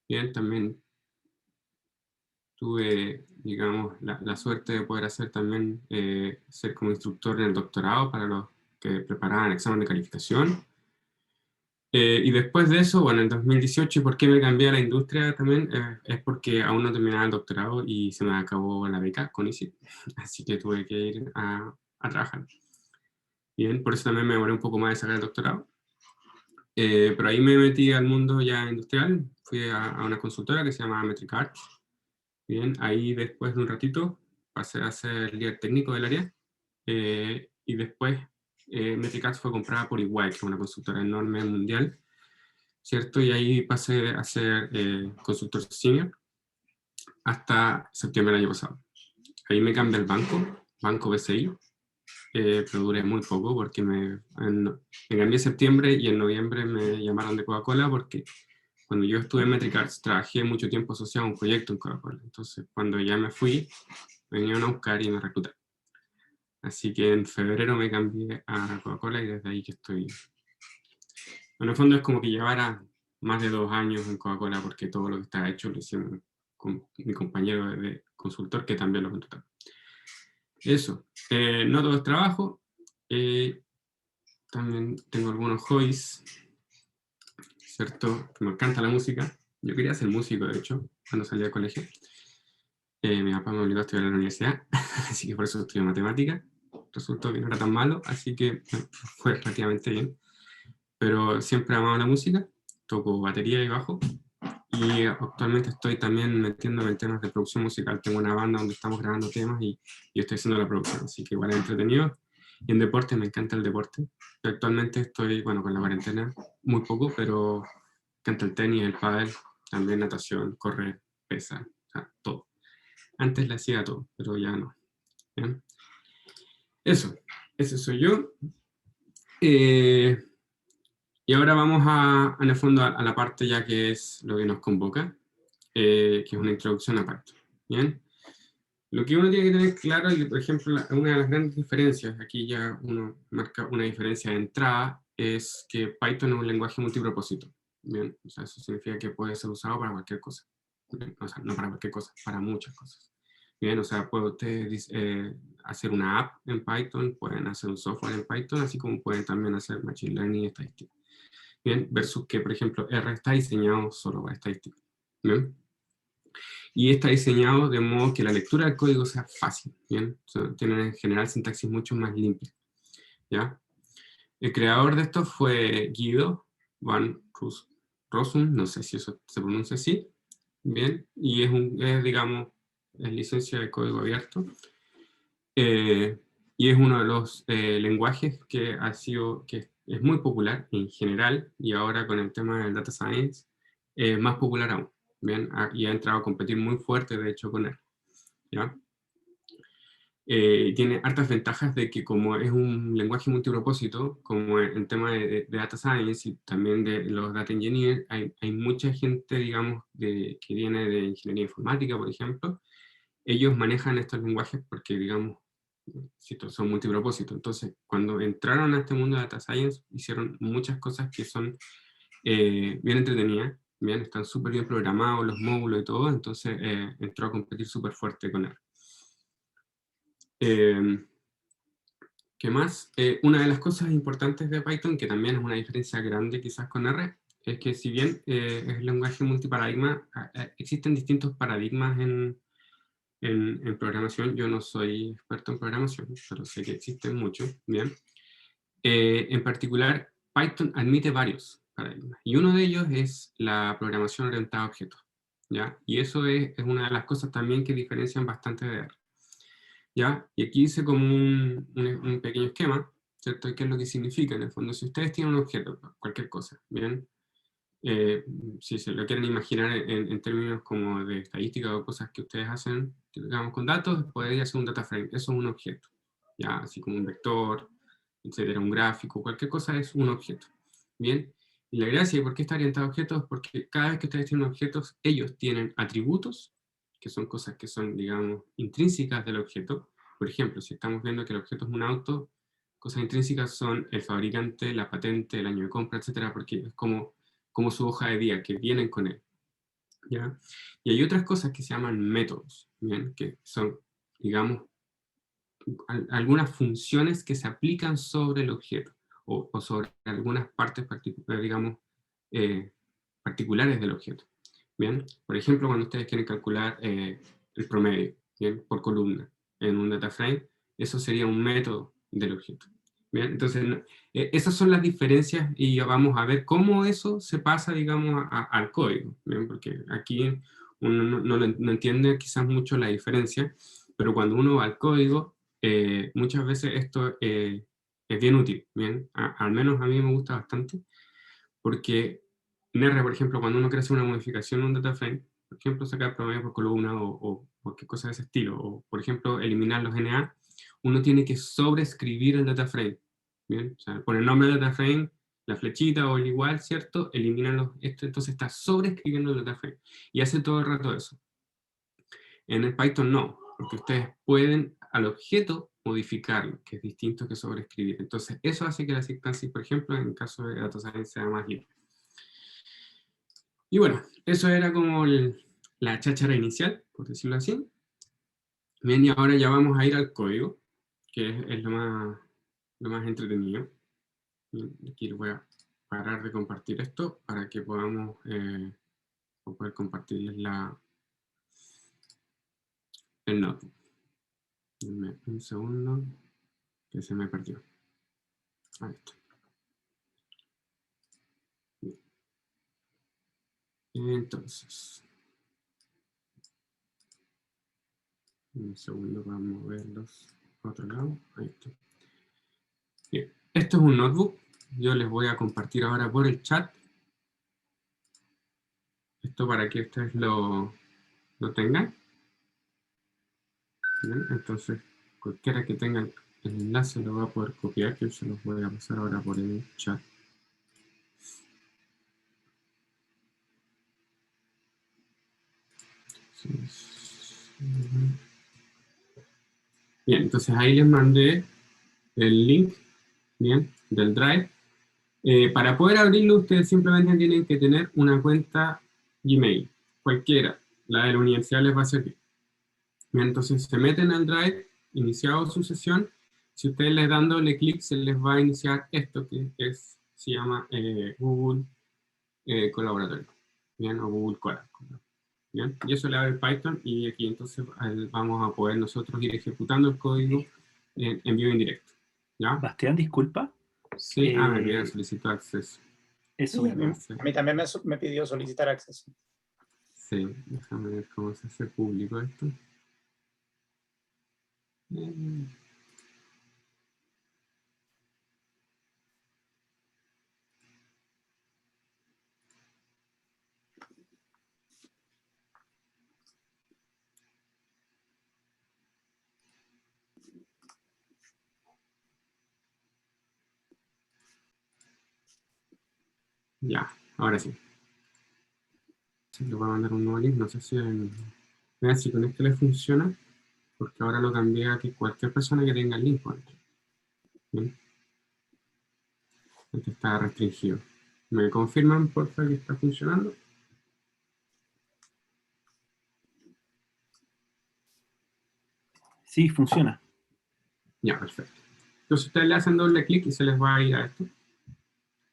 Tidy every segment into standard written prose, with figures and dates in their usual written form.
Bien, también tuve, digamos, la suerte de poder hacer también, ser como instructor en el doctorado para los que preparaban el examen de calificación. Y después de eso, bueno, en 2018, ¿y por qué me cambié a la industria también? Es porque aún no terminaba el doctorado y se me acabó la beca con ICI, así que tuve que ir a trabajar. Bien, por eso también me demoré un poco más de sacar el doctorado. Pero ahí me metí al mundo ya industrial, fui a una consultora que se llama Metric Arts. Bien, ahí después de un ratito pasé a ser líder técnico del área, y después Metric Arts fue comprada por EY, que es una consultora enorme mundial, ¿cierto? Y ahí pasé a ser consultor senior hasta septiembre del año pasado. Ahí me cambié al Banco BCI, pero duré muy poco porque me cambié en septiembre y en noviembre me llamaron de Coca-Cola porque cuando yo estuve en Metric Arts trabajé mucho tiempo asociado a un proyecto en Coca-Cola. Entonces, cuando ya me fui, me vinieron a buscar y me reclutaron. Así que en febrero me cambié a Coca-Cola y desde ahí que estoy. En el fondo es como que llevara más de 2 años en Coca-Cola porque todo lo que está hecho lo hicieron con mi compañero de consultor que también lo contrató. Eso. No todo es trabajo. También tengo algunos hobbies, ¿cierto? Me encanta la música. Yo quería ser músico, de hecho, cuando salí del colegio. Mi papá me obligó a estudiar en la universidad, así que por eso estudié matemática. Resultó que no era tan malo, así que fue relativamente bien. Pero siempre he amado la música, toco batería y bajo, y actualmente estoy también metiéndome en temas de producción musical. Tengo una banda donde estamos grabando temas y estoy haciendo la producción, así que igual es entretenido. Y en deporte, me encanta el deporte. Yo actualmente estoy, bueno, con la cuarentena, muy poco, pero me encanta el tenis, el pádel, también natación, correr, pesa, o sea, todo. Antes le hacía todo, pero ya no. ¿Bien? Eso, ese soy yo. Eh, y ahora vamos en el fondo, a la parte ya que es lo que nos convoca, que es una introducción a Python. ¿Bien? Lo que uno tiene que tener claro, y por ejemplo, una de las grandes diferencias, aquí ya uno marca una diferencia de entrada, es que Python es un lenguaje multipropósito. Bien, o sea, eso significa que puede ser usado para cualquier cosa. Bien, o sea, no para cualquier cosa, para muchas cosas. Bien, o sea, puede usted hacer una app en Python, pueden hacer un software en Python, así como pueden también hacer Machine Learning y estadística. Bien, versus que, por ejemplo, R está diseñado solo para estadística. Bien. Y está diseñado de modo que la lectura del código sea fácil, ¿bien? O sea, tienen en general sintaxis mucho más limpia, ¿ya? El creador de esto fue Guido van Rossum, no sé si eso se pronuncia así, ¿bien? Y digamos, es licencia de código abierto, eh, y es uno de los lenguajes que es muy popular en general, y ahora con el tema del data science, más popular aún, ¿bien? Y ha entrado a competir muy fuerte, de hecho, con él, ¿ya? Tiene hartas ventajas de que como es un lenguaje multipropósito, como en tema de data science y también de los data engineers, hay mucha gente, digamos, que viene de ingeniería informática, por ejemplo. Ellos manejan estos lenguajes porque, digamos, son multipropósitos. Entonces, cuando entraron a este mundo de data science, hicieron muchas cosas que son bien entretenidas, bien, están súper bien programados los módulos y todo, entonces entró a competir súper fuerte con él. Eh, ¿Qué más? Una de las cosas importantes de Python, que también es una diferencia grande quizás con R, es que si bien es un lenguaje multiparadigma, existen distintos paradigmas en programación. Yo no soy experto en programación, pero sé que existen muchos, ¿bien? En particular, Python admite varios paradigmas, y uno de ellos es la programación orientada a objetos, ¿ya? Y eso es una de las cosas también que diferencian bastante de R. ¿Ya? Y aquí hice como un pequeño esquema, ¿cierto? ¿Qué es lo que significa en el fondo? Si ustedes tienen un objeto, cualquier cosa, ¿bien? Eh, si se lo quieren imaginar en términos como de estadística o cosas que ustedes hacen, digamos, con datos, podría ser un data frame, eso es un objeto, ¿ya? Así como un vector, etcétera, un gráfico, cualquier cosa es un objeto, ¿bien? Y la gracia de por qué está orientado a objetos es porque cada vez que ustedes tienen objetos, ellos tienen atributos, que son cosas que son, digamos, intrínsecas del objeto. Por ejemplo, si estamos viendo que el objeto es un auto, cosas intrínsecas son el fabricante, la patente, el año de compra, etcétera, porque es como su hoja de vida, que vienen con él. ¿ya? Y hay otras cosas que se llaman métodos, ¿bien? Que son, digamos, algunas funciones que se aplican sobre el objeto o sobre algunas partes, digamos, particulares del objeto. Bien, por ejemplo, cuando ustedes quieren calcular el promedio, bien, por columna en un data frame, eso sería un método del objeto. Bien, entonces, esas son las diferencias y ya vamos a ver cómo eso se pasa, digamos, al código, bien, porque aquí uno no entiende quizás mucho la diferencia, pero cuando uno va al código, muchas veces esto es bien útil, bien, al menos a mí me gusta bastante, porque en R, por ejemplo, cuando uno quiere hacer una modificación en un data frame, por ejemplo, sacar promedio por columna o cualquier cosa de ese estilo, o por ejemplo, eliminar los NA, uno tiene que sobreescribir el data frame, ¿bien? O sea, por el nombre del data frame, la flechita o el igual, ¿cierto? Eliminan esto, entonces está sobreescribiendo el data frame, y hace todo el rato eso. En el Python no, porque ustedes pueden al objeto modificarlo, que es distinto que sobreescribir. Entonces, eso hace que la sintaxis, por ejemplo, en el caso de Data Science, sea más libre. Y bueno, eso era como la cháchara inicial, por decirlo así. Bien, y ahora ya vamos a ir al código, que es lo más entretenido. Bien, aquí voy a parar de compartir esto para que podamos poder compartirles el notebook. Denme un segundo, que se me perdió. Ahí está. Bien. Entonces, un segundo para moverlos a otro lado. Ahí está. Bien, esto es un notebook. Yo les voy a compartir ahora por el chat. Esto para que ustedes lo tengan. Bien, entonces, cualquiera que tenga el enlace lo va a poder copiar, que se los voy a pasar ahora por el chat. Bien, entonces ahí les mandé el link, bien, del Drive. Para poder abrirlo, ustedes simplemente tienen que tener una cuenta Gmail, cualquiera, la de la universidad les va a servir. Bien, entonces se meten al Drive, iniciado su sesión. Si ustedes les dan doble clic, se les va a iniciar esto que se llama Google Colaboratorio, bien, o Google Colab. Bien, y eso le abre Python y aquí entonces vamos a poder nosotros ir ejecutando el código en vivo y en directo. ¿Ya? Bastián, disculpa. Sí, me pidieron solicitar acceso. Eso Sí, mismo. a mí también me pidió solicitar acceso. Sí, déjame ver cómo se hace público esto. Ya, ahora sí. Le voy a mandar un nuevo link, no sé si, vean si con este le funciona, porque ahora lo cambié a que cualquier persona que tenga el link pueda entrar. Bien. Este está restringido. ¿Me confirman, por favor, que está funcionando? Sí, funciona. Ya, perfecto. Entonces ustedes le hacen doble clic y se les va a ir a esto.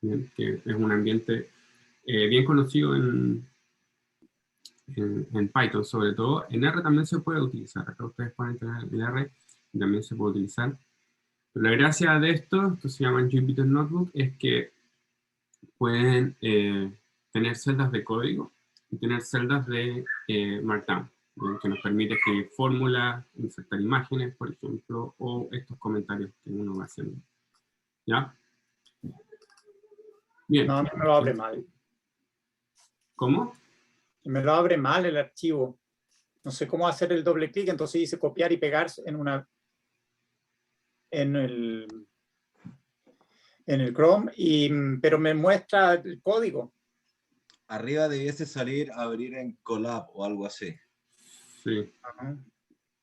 Bien, que es un ambiente bien conocido en Python, sobre todo. En R también se puede utilizar. Acá ustedes pueden tener el R y también se puede utilizar. Pero la gracia de esto se llaman Jupyter Notebook, es que pueden tener celdas de código y tener celdas de Markdown, que nos permite escribir fórmulas, insertar imágenes, por ejemplo, o estos comentarios que uno va haciendo. ¿Ya? Bien. No, a mí me lo abre mal. ¿Cómo? Me lo abre mal el archivo. No sé cómo hacer el doble clic, entonces dice copiar y pegar en el Chrome, pero me muestra el código. Arriba debiese salir abrir en Colab o algo así. Sí.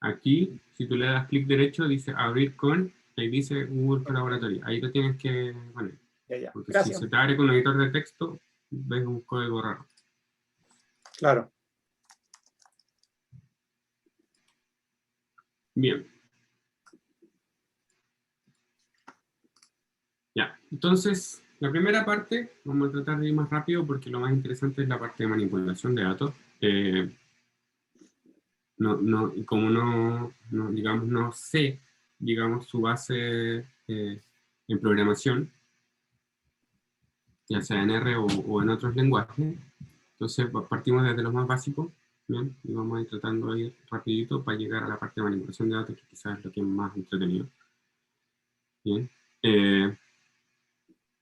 Aquí, si tú le das clic derecho, dice abrir con, ahí dice Google Colaboratorio. Ahí lo tienes que poner. Ya. Porque Gracias. si se te abre con un editor de texto, ves un código raro. Claro. Bien. Ya, entonces, la primera parte, vamos a tratar de ir más rápido porque lo más interesante es la parte de manipulación de datos. Y como digamos, no sé, digamos, su base en programación, ya sea en R o en otros lenguajes, entonces partimos desde lo más básico, ¿bien? Y vamos a ir tratando de ir rapidito para llegar a la parte de manipulación de datos, que quizás es lo que es más entretenido. Bien.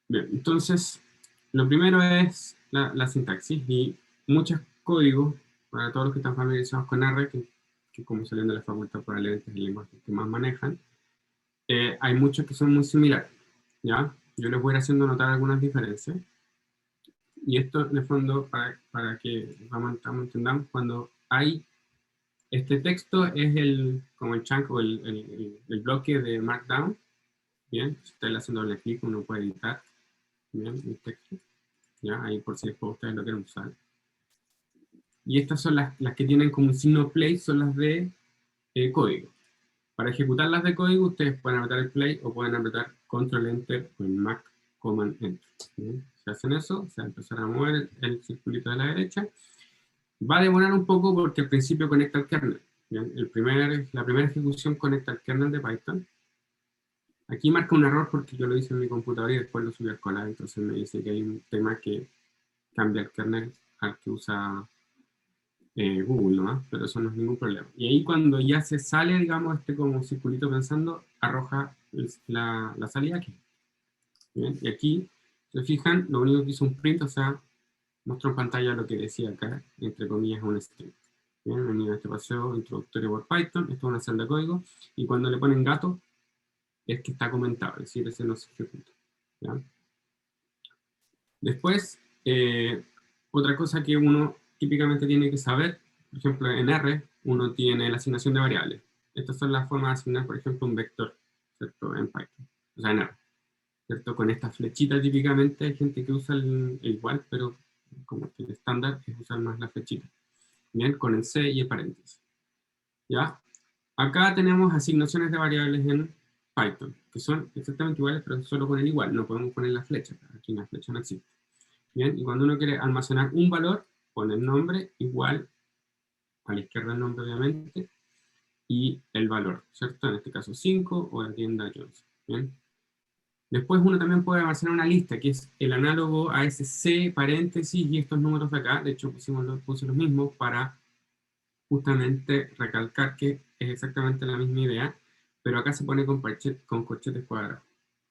Bien, entonces, lo primero es la sintaxis y muchos códigos, para todos los que están familiarizados con R, que como salen de la facultad probablemente es el lenguaje que más manejan, hay muchos que son muy similares, ¿ya? Yo les voy a ir haciendo notar algunas diferencias. Y esto, en el fondo, para que entendamos, cuando hay este texto es como el chunk o el bloque de Markdown, ¿bien? Si ustedes le hacen doble clic, uno puede editar, ¿bien? El texto, ¿ya? Ahí por si después ustedes lo quieren usar. Y estas son las que tienen como un signo play, son las de código. Para ejecutar las de código, ustedes pueden apretar el play o pueden apretar Control Enter o en Mac Command Enter. ¿Bien? Si hacen eso, se va a empezar a mover el circulito de la derecha. Va a demorar un poco porque al principio conecta al kernel. ¿Bien? La primera ejecución conecta al kernel de Python. Aquí marca un error porque yo lo hice en mi computadora y después lo subí al Colab, entonces me dice que hay un tema que cambia el kernel al que usa Google, ¿no? Pero eso no es ningún problema. Y ahí cuando ya se sale, digamos, como circulito pensando, arroja la salida aquí. ¿Bien? Y aquí, se fijan, lo único que hizo un print, o sea, mostró en pantalla lo que decía acá, entre comillas, un string. Bien, venido a este paseo introductorio por Python, esto es una celda de código, y cuando le ponen gato, es que está comentado, es decir, ese no se ejecuta. ¿Ya? Después, otra cosa que uno típicamente tiene que saber, por ejemplo, en R, uno tiene la asignación de variables. Estas son las formas de asignar, por ejemplo, un vector, ¿cierto? En Python, o sea, en R, ¿cierto? Con esta flechita típicamente hay gente que usa el igual, pero como que el estándar es usar más la flechita. Bien, con el C y el paréntesis. ¿Ya? Acá tenemos asignaciones de variables en Python, que son exactamente iguales, pero solo con el igual, no podemos poner la flecha, aquí la flecha no existe. Bien, y cuando uno quiere almacenar un valor, pone el nombre igual, a la izquierda el nombre obviamente, y el valor, ¿cierto? En este caso 5 o la tienda Jones. Bien. Después uno también puede almacenar una lista, que es el análogo a ese C, paréntesis, y estos números de acá, de hecho puse los mismos para justamente recalcar que es exactamente la misma idea, pero acá se pone con corchetes cuadrados,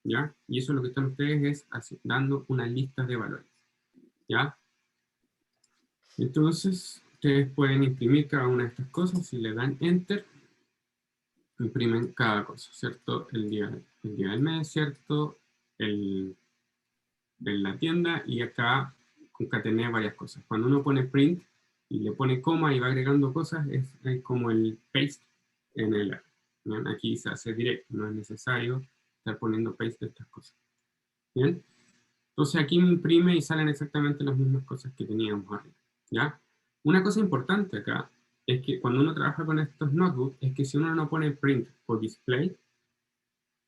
¿ya? Y eso lo que están ustedes es dando una lista de valores, ¿ya? Entonces, ustedes pueden imprimir cada una de estas cosas, si le dan Enter, imprimen cada cosa, ¿cierto? El día del mes, ¿cierto? De la tienda, y acá concatené varias cosas. Cuando uno pone print y le pone coma y va agregando cosas, es como el paste en el R. ¿Bien? Aquí se hace directo, no es necesario estar poniendo paste de estas cosas. ¿Bien? Entonces aquí me imprime y salen exactamente las mismas cosas que teníamos arriba. ¿Ya? Una cosa importante acá es que cuando uno trabaja con estos notebooks, es que si uno no pone print o display,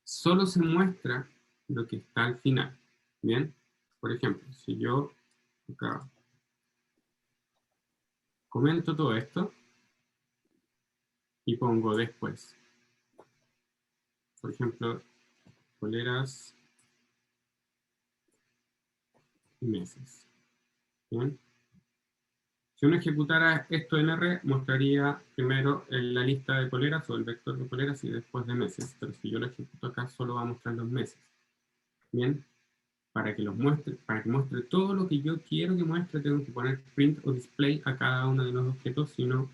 solo se muestra lo que está al final. ¿Bien? Por ejemplo, si yo acá comento todo esto y pongo después, por ejemplo, poleras y meses. ¿Bien? Si uno ejecutara esto en R, mostraría primero la lista de poleras o el vector de poleras y después de meses. Pero si yo lo ejecuto acá, solo va a mostrar los meses. Bien, para que muestre todo lo que yo quiero que muestre, tengo que poner print o display a cada uno de los objetos, si no,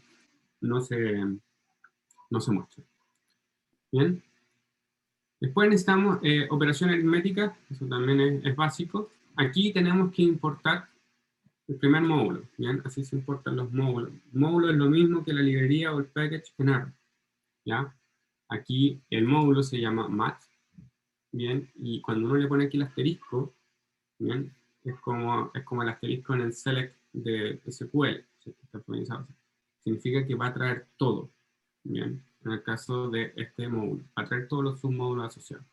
no se muestra. Bien. Después necesitamos operación aritmética, eso también es básico. Aquí tenemos que importar el primer módulo, ¿bien? Así se importan los módulos. Módulo es lo mismo que la librería o el package en R, ¿ya? Aquí el módulo se llama mat, ¿bien? Y cuando uno le pone aquí el asterisco, ¿bien? Es como el asterisco en el select de SQL, significa que va a traer todo, ¿bien? en el caso de este módulo, para traer todos los submódulos asociados.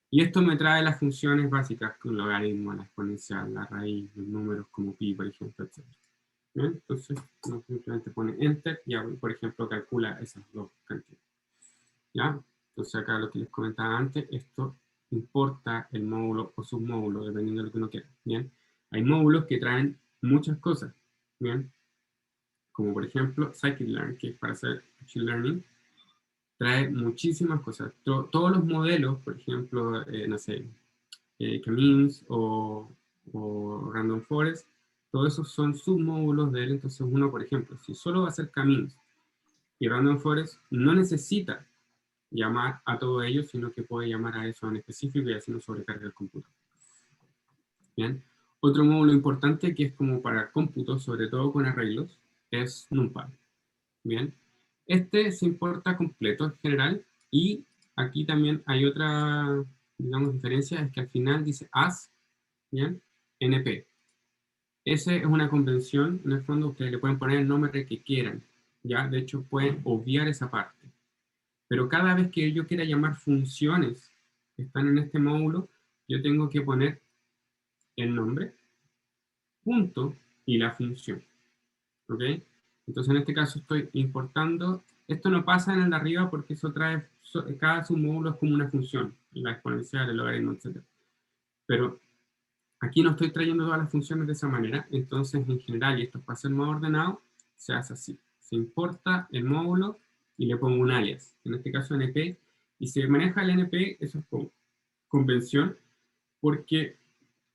Y esto me trae las funciones básicas, el logaritmo, la exponencial, la raíz, los números como pi, por ejemplo, etc. ¿Bien? Entonces, uno simplemente pone enter y, por ejemplo, calcula esas dos cantidades. ¿Ya? Entonces, acá lo que les comentaba antes, esto importa el módulo o submódulo, dependiendo de lo que uno quiera. ¿Bien? Hay módulos que traen muchas cosas. ¿Bien? Como por ejemplo, scikit-learn, que es para hacer machine learning, trae muchísimas cosas. Todos los modelos, por ejemplo, no sé, K-means o Random Forest, todos esos son submódulos de él. Entonces uno, por ejemplo, si solo va a hacer K-means y Random Forest, no necesita llamar a todo ello, sino que puede llamar a eso en específico y así no sobrecarga el computador. Bien. Otro módulo importante que es como para cómputo, sobre todo con arreglos, es NumPy. Bien. Este se importa completo en general y aquí también hay otra, digamos, diferencia, es que al final dice as, ¿bien? NP. Esa es una convención, en el fondo ustedes le pueden poner el nombre que quieran, ¿ya? De hecho pueden obviar esa parte. Pero cada vez que yo quiera llamar funciones que están en este módulo, yo tengo que poner el nombre, punto y la función, ¿ok? Entonces en este caso estoy importando, esto no pasa en el de arriba porque eso trae, cada submódulo es como una función, la exponencial, el logaritmo, etc. Pero aquí no estoy trayendo todas las funciones de esa manera, entonces en general, y esto para ser más ordenado, se hace así. Se importa el módulo y le pongo un alias, en este caso np, y se maneja el np, eso es como convención, porque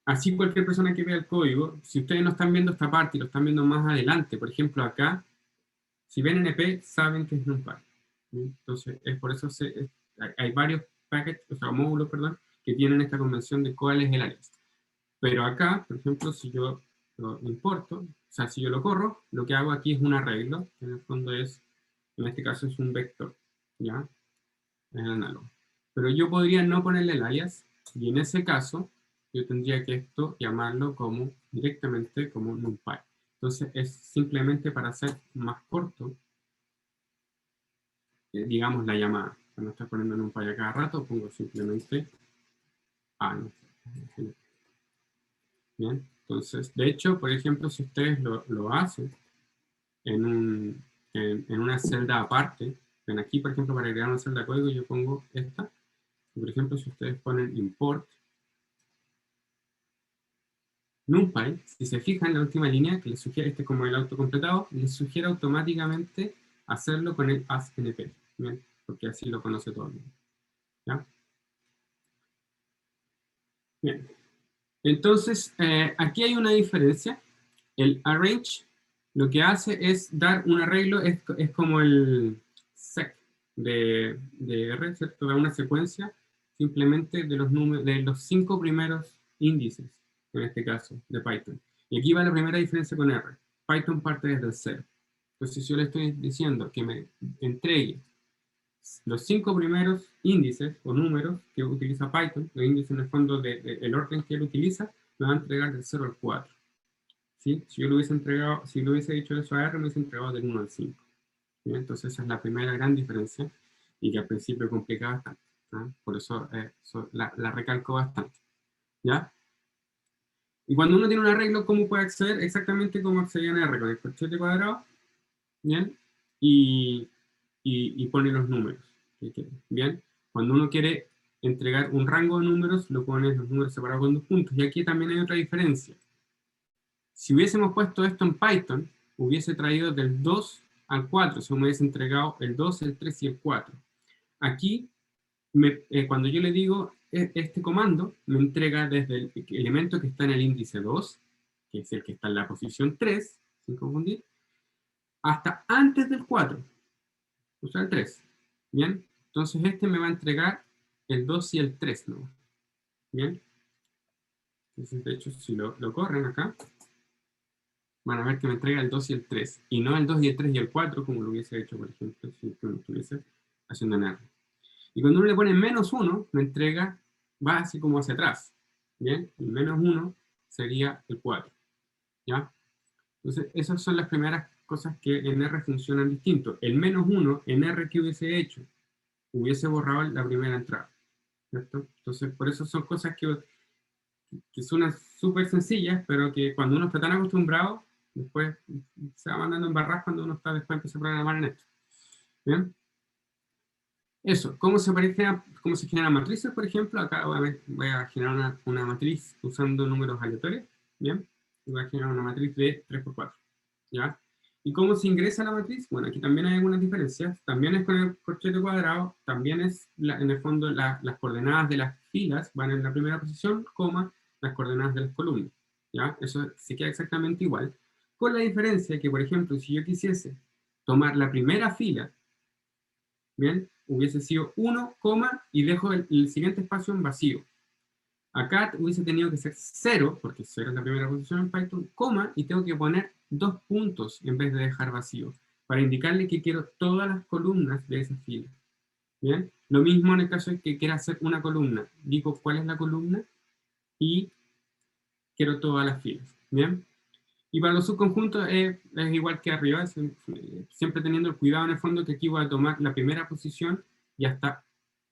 así cualquier persona que vea el código, si ustedes no están viendo esta parte y lo están viendo más adelante, por ejemplo acá, si ven np, saben que es NumPy. Entonces, es por eso hay varios packets, o sea, módulos, perdón, que tienen esta convención de cuál es el alias. Pero acá, por ejemplo, si yo lo importo, o sea, si yo lo corro, lo que hago aquí es un arreglo, que en el fondo es, en este caso es un vector, ¿ya? Es el análogo. Pero yo podría no ponerle el alias, y en ese caso, yo tendría que esto llamarlo como, directamente como NumPy. Entonces, es simplemente para hacer más corto, digamos, la llamada. Cuando estoy poniendo NumPy a cada rato, pongo simplemente A. ¿No? Bien, entonces, de hecho, por ejemplo, si ustedes lo hacen en una celda aparte, ven aquí, por ejemplo, para crear una celda de código, yo pongo esta, y por ejemplo, si ustedes ponen import NumPy, si se fijan en la última línea, que les sugiere, este como el autocompletado, les sugiere automáticamente hacerlo con el asNP, ¿bien? Porque así lo conoce todo el mundo, ¿ya? Bien, entonces, aquí hay una diferencia. El arrange lo que hace es dar un arreglo, es como el sec de R, ¿cierto? Da una secuencia simplemente de los 5 primeros índices, en este caso, de Python. Y aquí va la primera diferencia con R. Python parte desde el 0. Entonces, si yo le estoy diciendo que me entregue los 5 primeros índices o números que utiliza Python, los índices en el fondo del orden que él utiliza, me va a entregar del 0 al 4. ¿Sí? Si yo lo hubiese entregado, si lo hubiese dicho eso a R, me hubiese entregado del 1 al 5. ¿Sí? Entonces esa es la primera gran diferencia y que al principio complica bastante. ¿No? Por eso, la recalco bastante. ¿Ya? Y cuando uno tiene un arreglo, ¿cómo puede acceder? Exactamente como accedía en R, con el corchete cuadrado, ¿bien? Y pone los números. ¿Bien? Cuando uno quiere entregar un rango de números, lo pone los números separados con 2 puntos. Y aquí también hay otra diferencia. Si hubiésemos puesto esto en Python, hubiese traído del 2 al 4, o sea, me hubiese entregado el 2, el 3 y el 4. Aquí, cuando yo le digo este comando, me entrega desde el elemento que está en el índice 2, que es el que está en la posición 3, sin confundir, hasta antes del 4, o sea, el 3. ¿Bien? Entonces este me va a entregar el 2 y el 3, ¿no? ¿Bien? Entonces, de hecho, si lo corren acá, van a ver que me entrega el 2 y el 3, y no el 2 y el 3 y el 4, como lo hubiese hecho, por ejemplo, si uno estuviese haciendo en R. Y cuando uno le pone menos 1, me entrega, va así como hacia atrás, ¿bien? El menos 1 sería el 4, ¿ya? Entonces, esas son las primeras cosas que en R funcionan distinto. El -1 en R que hubiese hecho, hubiese borrado la primera entrada, ¿cierto? Entonces, por eso son cosas que suenan súper sencillas, pero que cuando uno está tan acostumbrado, después se va mandando en barras cuando uno está después empieza a programar en esto. ¿Bien? Eso, ¿cómo se generan matrices, por ejemplo? Acá voy a generar una matriz usando números aleatorios, ¿bien? Y voy a generar una matriz de 3×4, ¿ya? ¿Y cómo se ingresa a la matriz? Bueno, aquí también hay algunas diferencias. También es con el corchete cuadrado, también es, en el fondo, las coordenadas de las filas van en la primera posición, coma, las coordenadas de las columnas, ¿ya? Eso se queda exactamente igual. Con la diferencia que, por ejemplo, si yo quisiese tomar la primera fila, ¿bien? Hubiese sido 1, y dejo el siguiente espacio en vacío. Acá hubiese tenido que ser 0, porque 0 es la primera posición en Python, coma, y tengo que poner 2 puntos en vez de dejar vacío, para indicarle que quiero todas las columnas de esa fila. ¿Bien? Lo mismo en el caso de que quiera hacer una columna. Digo cuál es la columna y quiero todas las filas. ¿Bien? Y para los subconjuntos es igual que arriba, siempre teniendo el cuidado en el fondo que aquí voy a tomar la primera posición y hasta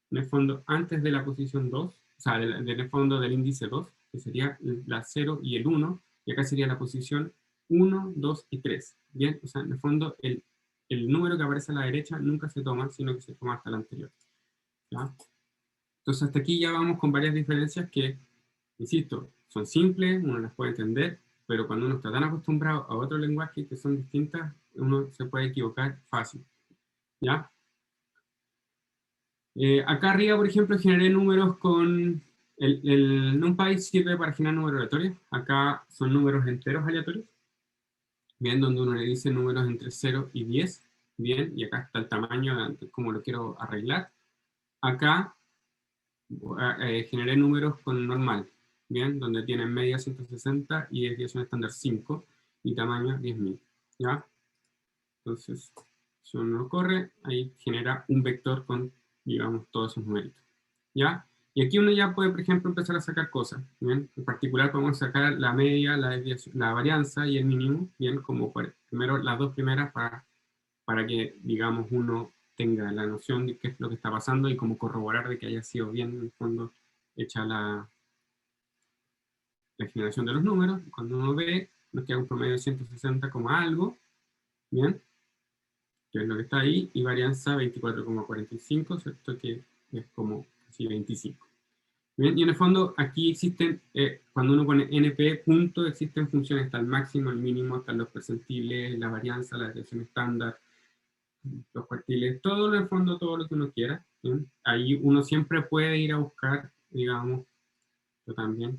en el fondo antes de la posición 2, o sea, del fondo del índice 2, que sería la 0 y el 1, y acá sería la posición 1, 2 y 3. Bien, o sea, en el fondo el número que aparece a la derecha nunca se toma, sino que se toma hasta el anterior. ¿Ya? Entonces hasta aquí ya vamos con varias diferencias que, insisto, son simples, uno las puede entender, pero cuando uno está tan acostumbrado a otro lenguaje que son distintas, uno se puede equivocar fácil. ¿Ya? Acá arriba, por ejemplo, generé números con... El NumPy sirve para generar números aleatorios. Acá son números enteros aleatorios. Bien, donde uno le dice números entre 0 y 10. Bien, y acá está el tamaño, como lo quiero arreglar. Acá generé números con normal. Bien, donde tienen media 160 y desviación estándar 5 y tamaño 10.000. ¿Ya? Entonces, si uno lo corre, ahí genera un vector con, digamos, todos esos numeritos. ¿Ya? Y aquí uno ya puede, por ejemplo, empezar a sacar cosas. ¿Bien? En particular podemos sacar la media, la desviación, la varianza y el mínimo. Bien, como primero las dos primeras para que, digamos, uno tenga la noción de qué es lo que está pasando y como corroborar de que haya sido bien, en el fondo, hecha la generación de los números. Cuando uno ve, nos queda un promedio de 160, algo. Bien, que es lo que está ahí, y varianza 24,45, ¿cierto? Que es como así 25. Bien, y en el fondo aquí existen, cuando uno pone np punto, existen funciones, está el máximo, el mínimo, están los percentiles, la varianza, la desviación estándar, los cuartiles, todo en el fondo, todo lo que uno quiera. ¿Bien? Ahí uno siempre puede ir a buscar, digamos, yo también,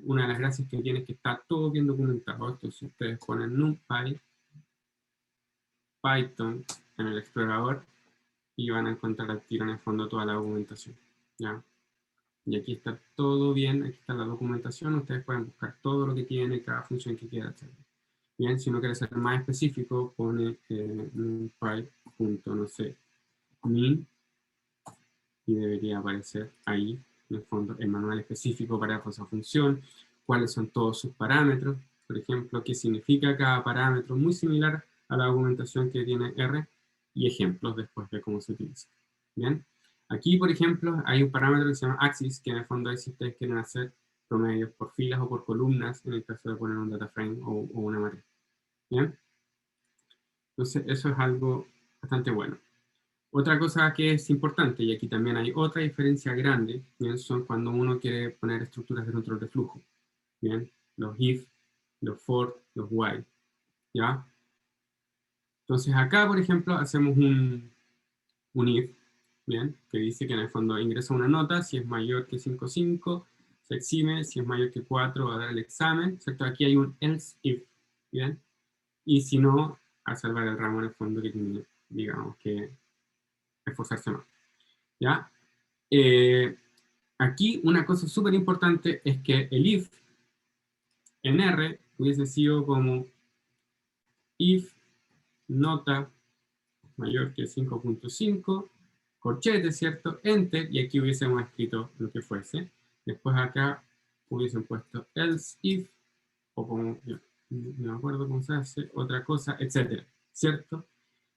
una de las gracias que tiene es que está todo bien documentado. Entonces ustedes ponen NumPy, Python en el explorador, y van a encontrar al tiro en el fondo toda la documentación. ¿Ya? Y aquí está todo bien, aquí está la documentación, ustedes pueden buscar todo lo que tiene, cada función que quieran hacer. Bien, si uno quiere ser más específico, pone no sé, min, y debería aparecer ahí, en el fondo, el manual específico para esa función, cuáles son todos sus parámetros, por ejemplo, qué significa cada parámetro, muy similar a la documentación que tiene R, y ejemplos después de cómo se utiliza. Bien, aquí, por ejemplo, hay un parámetro que se llama axis, que en el fondo es si ustedes quieren hacer promedios por filas o por columnas, en el caso de poner un data frame o una matriz. Bien, entonces eso es algo bastante bueno. Otra cosa que es importante, y aquí también hay otra diferencia grande, ¿bien? Son cuando uno quiere poner estructuras de control de flujo. ¿Bien? Los if, los for, los while. ¿Ya? Entonces acá, por ejemplo, hacemos un if, ¿bien? Que dice que en el fondo ingresa una nota, si es mayor que 5,5, se exime, si es mayor que 4 va a dar el examen, ¿cierto? Aquí hay un else if, ¿bien? Y si no, a salvar el ramo en el fondo que tiene, digamos, que esforzarse más. ¿Ya? Aquí una cosa súper importante es que el if en R hubiese sido como if nota mayor que 5,5, corchete, ¿cierto? Enter, y aquí hubiésemos escrito lo que fuese. Después acá hubiesen puesto else if, o como, no me acuerdo cómo se hace, otra cosa, etc. ¿cierto?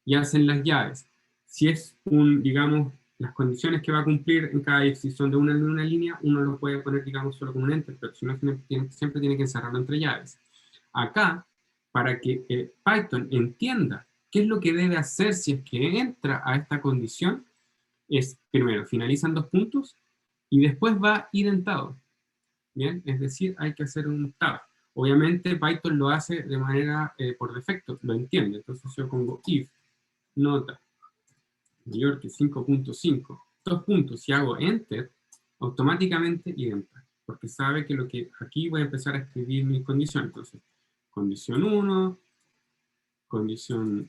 Y hacen las llaves. Si es digamos, las condiciones que va a cumplir en cada if, si son de una línea, uno lo puede poner, digamos, solo con un enter, pero si no, siempre tiene que encerrarlo entre llaves. Acá, para que Python entienda qué es lo que debe hacer si es que entra a esta condición, es primero, finalizan dos puntos, y después va identado. ¿Bien? Es decir, hay que hacer un tab. Obviamente Python lo hace de manera por defecto, lo entiende. Entonces yo pongo if, nota, mayor que 5.5, dos puntos, y hago enter, automáticamente identa, porque sabe que lo que aquí voy a empezar a escribir mis condiciones. Entonces, condición 1, condición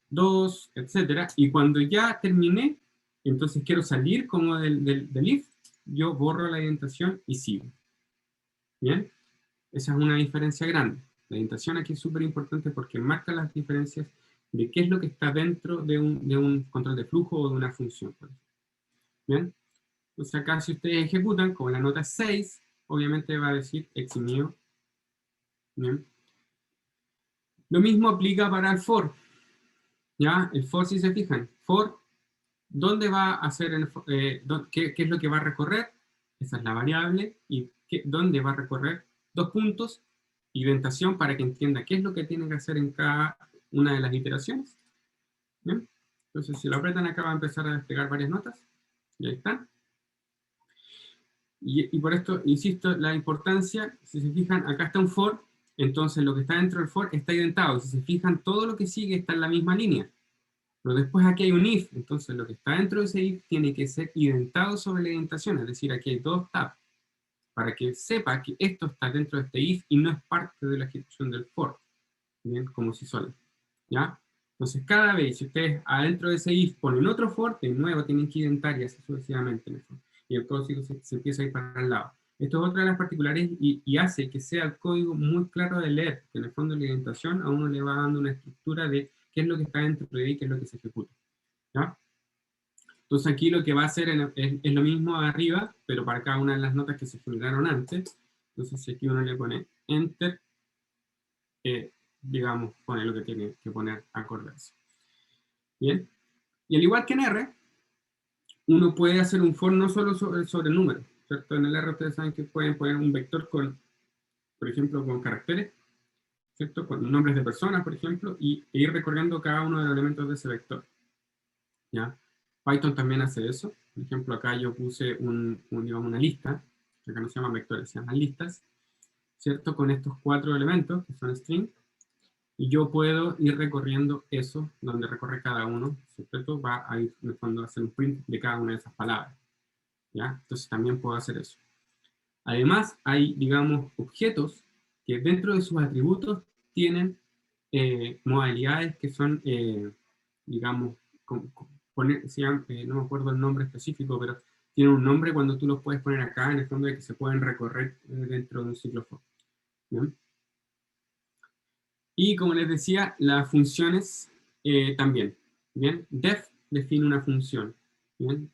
2, etcétera. Y cuando ya terminé, entonces quiero salir como del if, yo borro la indentación y sigo. ¿Bien? Esa es una diferencia grande. La indentación aquí es súper importante porque marca las diferencias de qué es lo que está dentro de un control de flujo o de una función. ¿Bien? Entonces acá si ustedes ejecutan, como la nota es 6, obviamente va a decir eximido. ¿Bien? Lo mismo aplica para el for. ¿Ya? El for, si se fijan, for, ¿dónde va a hacer qué es lo que va a recorrer? Esa es la variable. ¿Y dónde va a recorrer? Dos puntos, indentación para que entienda qué es lo que tiene que hacer en cada una de las iteraciones. ¿Bien? Entonces, si lo apretan acá va a empezar a desplegar varias notas. Y ahí están. Y por esto, insisto, la importancia, si se fijan, acá está un for, entonces lo que está dentro del for está identado. Si se fijan, todo lo que sigue está en la misma línea. Pero después aquí hay un if, entonces lo que está dentro de ese if tiene que ser identado sobre la indentación, es decir, aquí hay dos tabs, para que sepa que esto está dentro de este if y no es parte de la ejecución del for, ¿bien? Como si sola, ¿ya? Entonces cada vez, si ustedes adentro de ese if ponen otro for, de nuevo tienen que identar y así sucesivamente, y el código se empieza a ir para el lado. Esto es otra de las particulares y hace que sea el código muy claro de leer, que en el fondo la indentación a uno le va dando una estructura de qué es lo que está dentro de ahí, qué es lo que se ejecuta, ¿ya? Entonces aquí lo que va a hacer es lo mismo arriba, pero para cada una de las notas que se generaron antes. Entonces si aquí uno le pone enter, digamos, pone lo que tiene que poner acorde a eso. Bien, y al igual que en R, uno puede hacer un for no solo sobre el número, ¿cierto? En el R ustedes saben que pueden poner un vector con, por ejemplo, con caracteres, ¿cierto? Con nombres de personas, por ejemplo, e ir recorriendo cada uno de los elementos de ese vector, ¿ya? Python también hace eso. Por ejemplo, acá yo puse digamos, una lista, que acá no se llaman vectores, se llaman listas, ¿cierto? Con estos 4 elementos, que son string, y yo puedo ir recorriendo eso, donde recorre cada uno, ¿cierto? Va a ir, en el fondo, a hacer un print de cada una de esas palabras, ¿ya? Entonces también puedo hacer eso. Además, hay, digamos, objetos que dentro de sus atributos tienen modalidades que son, digamos, no me acuerdo el nombre específico, pero tienen un nombre cuando tú los puedes poner acá, en el fondo de que se pueden recorrer dentro de un ciclo for. ¿Bien? Y como les decía, las funciones también. ¿Bien? Def define una función. ¿Bien?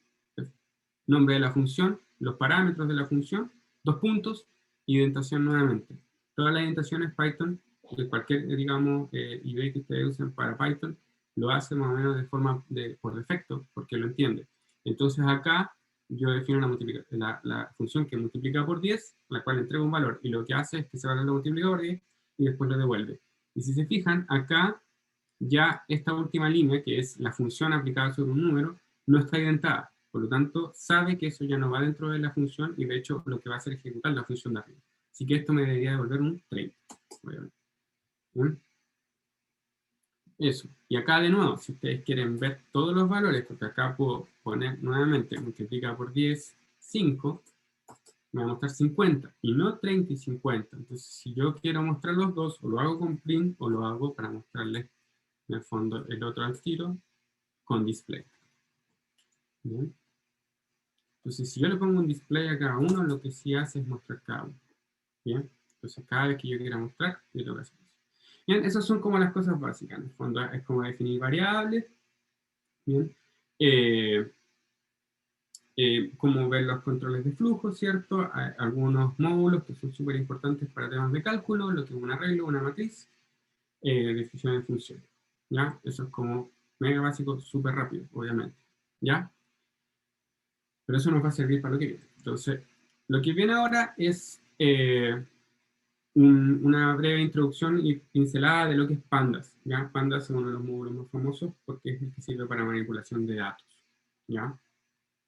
Nombre de la función, los parámetros de la función, dos puntos, indentación nuevamente. Todas las indentaciones Python, de cualquier, digamos, IDE que ustedes usen para Python, lo hace más o menos de forma por defecto, porque lo entiende. Entonces acá yo defino la función que multiplica por 10, la cual entrega un valor, y lo que hace es que ese valor lo multiplica por 10 y después lo devuelve. Y si se fijan, acá ya esta última línea, que es la función aplicada sobre un número, no está identada. Por lo tanto, sabe que eso ya no va dentro de la función y de hecho lo que va a hacer es ejecutar la función de arriba. Así que esto me debería devolver un 30, obviamente. ¿Bien? Eso. Y acá de nuevo, si ustedes quieren ver todos los valores, porque acá puedo poner nuevamente, multiplica por 10, 5, me va a mostrar 50, y no 30 y 50. Entonces, si yo quiero mostrar los dos, o lo hago con print, o lo hago para mostrarles, en el fondo, el otro al tiro, con display. ¿Bien? Entonces, si yo le pongo un display a cada uno, lo que sí hace es mostrar cada uno. ¿Bien? Entonces, cada vez que yo quiera mostrar, yo tengo que hacer eso. Bien, esas son como las cosas básicas. En el fondo es como definir variables. Bien. Cómo ver los controles de flujo, ¿cierto? Hay algunos módulos que son súper importantes para temas de cálculo, lo que es un arreglo, una matriz, definición de funciones. ¿ya? Eso es como mega básico, súper rápido, obviamente, ¿ya? Pero eso nos va a servir para lo que viene. Entonces, lo que viene ahora es una breve introducción y pincelada de lo que es Pandas, ¿ya? Pandas es uno de los módulos más famosos porque es el que sirve para manipulación de datos, ¿ya?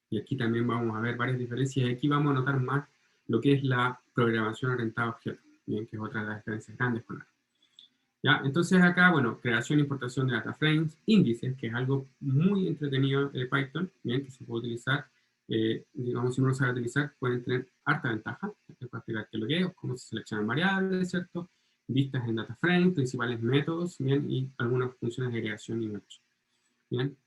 Y aquí también vamos a ver varias diferencias, y aquí vamos a notar más lo que es la programación orientada a objetos, ¿bien? Que es otra de las diferencias grandes con R. ¿Ya? Entonces acá, bueno, creación e importación de data frames, índices, que es algo muy entretenido de Python, ¿bien? Que se puede utilizar, digamos, si uno lo sabe utilizar, pueden tener harta ventaja. Te puedo explicar qué es lo que es, cómo se seleccionan variables, ¿cierto? Vistas en data frame, principales métodos, ¿bien? Y algunas funciones de agregación y merge, ¿bien?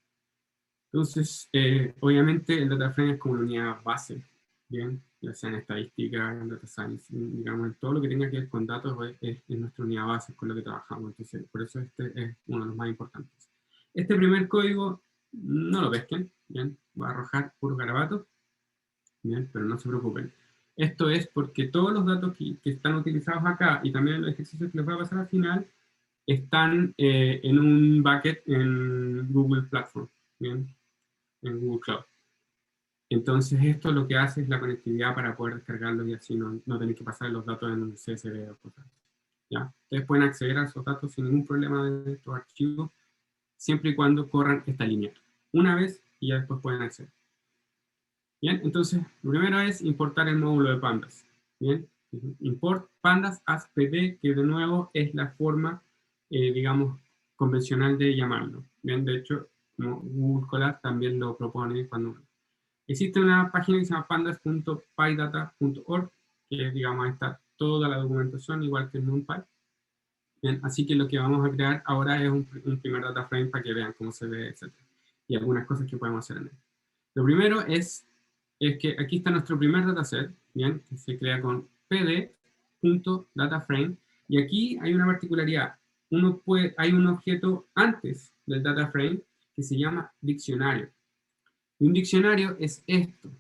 Entonces, obviamente el data frame es como una unidad base, ¿bien? Ya sea en estadística, en data science, digamos, en todo lo que tenga que ver con datos es nuestra unidad base con lo que trabajamos. Entonces, por eso este es uno de los más importantes. Este primer código, no lo pesquen, ¿bien? Va a arrojar puro garabato, ¿bien? Pero no se preocupen. Esto es porque todos los datos que están utilizados acá y también los ejercicios que les voy a pasar al final están en un bucket en Google Platform, ¿bien? En Google Cloud. Entonces esto lo que hace es la conectividad para poder descargarlo y así no tener que pasar los datos en un CSV o cosas. ¿Ya? Ustedes pueden acceder a esos datos sin ningún problema de estos archivos, siempre y cuando corran esta línea. Una vez y ya después pueden acceder. Bien, entonces lo primero es importar el módulo de pandas. Bien, import pandas as pd, que de nuevo es la forma, digamos, convencional de llamarlo. Bien, de hecho, como Google Colab también lo propone cuando... Existe una página que se llama pandas.pydata.org, que digamos está toda la documentación, igual que en NumPy. Bien, así que lo que vamos a crear ahora es un primer data frame para que vean cómo se ve, etc. Y algunas cosas que podemos hacer en él. Lo primero es que aquí está nuestro primer dataset, bien, que se crea con pd.dataframe, y aquí hay una particularidad. Hay un objeto antes del dataframe que se llama diccionario. Y un diccionario es esto,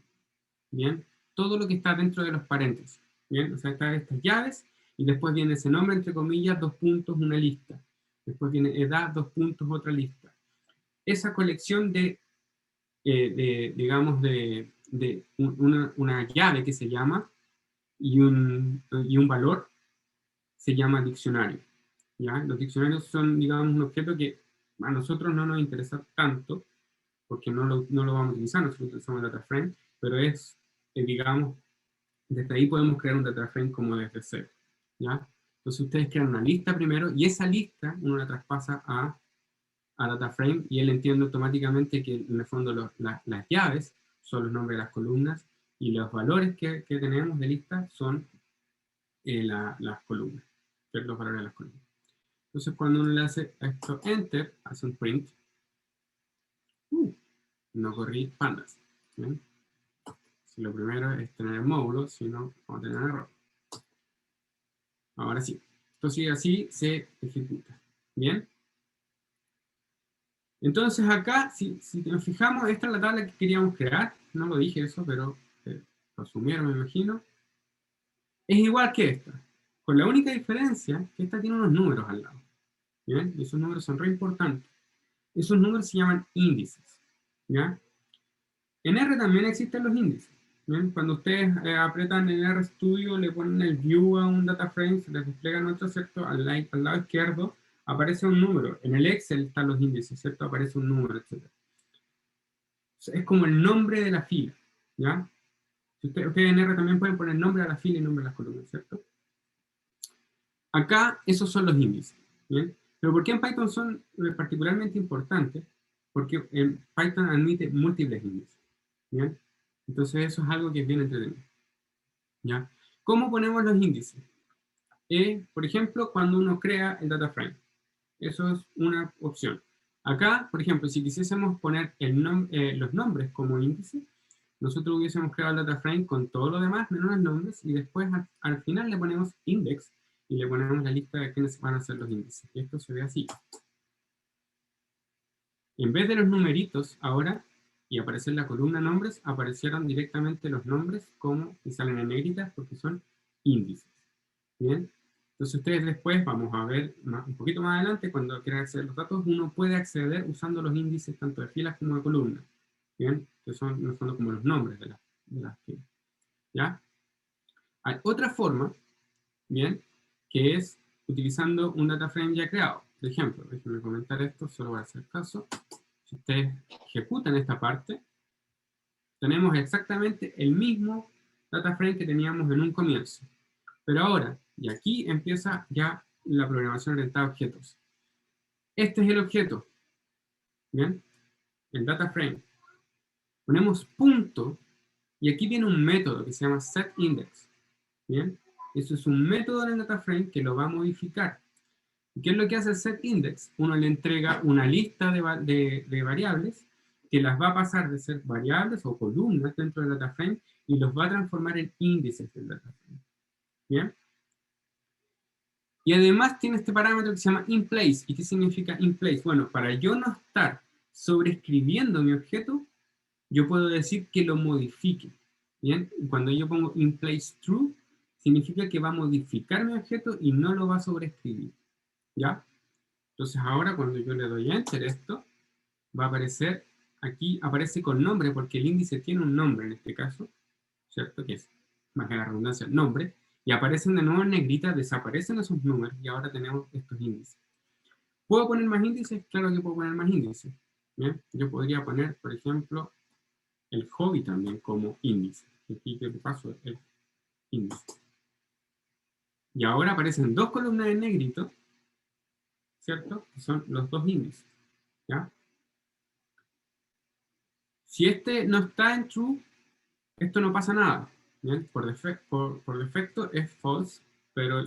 ¿bien? Todo lo que está dentro de los paréntesis, ¿bien? O sea, están estas llaves, y después viene ese nombre, entre comillas, 2 puntos, una lista. Después viene edad, 2 puntos, otra lista. Esa colección digamos, una llave que se llama, y un valor, se llama diccionario, ¿ya? Los diccionarios son, digamos, un objeto que a nosotros no nos interesa tanto, porque no lo vamos a utilizar, nosotros utilizamos el data frame, pero es, digamos, desde ahí podemos crear un data frame como desde cero, ¿ya? Entonces ustedes crean una lista primero, y esa lista uno la traspasa a data frame, y él entiende automáticamente que en el fondo las llaves son los nombres de las columnas, y los valores que tenemos de lista son las columnas, los valores de las columnas. Entonces cuando uno le hace esto enter, hace un print, no corrí pandas, ¿bien? Si lo primero es tener el módulo, si no, vamos a tener error. Ahora sí. Entonces así se ejecuta. ¿Bien? Entonces acá, si nos fijamos, esta es la tabla que queríamos crear. No lo dije eso, pero lo asumieron, me imagino. Es igual que esta, con la única diferencia que esta tiene unos números al lado. ¿Bien? Y esos números son re importantes. Esos números se llaman índices. ¿Ya? En R también existen los índices. ¿Bien? Cuando ustedes apretan en RStudio, le ponen el view a un data frame, se les despliega nuestro, ¿cierto? Al lado izquierdo aparece un número. En el Excel están los índices, ¿cierto? Aparece un número, etc. Es como el nombre de la fila, ¿ya? Ustedes en R también pueden poner nombre a la fila y nombre a las columnas, ¿cierto? Acá esos son los índices, ¿bien? Pero ¿por qué en Python son particularmente importantes? Porque en Python admite múltiples índices, ¿bien? Entonces eso es algo que es bien entretenido, ¿ya? ¿Cómo ponemos los índices? Por ejemplo, cuando uno crea el data frame. Eso es una opción. Acá, por ejemplo, si quisiésemos poner los nombres como índice, nosotros hubiésemos creado el data frame con todo lo demás, menos los nombres, y después al final le ponemos index, y le ponemos la lista de quiénes van a ser los índices. Y esto se ve así. En vez de los numeritos, ahora, y aparecer la columna nombres, aparecieron directamente los nombres como, y salen en negritas porque son índices. ¿Bien? Entonces ustedes después, vamos a ver un poquito más adelante, cuando quieran acceder a los datos, uno puede acceder usando los índices tanto de filas como de columnas, ¿bien? Que son en el fondo como los nombres de las filas, ¿ya? Hay otra forma, ¿bien? Que es utilizando un data frame ya creado. Por ejemplo, déjenme comentar esto, solo para hacer caso. Si ustedes ejecutan esta parte, tenemos exactamente el mismo data frame que teníamos en un comienzo. Pero ahora, y aquí empieza ya la programación orientada a objetos. Este es el objeto, ¿bien? El data frame. Ponemos punto, y aquí viene un método que se llama setIndex, ¿bien? Eso es un método en el data frame que lo va a modificar. ¿Qué es lo que hace el setIndex? Uno le entrega una lista de variables que las va a pasar de ser variables o columnas dentro del data frame y los va a transformar en índices del data frame, ¿bien? Y además tiene este parámetro que se llama inPlace. ¿Y qué significa inPlace? Bueno, para yo no estar sobreescribiendo mi objeto, yo puedo decir que lo modifique. ¿Bien? Cuando yo pongo inPlace true, significa que va a modificar mi objeto y no lo va a sobreescribir. ¿Ya? Entonces ahora cuando yo le doy enter esto, va a aparecer, aquí aparece con nombre, porque el índice tiene un nombre en este caso, ¿cierto? Que es, más que la redundancia, el nombre. Y aparecen de nuevo en negrita, desaparecen esos números y ahora tenemos estos índices. ¿Puedo poner más índices? Claro que puedo poner más índices. ¿Bien? Yo podría poner, por ejemplo, el hobby también como índice. Aquí yo le paso el índice. Y ahora aparecen dos columnas en negrito, ¿cierto? Que son los dos índices. ¿Ya? Si este no está en true, esto no pasa nada. ¿Bien? Por defecto es false, pero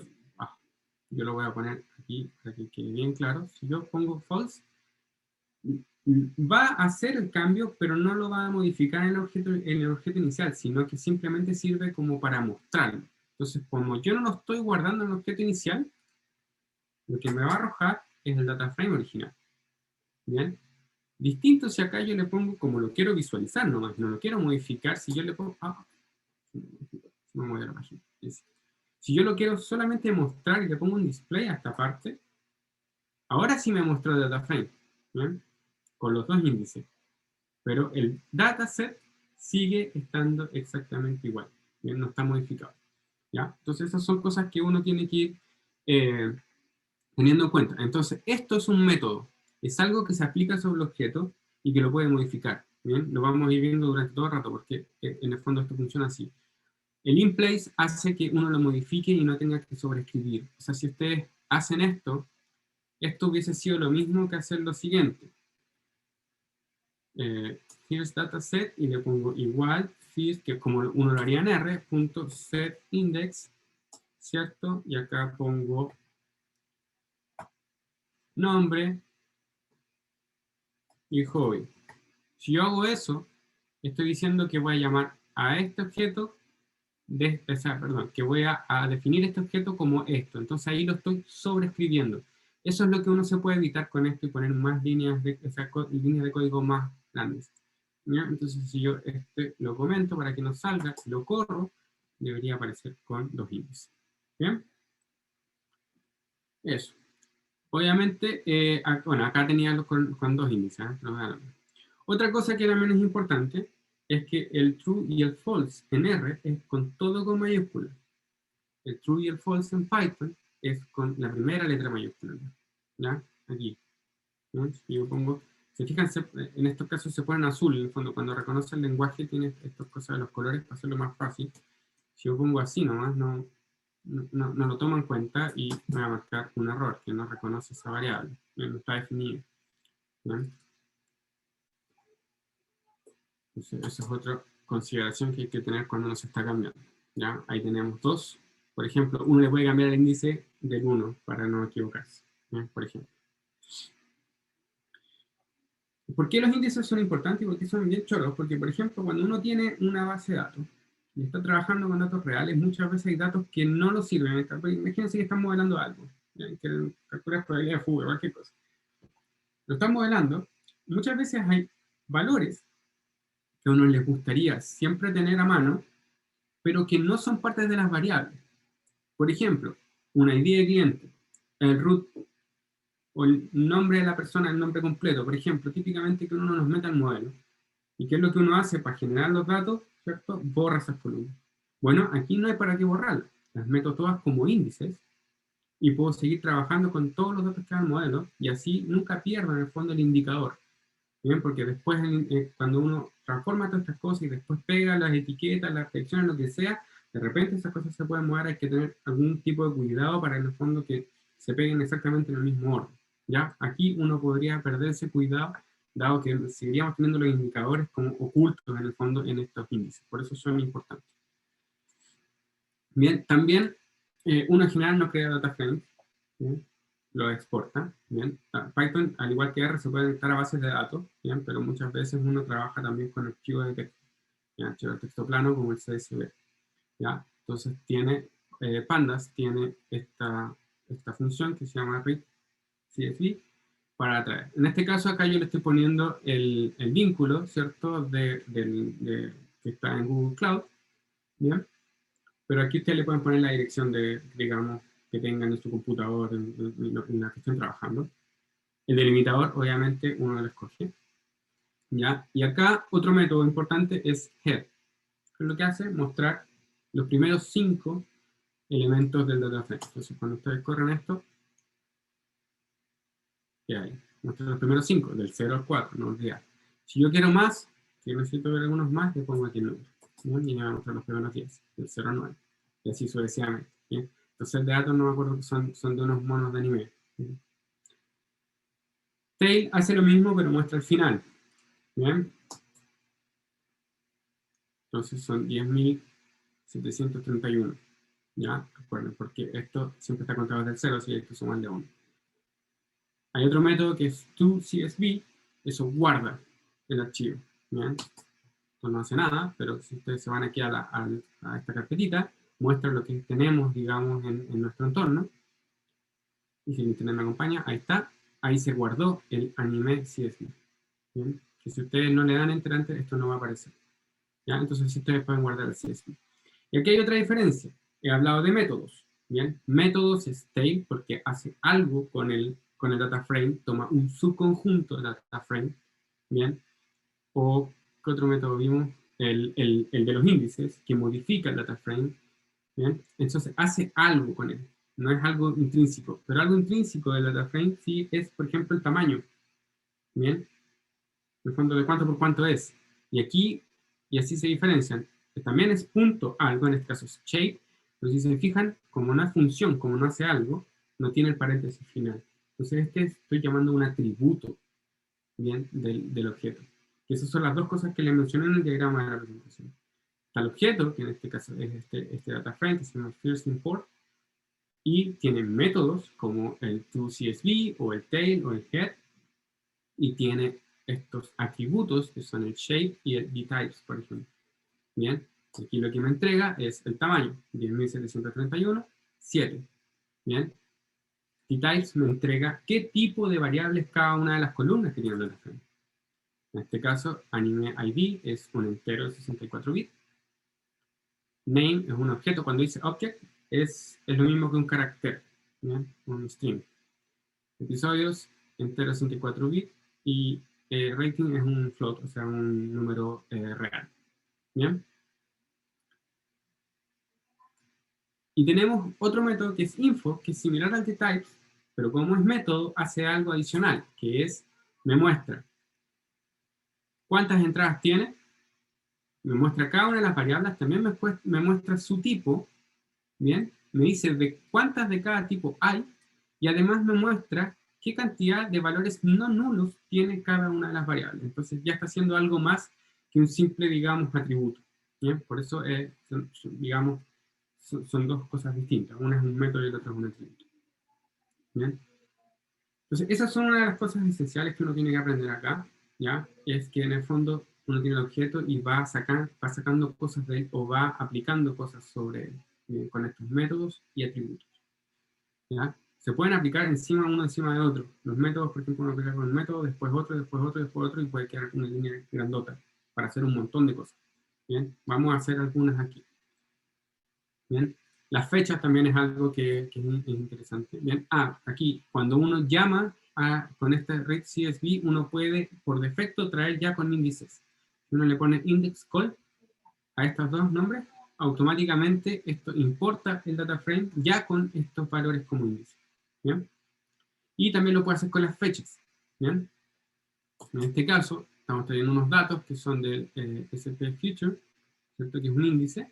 yo lo voy a poner aquí para que quede bien claro. Si yo pongo false, va a hacer el cambio, pero no lo va a modificar en el objeto inicial, sino que simplemente sirve como para mostrarlo. Entonces, como yo no lo estoy guardando en el objeto inicial, lo que me va a arrojar es el data frame original. ¿Bien? Distinto si acá yo le pongo como lo quiero visualizar nomás, no lo quiero modificar. Si yo le pongo... me mueve la página. Si yo lo quiero solamente mostrar y le pongo un display a esta parte, ahora sí me mostró el data frame, ¿bien? Con los dos índices. Pero el dataset sigue estando exactamente igual, ¿bien? No está modificado, ¿ya? Entonces esas son cosas que uno tiene que ir teniendo en cuenta. Entonces esto es un método, es algo que se aplica sobre el objeto y que lo puede modificar, ¿bien? Lo vamos a ir viendo durante todo el rato porque en el fondo esto funciona así. El inPlace hace que uno lo modifique y no tenga que sobreescribir. O sea, si ustedes hacen esto, esto hubiese sido lo mismo que hacer lo siguiente. Here's dataset y le pongo igual, first, que como uno lo haría en R, punto setIndex, ¿cierto? Y acá pongo nombre y hobby. Si yo hago eso, estoy diciendo que voy a llamar a este objeto, que voy a definir este objeto como esto. Entonces ahí lo estoy sobreescribiendo. Eso es lo que uno se puede evitar con esto y poner más líneas líneas de código más grandes. ¿Ya? Entonces si yo lo comento para que nos salga, lo corro, debería aparecer con dos índices. ¿Bien? Eso. Obviamente, bueno, acá tenía con dos índices. Otra cosa que también es importante es que el true y el false en R es con todo con mayúscula. El true y el false en Python es con la primera letra mayúscula. ¿Ya? Aquí. ¿No? Si yo pongo, si fijan, en estos casos se ponen azul, en el fondo, cuando reconoce el lenguaje tiene estas cosas de los colores para hacerlo más fácil. Si yo pongo así nomás, no lo toma en cuenta y me va a marcar un error, que no reconoce esa variable, no está definida. ¿Bien? Entonces, esa es otra consideración que hay que tener cuando uno se está cambiando. ¿Ya? Ahí tenemos dos. Por ejemplo, uno le puede cambiar el índice del 1 para no equivocarse. ¿Ya? Por ejemplo. ¿Por qué los índices son importantes y por qué son bien choros? Porque, por ejemplo, cuando uno tiene una base de datos y está trabajando con datos reales, muchas veces hay datos que no lo sirven. Imagínense que están modelando algo, ¿ya? Que calcular probabilidad de fuga, cualquier cosa. Lo están modelando. Muchas veces hay valores que a uno les gustaría siempre tener a mano, pero que no son parte de las variables. Por ejemplo, un ID de cliente, el root o el nombre de la persona, el nombre completo. Por ejemplo, típicamente que uno nos meta al modelo. ¿Y qué es lo que uno hace para generar los datos? ¿Cierto? Borra esas columnas. Bueno, aquí no hay para qué borrarlas. Las meto todas como índices y puedo seguir trabajando con todos los datos que da el modelo y así nunca pierdo en el fondo el indicador. ¿Bien? Porque después cuando uno transforma todas estas cosas y después pega las etiquetas, las selecciones, lo que sea, de repente esas cosas se pueden mover, hay que tener algún tipo de cuidado para en el fondo que se peguen exactamente en el mismo orden. ¿Ya? Aquí uno podría perder ese cuidado, dado que seguiríamos teniendo los indicadores como ocultos en el fondo en estos índices. Por eso son importantes. Bien, también uno en general no crea data frames, ¿bien? Lo exporta, ¿bien? Python, al igual que R, se puede conectar a bases de datos, ¿bien? Pero muchas veces uno trabaja también con archivos de texto, ¿ya? Archivos de texto plano como el CSV, ¿ya? Entonces tiene, Pandas tiene esta función que se llama read CSV para atraer. En este caso acá yo le estoy poniendo el vínculo, ¿cierto? Que está en Google Cloud, ¿bien? Pero aquí ustedes le pueden poner la dirección de, digamos, que tengan en su computador, en la que estén trabajando. El delimitador, obviamente, uno lo escoge. ¿Ya? Y acá otro método importante es head, que es lo que hace mostrar los primeros 5 elementos del data frame. Entonces, cuando ustedes corren esto, ¿qué hay? Muestra los primeros 5, del 0 al 4, no olvidar. Si yo quiero más, si necesito ver algunos más, le pongo aquí el número. ¿Bien? Y me va a mostrar los primeros 10, del 0 al 9. Y así sucesivamente. ¿Bien? Entonces, de datos no me acuerdo que son de unos monos de anime. ¿Bien? Tail hace lo mismo, pero muestra el final. ¿Bien? Entonces son 10.731. ¿Ya? Recuerden, porque esto siempre está contado desde el 0, si esto suman de 1. Hay otro método que es toCSV, eso guarda el archivo. ¿Bien? Esto no hace nada, pero si ustedes se van aquí a esta carpetita, muestra lo que tenemos, digamos, en nuestro entorno. Y si el internet me acompaña, ahí está. Ahí se guardó el anime CSV. ¿Bien? Que si ustedes no le dan enter antes, esto no va a aparecer. ¿Ya? Entonces si ustedes pueden guardar el CSV. Y aquí hay otra diferencia. He hablado de métodos. ¿Bien? Métodos es tail porque hace algo con el data frame, toma un subconjunto de data frame. ¿Bien? O, ¿qué otro método vimos? El de los índices, que modifica el data frame. ¿Bien? Entonces hace algo con él. No es algo intrínseco. Pero algo intrínseco del data frame sí es, por ejemplo, el tamaño. ¿Bien? El fondo de cuánto por cuánto es. Y aquí, y así se diferencian. Que también es punto algo, en este caso es shape, pero si se fijan, como una función, como no hace algo, no tiene el paréntesis final. Entonces estoy llamando un atributo, ¿bien? Del objeto. Y esas son las dos cosas que le mencioné en el diagrama de la presentación. Está el objeto, que en este caso es este data frame, que se llama first import, y tiene métodos como el toCSV, o el tail, o el head, y tiene estos atributos que son el shape y el dtypes, por ejemplo. Bien, aquí lo que me entrega es el tamaño, 10.731, 7. Bien, dtypes me entrega qué tipo de variables cada una de las columnas que tiene el data frame. En este caso, anime ID es un entero de 64 bits. Name es un objeto. Cuando dice object, es lo mismo que un carácter, ¿bien? Un string. Episodios, entero 64 bits. Y rating es un float, o sea, un número real. ¿Bien? Y tenemos otro método que es info, que es similar al de types, pero como es método, hace algo adicional, que es, me muestra cuántas entradas tiene, me muestra cada una de las variables, también me muestra su tipo, ¿bien? Me dice de cuántas de cada tipo hay, y además me muestra qué cantidad de valores no nulos tiene cada una de las variables. Entonces ya está haciendo algo más que un simple, digamos, atributo. ¿Bien? Por eso, digamos, son dos cosas distintas. Una es un método y el otro es un atributo. ¿Bien? Entonces, esas son una de las cosas esenciales que uno tiene que aprender acá, ¿ya? Es que en el fondo uno tiene el objeto y va sacando cosas de él o va aplicando cosas sobre él, ¿bien? Con estos métodos y atributos, ¿ya? Se pueden aplicar uno encima de otro. Los métodos, por ejemplo, uno aplica con un método, después otro, después otro, después otro, y puede quedar una línea grandota para hacer un montón de cosas. ¿Bien? Vamos a hacer algunas aquí. ¿Bien? Las fechas también es algo que es interesante. Bien, aquí, cuando uno llama con este read CSV, uno puede, por defecto, traer ya con índices. Si uno le pone index call a estos dos nombres, automáticamente esto importa el data frame ya con estos valores como índice. ¿Bien? Y también lo puede hacer con las fechas. ¿Bien? En este caso, estamos trayendo unos datos que son del SP Future, ¿cierto? Que es un índice,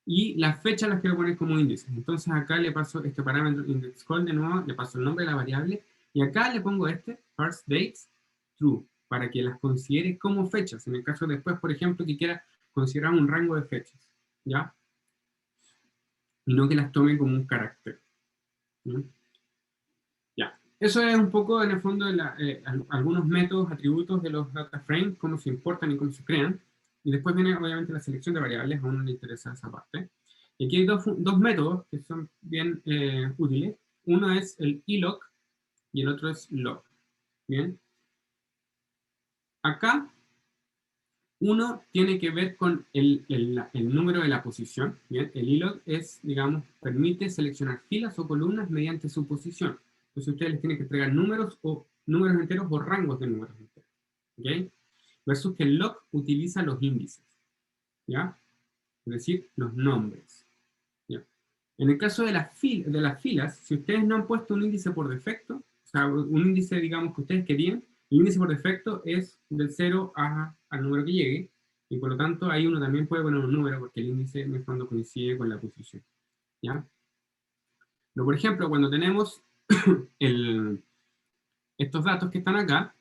y las fechas las quiero poner como índices. Entonces acá le paso este parámetro index call de nuevo, le paso el nombre de la variable, y acá le pongo parse dates true, para que las considere como fechas. En el caso después, por ejemplo, que quiera considerar un rango de fechas, ¿ya? Y no que las tome como un carácter. ¿Sí? Ya. Eso es un poco, en el fondo, algunos métodos, atributos de los data frames, cómo se importan y cómo se crean. Y después viene, obviamente, la selección de variables, a uno le interesa esa parte. Y aquí hay dos métodos que son bien útiles. Uno es el eloc y el otro es log. Bien. Acá, uno tiene que ver con el número de la posición. Bien. El eloc es, digamos, permite seleccionar filas o columnas mediante su posición. Entonces ustedes les tienen que entregar números enteros o rangos de números enteros. ¿Okay? Versus que el log utiliza los índices. ¿Ya? Es decir, los nombres. ¿Ya? En el caso de las filas, si ustedes no han puesto un índice por defecto, o sea, un índice, digamos, que ustedes querían, el índice por defecto es del 0 al número que llegue, y por lo tanto ahí uno también puede poner un número, porque el índice en el fondo coincide con la posición. ¿Ya? Pero, por ejemplo, cuando tenemos estos datos que están acá,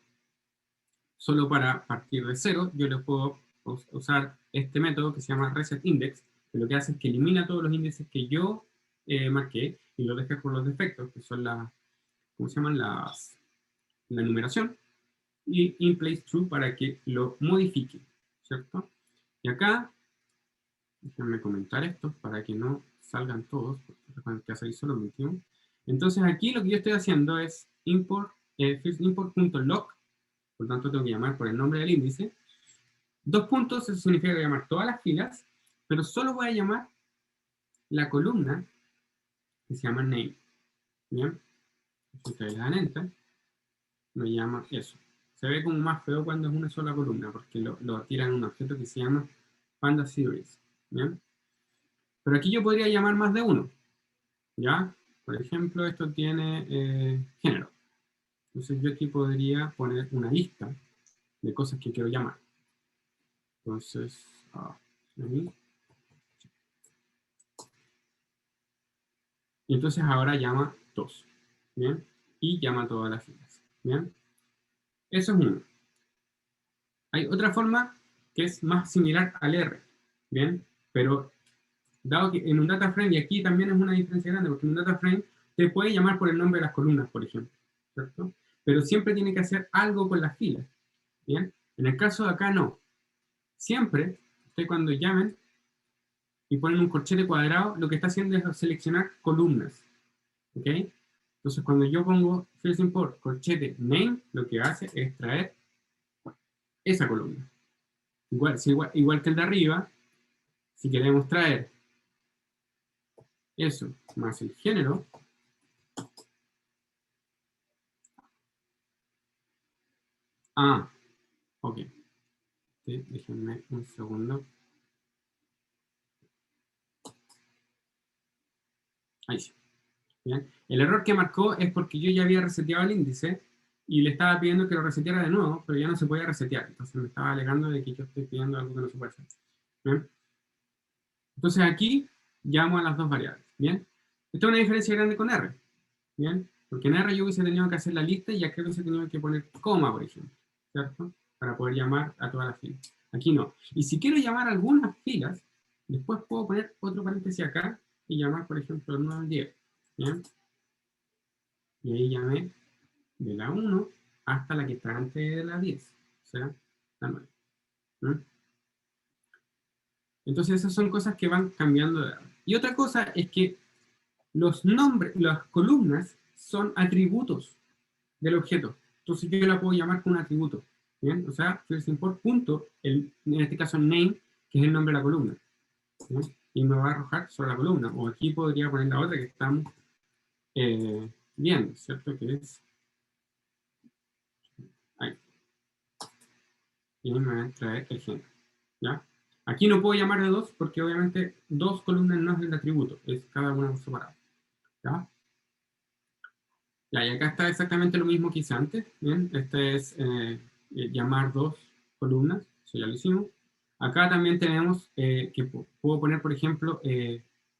solo para partir de 0, yo les puedo usar este método que se llama resetIndex, que lo que hace es que elimina todos los índices que yo marqué y lo deja por los defectos, que son ¿cómo se llaman? La numeración, y inPlaceTrue para que lo modifique, ¿cierto? Y acá, déjenme comentar esto para que no salgan todos, porque que hacer solo el último. Entonces aquí lo que yo estoy haciendo es firstimport.log, por lo tanto tengo que llamar por el nombre del índice. Dos puntos, eso significa llamar todas las filas, pero solo voy a llamar la columna que se llama name. ¿Bien? Si ustedes le dan enter, me llama eso. Se ve como más feo cuando es una sola columna, porque lo tiran en un objeto que se llama Panda Series. ¿Bien? Pero aquí yo podría llamar más de uno. ¿Ya? Por ejemplo, esto tiene género. Entonces yo aquí podría poner una lista de cosas que quiero llamar. Entonces, ahí. Y entonces ahora llama 2. ¿Bien? Y llama todas las filas. ¿Bien? Eso es uno. Hay otra forma que es más similar al R. ¿Bien? Pero dado que en un data frame, y aquí también es una diferencia grande, porque en un data frame te puede llamar por el nombre de las columnas, por ejemplo. ¿Cierto? Pero siempre tiene que hacer algo con las filas. ¿Bien? En el caso de acá no. Siempre, usted cuando llamen y ponen un corchete cuadrado, lo que está haciendo es seleccionar columnas. ¿Ok? Entonces, cuando yo pongo firstimport corchete name, lo que hace es traer esa columna. Igual que el de arriba, si queremos traer eso más el género, ok. Sí, déjenme un segundo. Ahí sí. ¿Bien? El error que marcó es porque yo ya había reseteado el índice y le estaba pidiendo que lo reseteara de nuevo, pero ya no se podía resetear. Entonces me estaba alegando de que yo estoy pidiendo algo que no se puede hacer. ¿Bien? Entonces aquí llamo a las dos variables. ¿Bien? Esta es una diferencia grande con R. ¿Bien? Porque en R yo hubiese tenido que hacer la lista y aquí hubiese tenido que poner coma, por ejemplo. ¿Cierto? Para poder llamar a todas las filas. Aquí no. Y si quiero llamar a algunas filas, después puedo poner otro paréntesis acá y llamar, por ejemplo, el 9 al 10. ¿Bien? Y ahí llamé de la 1 hasta la que está antes de la 10. O sea, la 9. ¿Mm? Entonces esas son cosas que van cambiando de edad. Y otra cosa es que los nombres, las columnas son atributos del objeto. Entonces yo la puedo llamar con un atributo. ¿Bien? O sea, firstimport punto, en este caso name, que es el nombre de la columna. ¿Bien? y me va a arrojar sobre la columna. O aquí podría poner la otra que estamos viendo, ¿cierto? Que es ahí. Y me va a traer el género, ¿ya? Aquí no puedo llamar de 2 porque obviamente 2 columnas no es el atributo, es cada una separada, ¿ya? Ya, y acá está exactamente lo mismo que hice antes, ¿bien? Este es llamar 2 columnas, eso ya lo hicimos. Acá también tenemos que puedo poner, por ejemplo,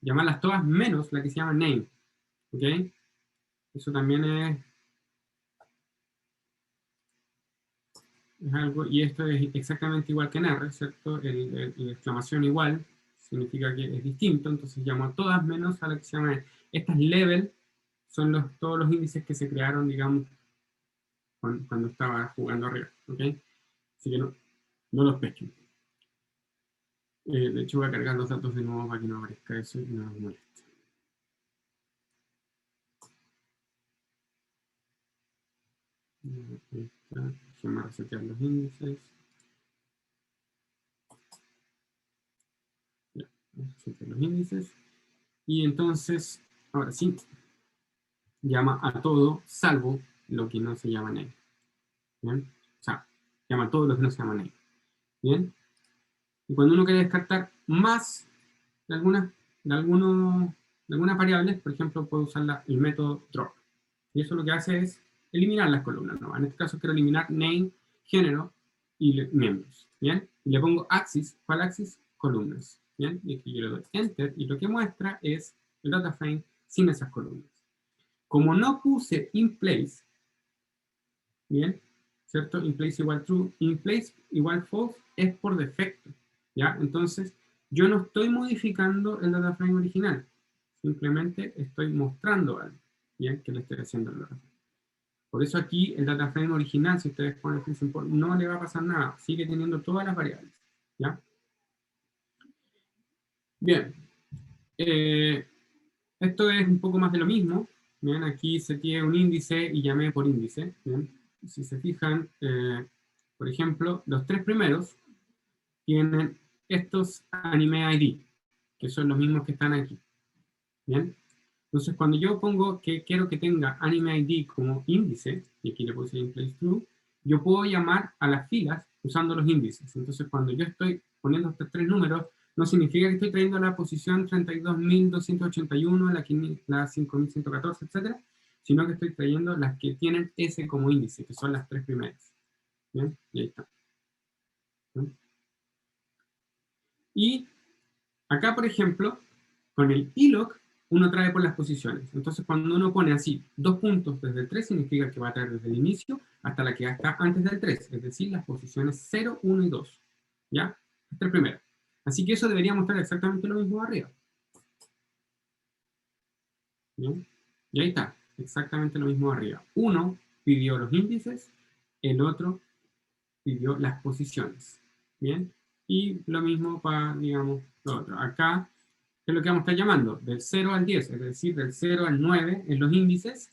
llamarlas todas menos la que se llama name, ¿ok? Eso también es algo, y esto es exactamente igual que en R, ¿cierto? La exclamación igual significa que es distinto, entonces llamo a todas menos a la que se llama, estas level son todos los índices que se crearon, digamos, cuando estaba jugando arriba, ¿ok? Así que no los pesquen. De hecho voy a cargar los datos de nuevo para que no aparezca eso y no nos moleste. Ahí está. Déjenme resetear los índices. Ya, resetear los índices. Y entonces, ahora sí, llama a todo salvo lo que no se llama name. ¿Bien? O sea, llama a todo lo que no se llama name. ¿Bien? Y cuando uno quiere descartar más de algunas variables, por ejemplo, puedo usar el método drop. Y eso lo que hace es eliminar las columnas, ¿no? En este caso quiero eliminar name, género y miembros, ¿bien? Y le pongo axis. ¿Cuál axis? Columnas, ¿bien? Y aquí yo le doy enter y lo que muestra es el data frame sin esas columnas. Como no puse in place, ¿bien? ¿Cierto? In place igual true, in place igual false es por defecto, ¿ya? Entonces, yo no estoy modificando el data frame original, simplemente estoy mostrando algo, ¿bien? Que le estoy haciendo el data frame. Por eso aquí el data frame original, si ustedes ponen import, no le va a pasar nada, sigue teniendo todas las variables, ¿ya? Bien, esto es un poco más de lo mismo, ¿bien? Aquí se tiene un índice y llamé por índice, ¿bien? Si se fijan, por ejemplo, los 3 primeros tienen estos anime ID, que son los mismos que están aquí, ¿bien? Entonces, cuando yo pongo que quiero que tenga anime ID como índice, y aquí le puse in place true, yo puedo llamar a las filas usando los índices. Entonces, cuando yo estoy poniendo estos 3 números, no significa que estoy trayendo la posición 32.281, la 5.114, etc., sino que estoy trayendo las que tienen S como índice, que son las 3 primeras. ¿Bien? Y ahí está. ¿Bien? Y acá, por ejemplo, con el iloc, uno trae por las posiciones. Entonces, cuando uno pone así 2 puntos desde el 3, significa que va a traer desde el inicio hasta la que está antes del 3, es decir, las posiciones 0, 1 y 2. ¿Ya? Este es el primero. Así que eso debería mostrar exactamente lo mismo arriba. ¿Bien? Y ahí está, exactamente lo mismo arriba. Uno pidió los índices, el otro pidió las posiciones. ¿Bien? Y lo mismo para, digamos, lo otro. Acá, ¿qué es lo que vamos a estar llamando? Del 0 al 10, es decir, del 0 al 9 en los índices,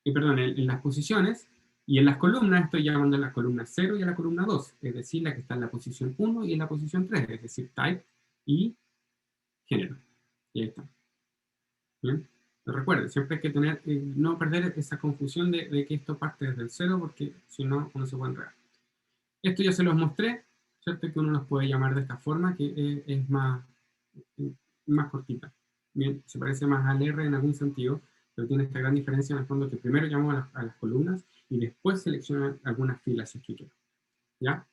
perdón, en las posiciones, y en las columnas estoy llamando a la columna 0 y a la columna 2, es decir, la que está en la posición 1 y en la posición 3, es decir, type y género. Y ahí está. ¿Bien? Pero recuerden, siempre hay que tener, no perder esa confusión de que esto parte desde el 0, porque si no, uno se puede enredar. Esto ya se los mostré, ¿cierto? Que uno los puede llamar de esta forma, que es más cortita. Bien, se parece más al R en algún sentido, pero tiene esta gran diferencia en el fondo que primero llamo a las columnas y después selecciono algunas filas si quiero. ¿Ya?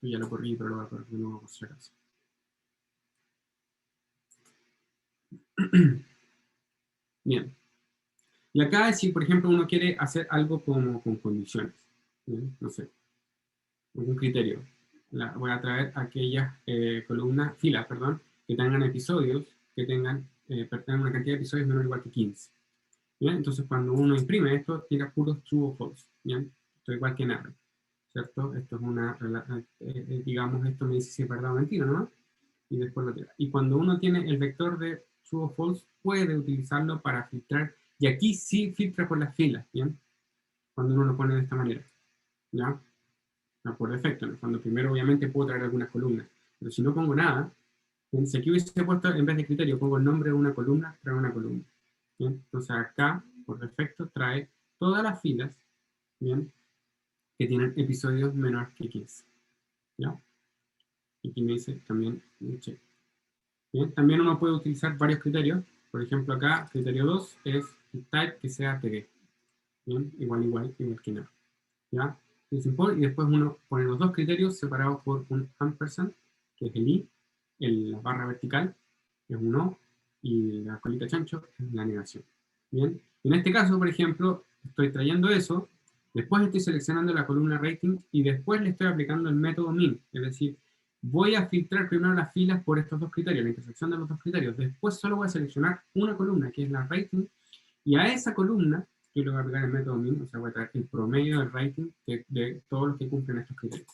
Yo ya lo corrí, pero lo voy a correr de nuevo por si acaso. Bien. Y acá, si por ejemplo uno quiere hacer algo como con condiciones, ¿bien? No sé, algún criterio. Voy a traer aquellas filas, perdón, que tengan episodios, que tengan una cantidad de episodios menor o igual que 15. ¿Bien? Entonces cuando uno imprime esto, tira puros true o false. ¿Bien? Esto es igual que en R, ¿cierto? Esto es una, digamos, esto me dice si es verdad o mentira, ¿no? Y después lo tira. Y cuando uno tiene el vector de true o false, puede utilizarlo para filtrar, y aquí sí filtra por las filas, ¿bien? Cuando uno lo pone de esta manera, ¿ya? No, por defecto, ¿no? Cuando primero obviamente puedo traer algunas columnas, Pero si no pongo nada, bien, si aquí hubiese puesto, en vez de criterio, pongo el nombre de una columna, trae una columna. Bien, entonces acá, por defecto, trae todas las filas, bien, que tienen episodios menores que 15. ¿Ya? Y aquí me dice también check. Bien, también uno puede utilizar varios criterios. Por ejemplo, acá, criterio 2 es el type que sea TG. Bien, igual que nada. ¿Ya? Es import, y después uno pone los dos criterios separados por un ampersand, que es el i, la barra vertical, que es un o, y la colita chancho es la negación. Bien, en este caso, por ejemplo, estoy trayendo eso, después estoy seleccionando la columna rating y después le estoy aplicando el método min, es decir, voy a filtrar primero las filas por estos dos criterios, la intersección de los dos criterios, después solo voy a seleccionar una columna, que es la rating, y a esa columna yo le voy a aplicar el método min, o sea, voy a traer el promedio del rating de todos los que cumplen estos criterios.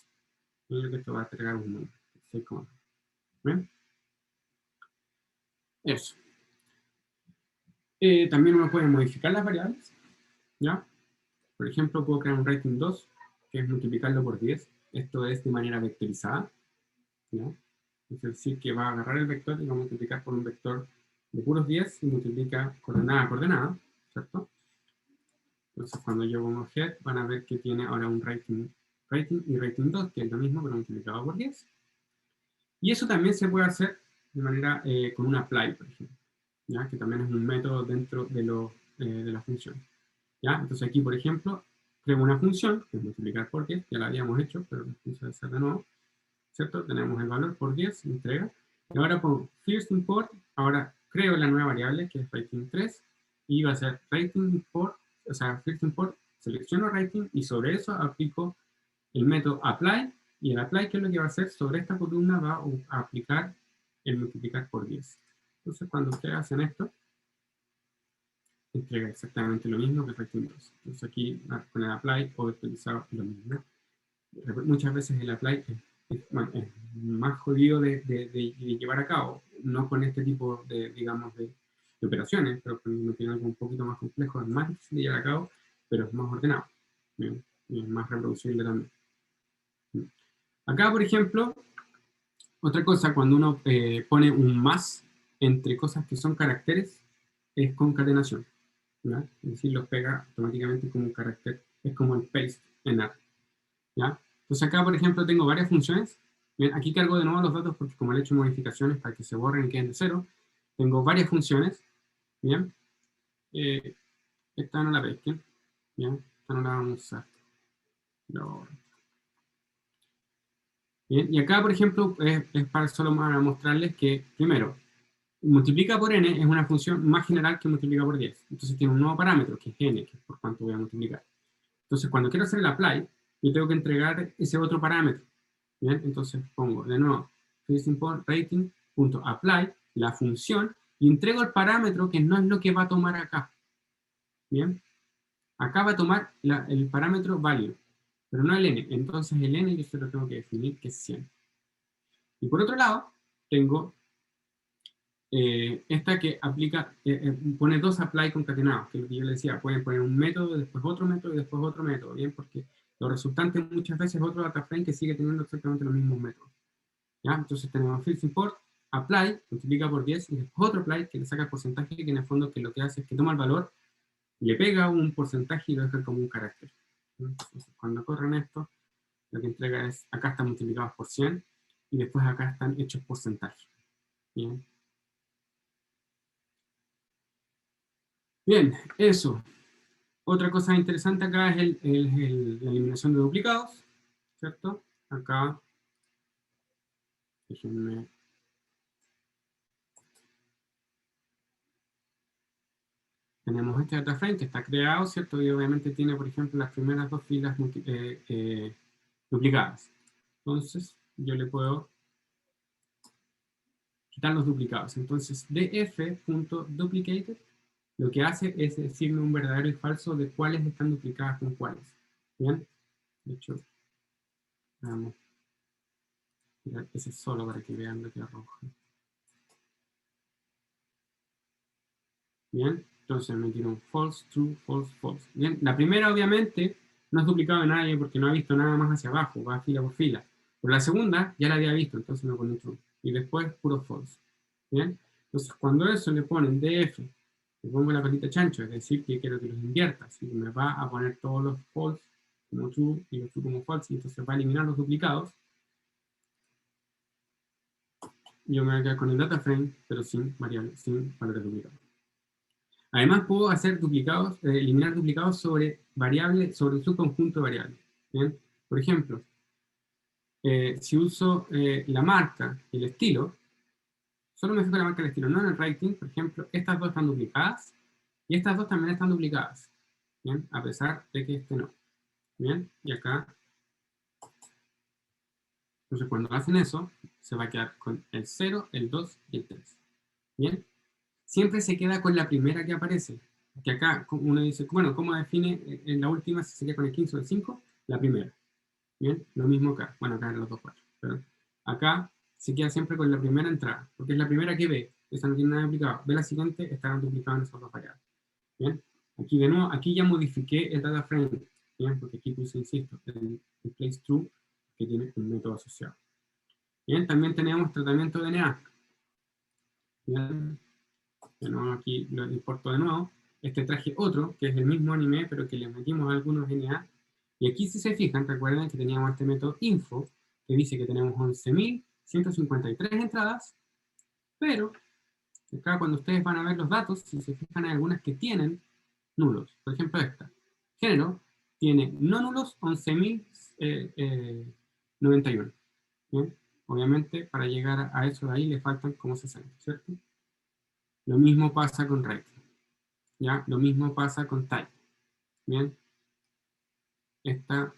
Yo creo que esto va a entregar un número, 6,2. ¿Bien? Eso. También uno puede modificar las variables, ¿ya? Por ejemplo, puedo crear un rating 2, que es multiplicarlo por 10. Esto es de manera vectorizada, ¿ya? Es decir, que va a agarrar el vector y va a multiplicar por un vector de puros 10 y multiplica coordenada a coordenada, ¿cierto? Entonces, cuando yo pongo head, van a ver que tiene ahora un rating y rating 2, que es lo mismo, pero multiplicado por 10. Y eso también se puede hacer de manera con un apply, por ejemplo, ¿ya? Que también es un método dentro de la función. ¿Ya? Entonces aquí, por ejemplo, creo una función, que es multiplicar por 10, ya la habíamos hecho, pero lo puse a hacer de nuevo, ¿cierto? Tenemos el valor por 10, entrega, y ahora pongo first import, ahora creo la nueva variable, que es rating 3, y va a ser rating import, o sea, first import, selecciono rating, y sobre eso aplico el método apply, y el apply, ¿qué es lo que va a hacer? Sobre esta columna va a aplicar el multiplicar por 10. Entonces, cuando ustedes hacen esto, entrega exactamente lo mismo que rating 2. Entonces aquí con el apply puedo utilizar lo mismo. Muchas veces el apply bueno, es más jodido de llevar a cabo, no con este tipo de, digamos, de operaciones, pero cuando uno tiene algo un poquito más complejo es más difícil de llevar a cabo, pero es más ordenado, ¿bien? Y es más reproducible también. Acá, por ejemplo, otra cosa, cuando uno pone un más entre cosas que son caracteres, es concatenación. ¿Ya? Es decir, los pega automáticamente como un carácter, es como el paste en R. ¿Ya? Entonces acá, por ejemplo, tengo varias funciones. Bien, aquí cargo de nuevo los datos porque como le he hecho modificaciones para que se borren y queden de cero, tengo varias funciones. Bien, esta no la pesquen. Bien, esta no la vamos a usar. No. Bien, y acá, por ejemplo, es para solo para mostrarles que, primero, multiplica por n es una función más general que multiplica por 10. Entonces tiene un nuevo parámetro, que es n, que es por cuánto voy a multiplicar. Entonces, cuando quiero hacer el apply, yo tengo que entregar ese otro parámetro. ¿Bien? Entonces pongo de nuevo rating.apply, la función, y entrego el parámetro que no es lo que va a tomar acá. ¿Bien? Acá va a tomar el parámetro value, pero no el n. Entonces el n yo se lo tengo que definir que es 100. Y por otro lado, tengo esta que aplica, pone dos apply concatenados, que es lo que yo le decía, pueden poner un método, después otro método y después otro método, ¿bien? Porque los resultantes muchas veces es otro data frame que sigue teniendo exactamente los mismos métodos. ¿Ya? Entonces tenemos first import, apply, multiplica por 10, y después otro apply que le saca el porcentaje, que en el fondo que lo que hace es que toma el valor, le pega un porcentaje y lo deja como un carácter. Entonces cuando corren esto, lo que entrega es, acá están multiplicados por 100, y después acá están hechos porcentaje. ¿Bien? Bien, eso. Otra cosa interesante acá es la eliminación de duplicados, ¿cierto? Acá, déjenme. Tenemos este data frame que está creado, ¿cierto? Y obviamente tiene, por ejemplo, las primeras dos filas duplicadas. Entonces, yo le puedo quitar los duplicados. Entonces, df.duplicated lo que hace es decirme un verdadero y falso de cuáles están duplicadas con cuáles. ¿Bien? De hecho, vamos a tirar ese solo para que vean lo que arroja. Bien, entonces me tiro un false, true, false, false. Bien, la primera obviamente no es duplicado de nadie porque no ha visto nada más hacia abajo, va fila por fila. Pero la segunda ya la había visto, entonces me pone true. Y después puro false. ¿Bien? Entonces, cuando eso le ponen df, le pongo la colita chancho, es decir, que quiero que los invierta, así que me va a poner todos los false como true y los true como false, y entonces va a eliminar los duplicados. Yo me voy a quedar con el data frame, pero sin variables, sin valores duplicados. Además, puedo hacer duplicados, eliminar duplicados sobre variables, sobre su conjunto de variables. ¿Bien? Por ejemplo, si uso la marca y el estilo, solo me fijo en la marca y el estilo, no en el rating. Por ejemplo, estas dos están duplicadas y estas dos también están duplicadas. ¿Bien? A pesar de que este no. ¿Bien? Y acá, entonces cuando hacen eso, se va a quedar con el 0, el 2 y el 3. ¿Bien? Siempre se queda con la primera que aparece. Que acá uno dice, bueno, ¿cómo define en la última si se queda con el 15 o el 5? La primera. Bien, lo mismo acá. Bueno, acá en los dos cuatro. Pero acá se queda siempre con la primera entrada, porque es la primera que ve. Esa no tiene nada duplicado. Ve la siguiente, estarán duplicadas en esas dos variables. Bien, aquí de nuevo, aquí ya modifiqué el data frame. Bien, porque aquí puse, insisto, el place true, que tiene un método asociado. Bien, también tenemos tratamiento de DNA. Bien, de nuevo aquí lo importo de nuevo. Este traje otro, que es el mismo anime, pero que le metimos algunos NA. Y aquí, si se fijan, recuerden que teníamos este método info, que dice que tenemos 11.153 entradas, pero acá cuando ustedes van a ver los datos, si se fijan, hay algunas que tienen nulos. Por ejemplo, esta. Género tiene no nulos 11.091. ¿Bien? Obviamente, para llegar a eso de ahí le faltan como 60, ¿cierto? Lo mismo pasa con rating. ¿Ya? Lo mismo pasa con type. Bien. Esta,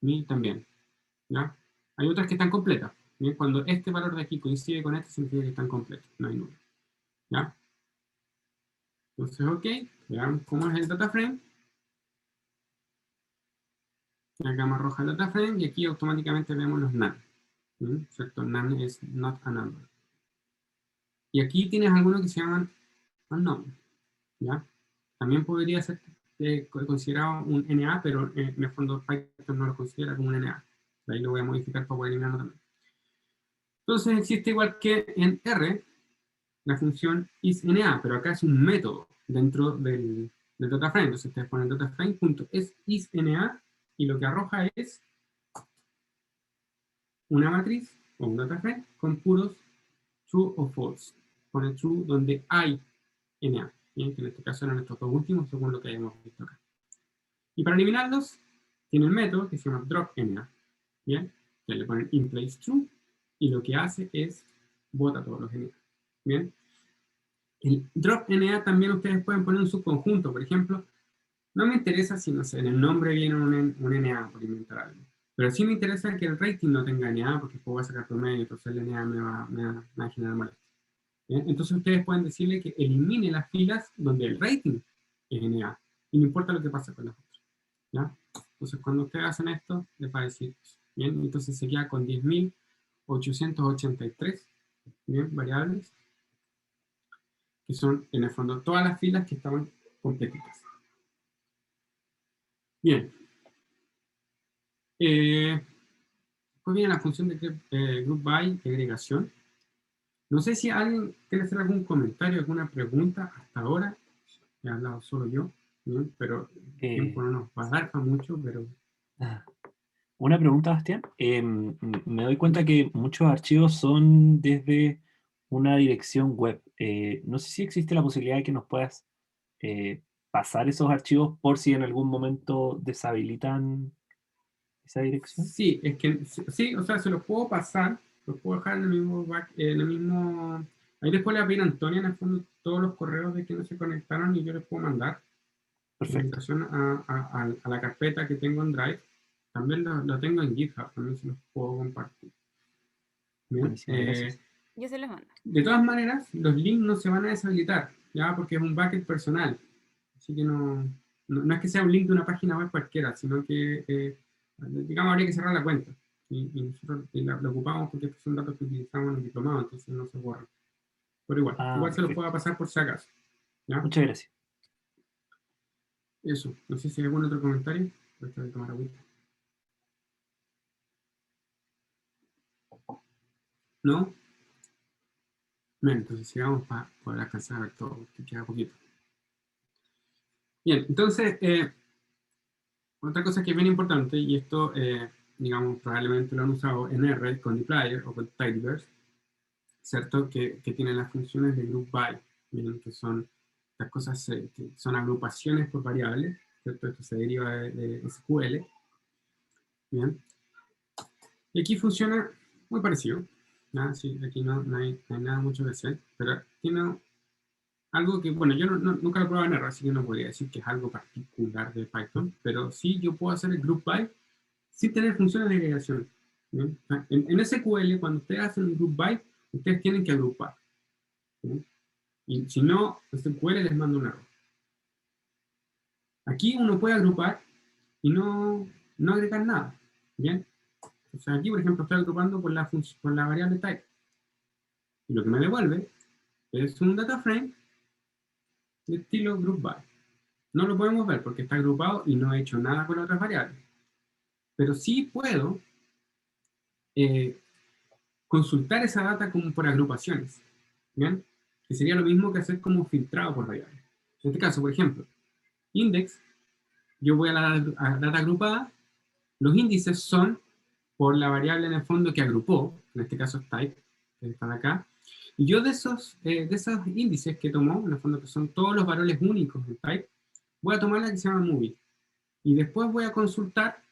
mi también. ¿Ya? Hay otras que están completas. Bien. Cuando este valor de aquí coincide con este, significa que están completos. No hay nulo. ¿Ya? Entonces, ok. Veamos cómo es el data frame. Acá me arroja el data frame y aquí automáticamente vemos los none. ¿Cierto? None es not a number. Y aquí tienes algunos que se llaman unknown. ¿Ya? También podría ser considerado un NA, pero en el fondo Python no lo considera como un NA. De ahí lo voy a modificar para poder eliminarlo también. Entonces existe igual que en R, la función isNA, pero acá es un método dentro del DataFrame. Entonces ustedes ponen DataFrame.isNA y lo que arroja es una matriz o un DataFrame con puros true o false. Pone true donde hay NA. Bien, que en este caso eran estos dos últimos según lo que hayamos visto acá. Y para eliminarlos, tiene un método que se llama dropNA, ¿bien? Que le ponen inPlaceTrue y lo que hace es bota todos los NA, ¿bien? El dropNA también ustedes pueden poner un subconjunto, por ejemplo, no me interesa si, no sé, en el nombre viene un NA por inventar algo, pero sí me interesa que el rating no tenga NA porque después voy a sacar promedio, entonces el NA me va a generar molestia. ¿Bien? Entonces ustedes pueden decirle que elimine las filas donde el rating es NA y no importa lo que pase con las otras. ¿Ya? Entonces, cuando ustedes hacen esto, les va a decir eso. Bien, entonces se queda con 10.883 bien, variables, que son en el fondo todas las filas que estaban completitas. Bien. Después viene la función de group by de agregación. No sé si alguien quiere hacer algún comentario, alguna pregunta hasta ahora. He hablado solo yo, ¿bien? Pero el tiempo no nos va a dar para mucho, pero... Una pregunta, Bastián. Me doy cuenta que muchos archivos son desde una dirección web. No sé si existe la posibilidad de que nos puedas pasar esos archivos por si en algún momento deshabilitan esa dirección. Sí, es que sí, o sea, se los puedo pasar, los puedo dejar en el mismo ahí después le voy a pedir a Antonia en el fondo todos los correos de quienes se conectaron y yo les puedo mandar la Perfecto. invitación a la carpeta que tengo en Drive. También lo tengo en GitHub, también se los puedo compartir. Bien, Buenísimo, gracias. Yo se los mando. de todas maneras, los links no se van a deshabilitar, ¿ya? Porque es un bucket personal. Así que no es que sea un link de una página web cualquiera, sino que, digamos, habría que cerrar la cuenta. Y nosotros lo ocupamos porque estos son datos que utilizamos en el diplomado, entonces no se borran. Pero igual, igual se los puedo pasar por si acaso. ¿Ya? Muchas gracias. Eso, no sé si hay algún otro comentario. Voy a tomar agüita. ¿no? Bien, entonces sigamos para poder alcanzar a ver todo, que queda poquito. Bien, entonces, otra cosa que es bien importante, y esto, digamos, probablemente lo han usado en R con dplyr o con tidyverse, ¿cierto? Que tienen las funciones de group by, ¿bien? Que son las cosas que son agrupaciones por variables, ¿cierto? Esto se deriva de SQL, ¿bien? Y aquí funciona muy parecido, ¿no? Sí, aquí no hay nada mucho que hacer, pero tiene algo que, bueno, yo nunca lo he probado en R, así que no podría decir que es algo particular de Python, pero sí yo puedo hacer el group by sin tener funciones de agregación, ¿bien? En SQL, cuando ustedes hacen un group by, ustedes tienen que agrupar, ¿bien? Y si no, SQL les manda un error. Aquí uno puede agrupar y no agregar nada, ¿bien? O sea, aquí, por ejemplo, estoy agrupando por la variable type. Y lo que me devuelve es un data frame de estilo group by. No lo podemos ver porque está agrupado y no he hecho nada con otras variables. Pero sí puedo consultar esa data como por agrupaciones, ¿bien? Que sería lo mismo que hacer como filtrado por variables. En este caso, por ejemplo, index, yo voy a la data agrupada, los índices son por la variable en el fondo que agrupó, en este caso es type, que está de acá, y yo de esos índices que tomó, en el fondo que son todos los valores únicos del type, voy a tomar la que se llama movie, y después voy a consultar,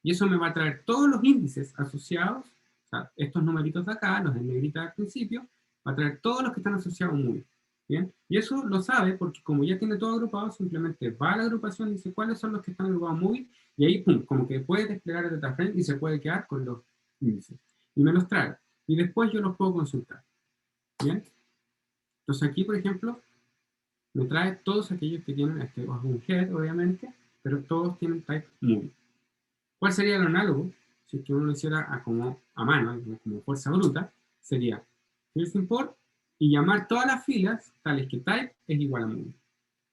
y eso me va a traer todos los índices asociados, o sea, estos numeritos de acá, los de negrita al principio, va a traer todos los que están asociados a movie. ¿Bien? Y eso lo sabe porque como ya tiene todo agrupado, simplemente va a la agrupación y dice cuáles son los que están agrupados movie, y ahí, pum, como que puede desplegar el data frame y se puede quedar con los índices. Y me los trae. Y después yo los puedo consultar. ¿Bien? Entonces aquí, por ejemplo, me trae todos aquellos que tienen un head, obviamente, pero todos tienen type movie. ¿Cuál sería el análogo? Si es que uno lo hiciera a mano, como fuerza bruta, sería first import y llamar todas las filas tales que type es igual a movie.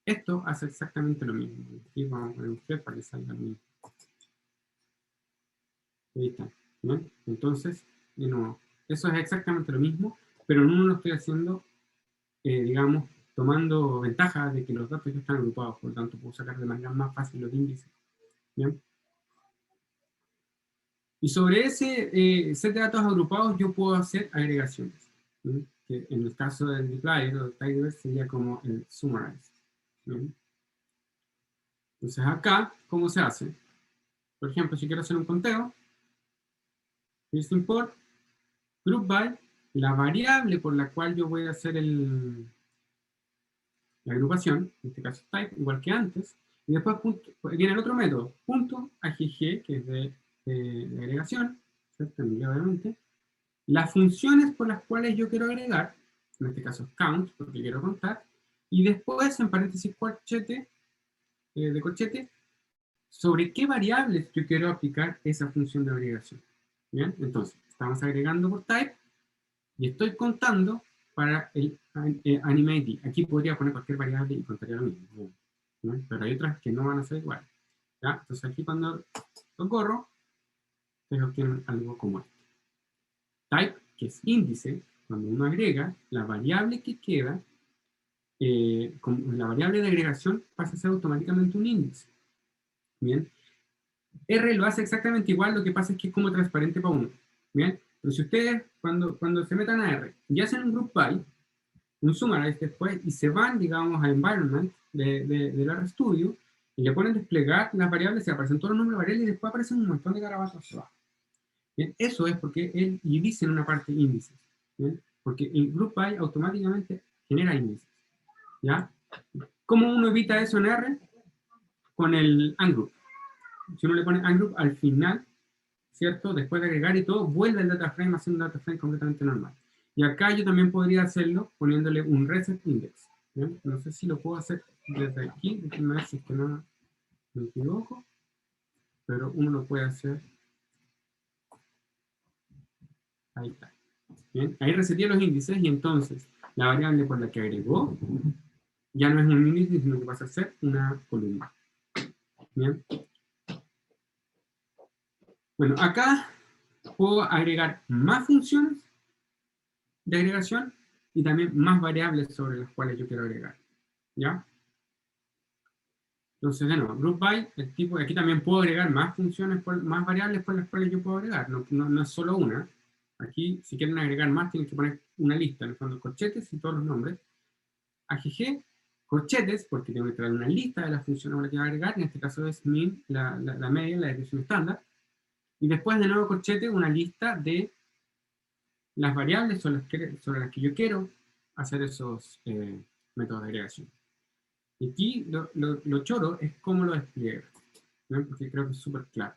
Esto hace exactamente lo mismo. Aquí vamos a poner un head para que salga lo mismo. Ahí está. ¿Bien? Entonces, de nuevo, eso es exactamente lo mismo, pero no lo estoy haciendo, digamos, tomando ventaja de que los datos ya están agrupados, por lo tanto puedo sacar de manera más fácil los índices. ¿Bien? Y sobre ese set de datos agrupados yo puedo hacer agregaciones, ¿sí? Que en el caso del dplyr o del tidyverse sería como el summarize. ¿Sí? Entonces acá, ¿cómo se hace? Por ejemplo, si quiero hacer un conteo, first import, group by, la variable por la cual yo voy a hacer la agrupación, en este caso type, igual que antes, y después viene el otro método, punto agg, que es de agregación, ¿cierto? Obviamente, las funciones por las cuales yo quiero agregar, en este caso es count, porque quiero contar, y después, en paréntesis de corchete, sobre qué variables yo quiero aplicar esa función de agregación. ¿Bien? Entonces, estamos agregando por type, y estoy contando para el AnimeID. Aquí podría poner cualquier variable y contaría lo mismo, ¿no? Pero hay otras que no van a ser iguales. ¿Ya? Entonces aquí cuando lo corro, ustedes obtienen algo como este. Type, que es índice, cuando uno agrega, la variable que queda, la variable de agregación pasa a ser automáticamente un índice. Bien. R lo hace exactamente igual, lo que pasa es que es como transparente para uno. Bien. Pero si ustedes, cuando se metan a R y hacen un group by, un summarize después, y se van, digamos, al environment del RStudio, y le ponen desplegar las variables, se aparecen todos los números de variables, y después aparecen un montón de garabatos abajo. Bien, eso es porque él dice en una parte índices, ¿bien? Porque el group by automáticamente genera índices, ¿ya? ¿Cómo uno evita eso en R? Con el ungroup. Si uno le pone ungroup al final, ¿cierto? Después de agregar y todo, vuelve el data frame haciendo un data frame completamente normal. Y acá yo también podría hacerlo poniéndole un reset index, ¿bien? No sé si lo puedo hacer desde aquí, déjenme ver si es que no me equivoco, pero uno lo puede hacer. Ahí está. ¿Bien? Ahí reseteé los índices y entonces la variable por la que agregó ya no es un índice, sino que pasa a ser una columna. ¿Bien? Bueno, acá puedo agregar más funciones de agregación y también más variables sobre las cuales yo quiero agregar. ¿Ya? Entonces, de nuevo, group by, el tipo, aquí también puedo agregar más funciones, más variables por las cuales yo puedo agregar, no es solo una. Aquí, si quieren agregar más, tienen que poner una lista, en el fondo, corchetes y todos los nombres. AGG, corchetes, porque tengo que traer una lista de las funciones a las que voy a agregar, en este caso es min, la media, la descripción estándar. Y después, de nuevo, corchete, una lista de las variables sobre las que yo quiero hacer esos métodos de agregación. Y aquí lo choro es cómo lo despliega, ¿no? Porque creo que es súper claro.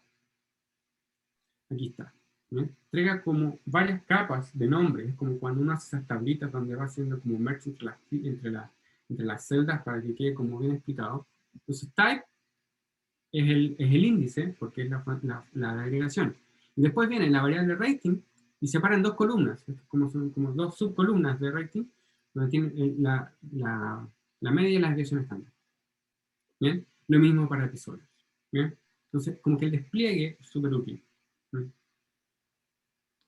Aquí está. ¿no? Entrega como varias capas de nombres, es como cuando uno hace esas tablitas donde va haciendo como merge entre las celdas para que quede como bien explicado. Entonces, type es el índice, porque es la agregación. Y después viene la variable rating y se separa en dos columnas, son como dos subcolumnas de rating, donde tiene la media y la desviación estándar. ¿Bien? Lo mismo para episodios. ¿Bien? Entonces, como que el despliegue es súper útil. ¿bien?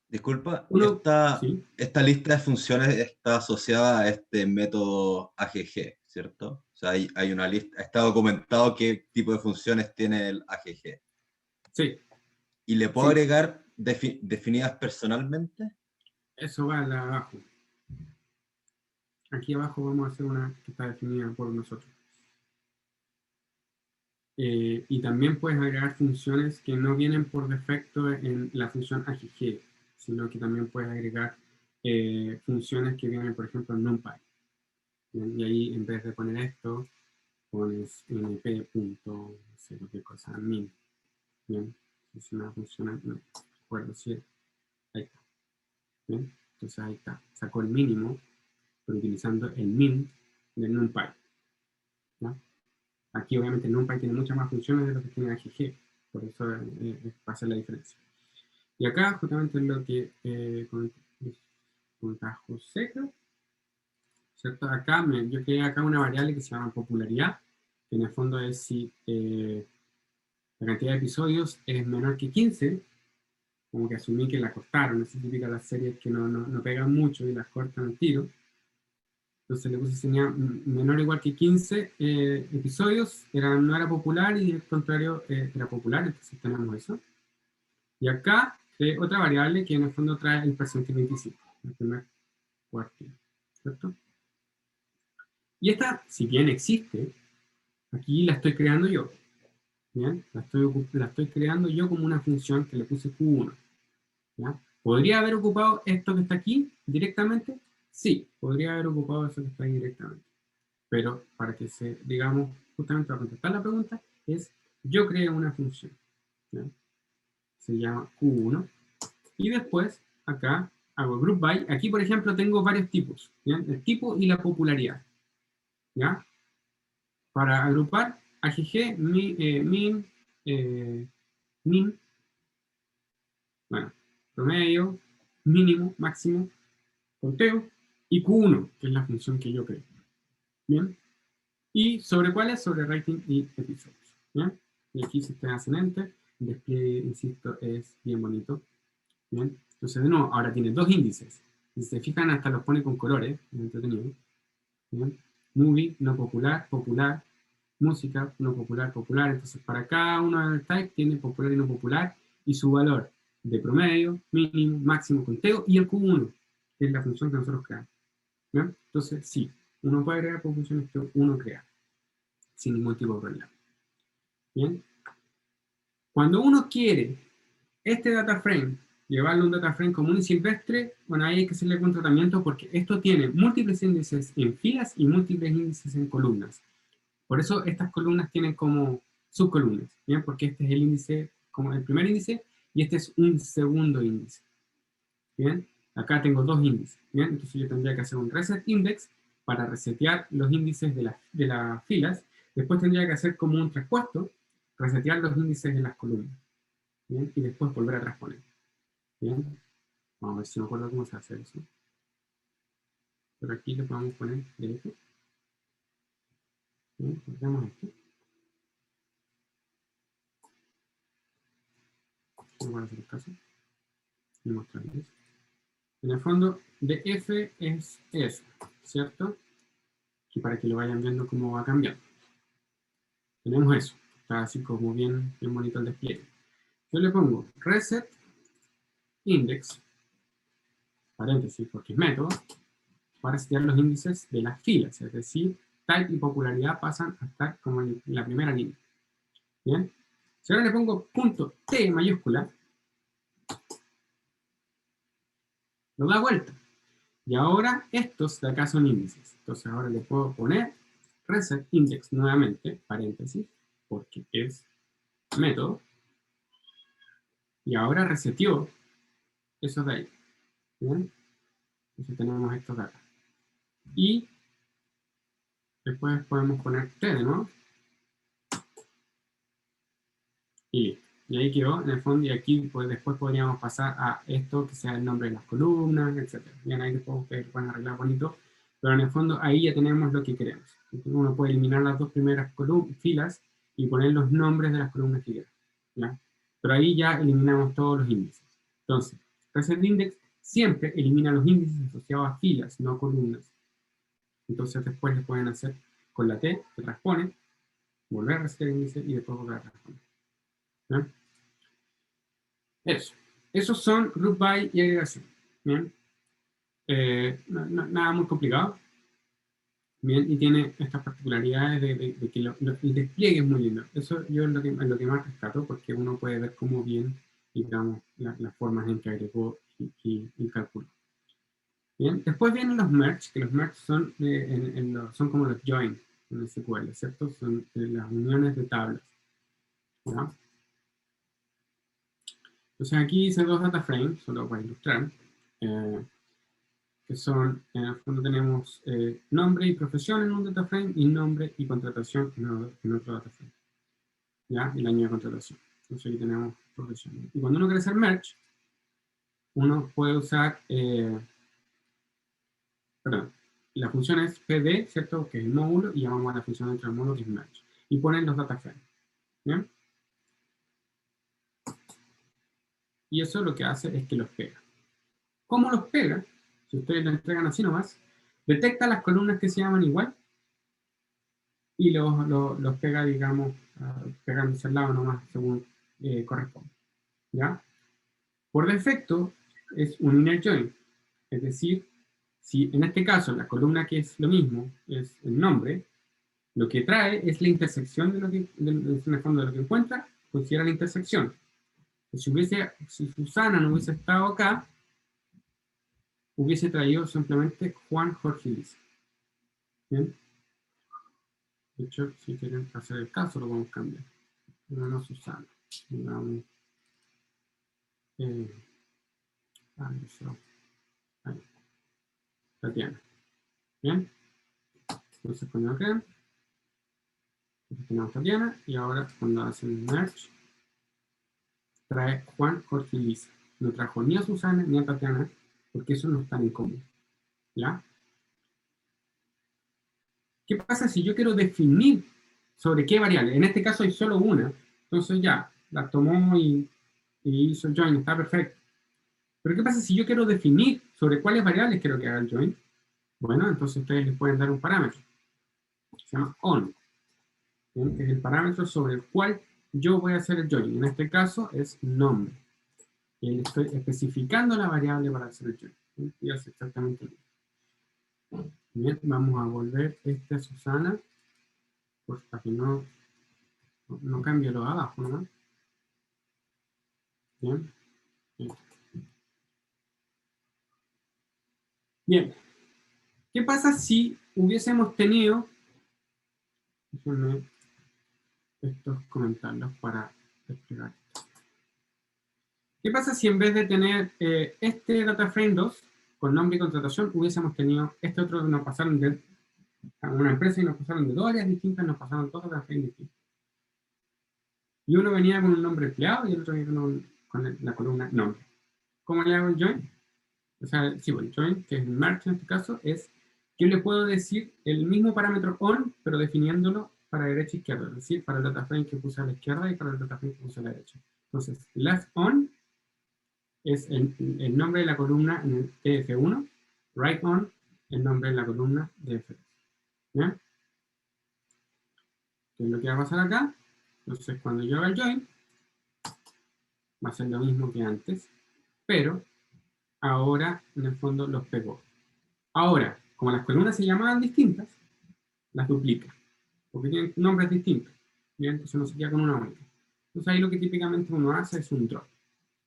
Disculpa, Uno, ¿sí? esta lista de funciones está asociada a este método AGG, ¿cierto? O sea, hay una lista, está documentado qué tipo de funciones tiene el AGG. Sí, ¿Y le puedo sí. agregar definidas personalmente? Eso va abajo. Aquí abajo vamos a hacer una que está definida por nosotros. Y también puedes agregar funciones que no vienen por defecto en la función AGG, sino que también puedes agregar funciones que vienen, por ejemplo, en NumPy. ¿bien? Y ahí, en vez de poner esto, pones np. No sé qué cosa, min. Bien, es una función, no recuerdo si ahí está. Bien, entonces ahí está. Sacó el mínimo, pero utilizando el min del NumPy. ¿no? Aquí obviamente NumPy tiene muchas más funciones de lo que tiene AGG, por eso va a ser la diferencia. Y acá justamente es lo que comenta José, ¿cierto? Acá yo creé acá una variable que se llama popularidad, que en el fondo es si la cantidad de episodios es menor que 15, como que asumí que la cortaron, eso significa las series que no pegan mucho y las cortan al tiro. Entonces le puse señal menor o igual que 15 episodios, no era popular y al contrario era popular, entonces tenemos eso. Y acá otra variable que en el fondo trae el presente 25, el primer cuartil, ¿cierto? Y esta, si bien existe, aquí la estoy creando yo, ¿bien? La estoy creando yo como una función que le puse Q1, ¿ya? ¿Podría haber ocupado esto que está aquí directamente? Sí, podría haber ocupado eso que está ahí directamente. Pero para que digamos, justamente para contestar la pregunta, yo creé una función, ¿ya? Se llama Q1, y después, acá, hago group by, aquí por ejemplo tengo varios tipos, ¿ya? El tipo y la popularidad, ¿ya? Para agrupar, AGG, min, bueno, promedio, mínimo, máximo, conteo, y Q1, que es la función que yo creo. ¿Bien? ¿Y sobre cuáles? Sobre rating y episodios. ¿Bien? Y aquí si ustedes hacen enter, el despliegue, insisto, es bien bonito. ¿Bien? Entonces, de nuevo, ahora tiene dos índices. Si se fijan, hasta los pone con colores, muy entretenido. ¿Bien? Movie, no popular, popular. Música, no popular, popular. Entonces, para cada uno del type tiene popular y no popular, y su valor de promedio, mínimo, máximo, conteo, y el Q1, que es la función que nosotros creamos. ¿Bien? Entonces, sí, uno puede agregar por funciones que uno crea, sin ningún tipo de problema. ¿Bien? Cuando uno quiere este data frame, llevarlo a un data frame común y silvestre, bueno, ahí hay que hacerle un tratamiento porque esto tiene múltiples índices en filas y múltiples índices en columnas. Por eso estas columnas tienen como subcolumnas, ¿bien? Porque este es el índice, como el primer índice, y este es un segundo índice. ¿Bien? Acá tengo dos índices, ¿bien? Entonces yo tendría que hacer un reset index para resetear los índices de las filas. Después tendría que hacer como un traspuesto, resetear los índices de las columnas, ¿bien? Y después volver a transponer, ¿bien? Vamos a ver si me acuerdo cómo se hace eso. Pero aquí le podemos poner derecho. ¿Bien? Hacemos esto. Vamos a hacer el caso y mostrarles. En el fondo, de f es s, ¿cierto? Y para que lo vayan viendo cómo va cambiando. Tenemos eso. Está así como bien bonito el despliegue. Yo le pongo reset index, paréntesis, porque es método, para setear los índices de las filas, es decir, type y popularidad pasan a estar como en la primera línea. Bien. Si ahora le pongo punto T mayúscula, lo da vuelta. Y ahora estos de acá son índices. Entonces ahora le puedo poner reset index nuevamente, paréntesis, porque es método. Y ahora reseteó esos de ahí. ¿Bien? Entonces tenemos estos de acá. Y después podemos poner T de nuevo. Y ahí quedó, en el fondo, y aquí pues, después podríamos pasar a esto, que sea el nombre de las columnas, etc. Bien, ahí después ustedes pueden arreglar bonito, pero en el fondo ahí ya tenemos lo que queremos. Entonces, uno puede eliminar las dos primeras filas y poner los nombres de las columnas que quieran. ¿Ya? Pero ahí ya eliminamos todos los índices. Entonces, reset index siempre elimina los índices asociados a filas, no a columnas. Entonces después le pueden hacer con la T, que transpone, volver a resetear el índice y después volver a transponer. ¿Bien? Eso. Esos son group by y agregación. Bien. Nada muy complicado. Bien, y tiene estas particularidades de que el despliegue es muy lindo. Eso yo es lo que más rescato, porque uno puede ver cómo bien, digamos, las formas en que agregó y calculó. Bien, después vienen los merge, que los merge son, son como los join en SQL, ¿cierto? Son las uniones de tablas. ¿Ya? Entonces aquí hice dos data frames, solo para ilustrar, que son, en el fondo tenemos nombre y profesión en un data frame y nombre y contratación en otro data frame. ¿Ya? El año de contratación. Entonces aquí tenemos profesión. Y cuando uno quiere hacer merge, uno puede usar, perdón, la función es pd, ¿cierto? Que es el módulo, y llamamos a la función dentro del módulo que es merge. Y ponen los data frames. ¿Bien? Y eso lo que hace es que los pega. ¿Cómo los pega? Si ustedes lo entregan así nomás, detecta las columnas que se llaman igual y los pega, digamos, pegándose al lado nomás según corresponde. ¿Ya? Por defecto es un inner join, es decir, si en este caso la columna que es lo mismo es el nombre, lo que trae es la intersección de lo que, en el fondo de lo que encuentra, considera la intersección. Si Susana no hubiese estado acá, hubiese traído simplemente Juan Jorge Luis. ¿Bien? De hecho, si quieren hacer el caso, lo vamos a cambiar. No Susana. Digamos, ahí. Tatiana. ¿Bien? Entonces, cuando lo crean, tenemos Tatiana, y ahora cuando hacen merge, trae Juan Jorge Luis. No trajo ni a Susana ni a Tatiana, porque eso no está en común. ¿Ya? ¿Qué pasa si yo quiero definir sobre qué variable? En este caso hay solo una, entonces ya, la tomó y hizo el join, está perfecto. Pero ¿qué pasa si yo quiero definir sobre cuáles variables quiero que haga el join? Bueno, entonces ustedes les pueden dar un parámetro, se llama on, ¿bien? Que es el parámetro sobre el cual yo voy a hacer el join. En este caso es nombre. Y le estoy especificando la variable para hacer el join. ¿Bien? Y hace exactamente lo mismo. Bien, vamos a volver a Susana, pues para que no cambie lo de abajo, ¿no? Bien. Bien. ¿Qué pasa si hubiésemos tenido, déjenme estos comentarlos para explicar esto. ¿Qué pasa si en vez de tener este data frame 2 con nombre y contratación hubiésemos tenido este otro, nos pasaron de una empresa y nos pasaron de dos áreas distintas, nos pasaron dos data frames distintos? Y uno venía con un nombre empleado y el otro venía con la columna nombre. ¿Cómo le hago el join? O sea, sí, el join, que es el merge en este caso, es que le puedo decir el mismo parámetro on, pero definiéndolo para derecha e izquierda, es decir, para el data frame que puse a la izquierda y para el data frame que puse a la derecha. Entonces, left on es el nombre de la columna en el df1, write on, el nombre de la columna df2. ¿Bien? ¿Qué es lo que va a pasar acá? Entonces, cuando yo haga el join, va a ser lo mismo que antes, pero ahora, en el fondo, los pegó. Ahora, como las columnas se llamaban distintas, las duplica, porque tienen nombres distintos. ¿Bien? Entonces no se queda con una única. Entonces ahí lo que típicamente uno hace es un drop.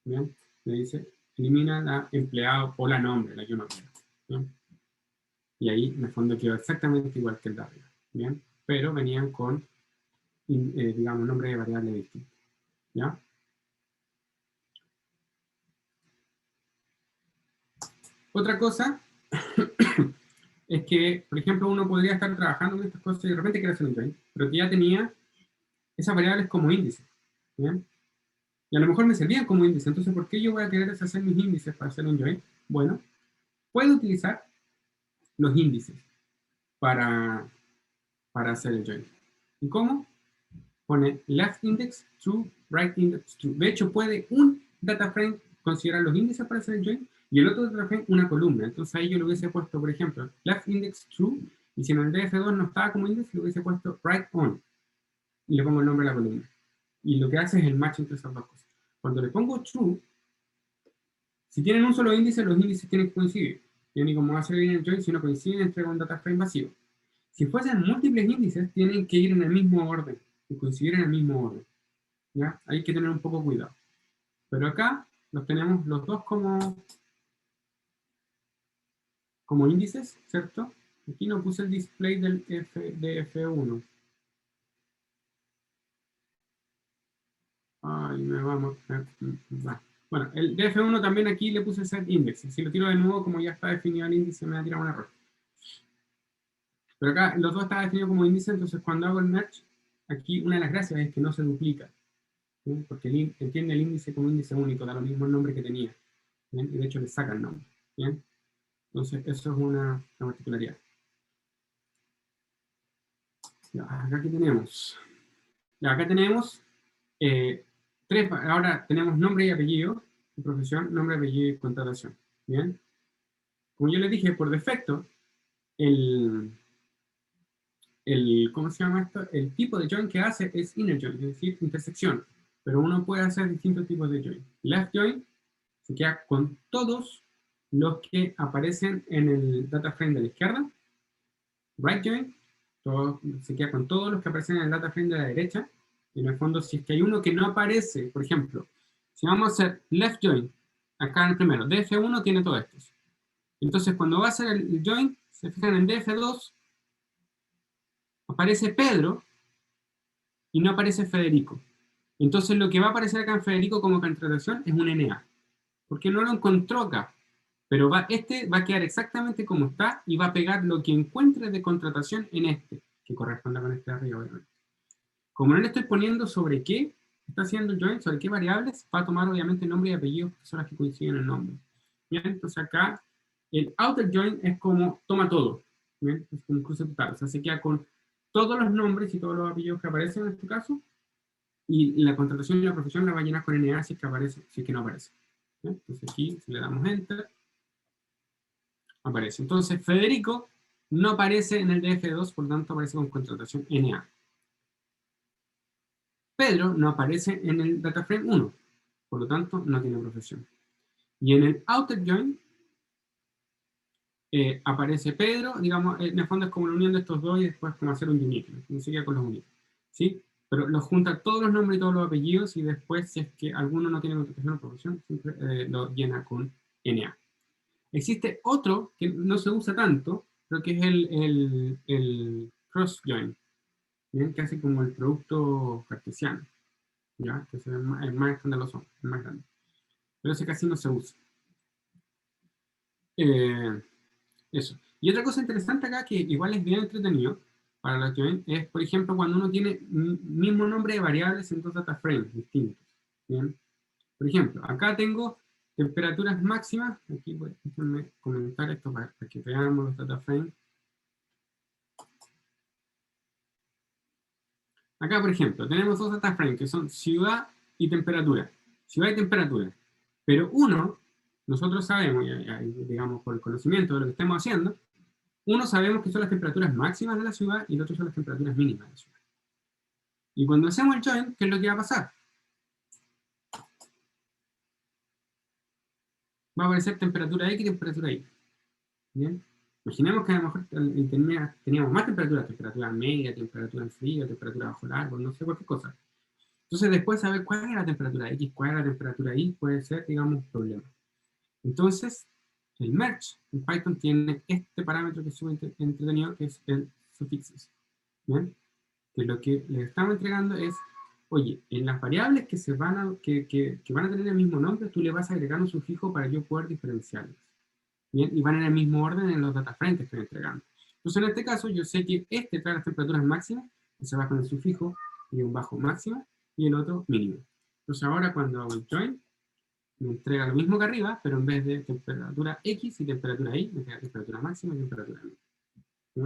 ¿Bien? Le dice, elimina la empleado o la nombre, la que uno quiera. ¿Bien? Y ahí, en el fondo, quedó exactamente igual que el de arriba. ¿Bien? Pero venían con, digamos, nombres de variables distintos. ¿Ya? Otra cosa es que, por ejemplo, uno podría estar trabajando con estas cosas y de repente quiere hacer un join, pero que ya tenía esas variables como índice. ¿Bien? Y a lo mejor me servían como índice. Entonces, ¿por qué yo voy a querer deshacer mis índices para hacer un join? Bueno, puedo utilizar los índices para hacer el join. ¿Y cómo? Pone left index true, right index true. De hecho, puede un data frame considerar los índices para hacer el join y el otro data frame una columna. Entonces ahí yo le hubiese puesto, por ejemplo, left index true, y si en el df2 no estaba como índice, le hubiese puesto right on y le pongo el nombre de la columna. Y lo que hace es el match entre esas dos cosas. Cuando le pongo true, si tienen un solo índice, los índices tienen que coincidir. Y como va a ser bien el join, si no coinciden, entrega un data frame vacío. Si fuesen múltiples índices, tienen que ir en el mismo orden y coincidir en el mismo orden. ¿Ya? Hay que tener un poco cuidado. Pero acá los tenemos los dos como índices, ¿cierto? Aquí no puse el display del de F1. Ay, me vamos. Bueno, el df1 también aquí le puse set index. Si lo tiro de nuevo, como ya está definido el índice, me va a tirar un error. Pero acá los dos están definidos como índice, entonces cuando hago el merge, aquí una de las gracias es que no se duplica. ¿Sí? Porque entiende el índice como índice único, da lo mismo el nombre que tenía. ¿Bien? Y de hecho le saca el nombre. ¿Bien? Entonces eso es una particularidad. Ya, acá ¿qué tenemos? Ya, acá tenemos ahora tenemos nombre y apellido, y profesión, nombre, apellido y contratación. ¿Bien? Como yo les dije, por defecto, ¿cómo se llama esto? El tipo de join que hace es inner join, es decir, intersección. Pero uno puede hacer distintos tipos de join. Left join se queda con todos los que aparecen en el data frame de la izquierda. Right join se queda con todos los que aparecen en el data frame de la derecha. Y en el fondo, si es que hay uno que no aparece, por ejemplo, si vamos a hacer left join, acá en el primero, df1 tiene todos estos. Entonces, cuando va a hacer el join, se fijan en df2, aparece Pedro y no aparece Federico. Entonces, lo que va a aparecer acá en Federico como contratación es un NA, porque no lo encontró acá. Pero este va a quedar exactamente como está y va a pegar lo que encuentre de contratación en este, que corresponde con este de arriba, obviamente. Como no le estoy poniendo sobre qué está haciendo el join, sobre qué variables, va a tomar obviamente nombre y apellido, que son las que coinciden en el nombre. Bien, entonces acá el outer join es como toma todo. Bien, es como un cruce total, o sea, se queda con todos los nombres y todos los apellidos que aparecen en este caso, y la contratación y la profesión la va a llenar con NA si es que aparece, si es que no aparece. ¿Bien? Entonces aquí, si le damos Enter, aparece. Entonces, Federico no aparece en el DF2, por lo tanto aparece con contratación NA. Pedro no aparece en el data frame 1, por lo tanto no tiene profesión. Y en el outer join aparece Pedro, digamos, en el fondo es como la unión de estos dos y después como hacer un unique, no se queda con los uniques, ¿sí? Pero los junta todos los nombres y todos los apellidos y después, si es que alguno no tiene contratación o profesión, siempre lo llena con NA. Existe otro que no se usa tanto, pero que es el cross join, ¿bien? Que hace como el producto cartesiano, ¿ya? Que es más escandaloso, el más grande. Pero ese casi no se usa. Eso. Y otra cosa interesante acá, que igual es bien entretenido para los join, es, por ejemplo, cuando uno tiene mismo nombre de variables en dos data frames distintos. ¿Bien? Por ejemplo, acá tengo temperaturas máximas. Aquí déjenme comentar esto para que veamos los data frames. Acá, por ejemplo, tenemos dos data frames que son ciudad y temperatura. Ciudad y temperatura. Pero nosotros sabemos, digamos, por el conocimiento de lo que estamos haciendo, sabemos que son las temperaturas máximas de la ciudad y el otro son las temperaturas mínimas de la ciudad. Y cuando hacemos el join, ¿qué es lo que va a pasar? Va a aparecer temperatura X y temperatura Y. ¿Bien? Imaginemos que a lo mejor teníamos más temperatura media, temperatura en frío, temperatura bajo el árbol, no sé, cualquier cosa. Entonces después saber cuál es la temperatura X, cuál es la temperatura Y, puede ser, digamos, un problema. Entonces, el merge en Python tiene este parámetro que es súper entretenido, que es el suffixes. ¿Bien? Que lo que le estamos entregando es, oye, en las variables que van a tener el mismo nombre, tú le vas a agregar un sufijo para yo poder diferenciarlas. ¿Bien? Y van en el mismo orden en los data frames que estoy entregando. Entonces, en este caso, yo sé que este trae las temperaturas máximas, que se va con el sufijo y un bajo máxima, y el otro mínimo. Entonces, ahora cuando hago el join, me entrega lo mismo que arriba, pero en vez de temperatura X y temperatura Y, me entrega temperatura máxima y temperatura mínima. ¿Sí?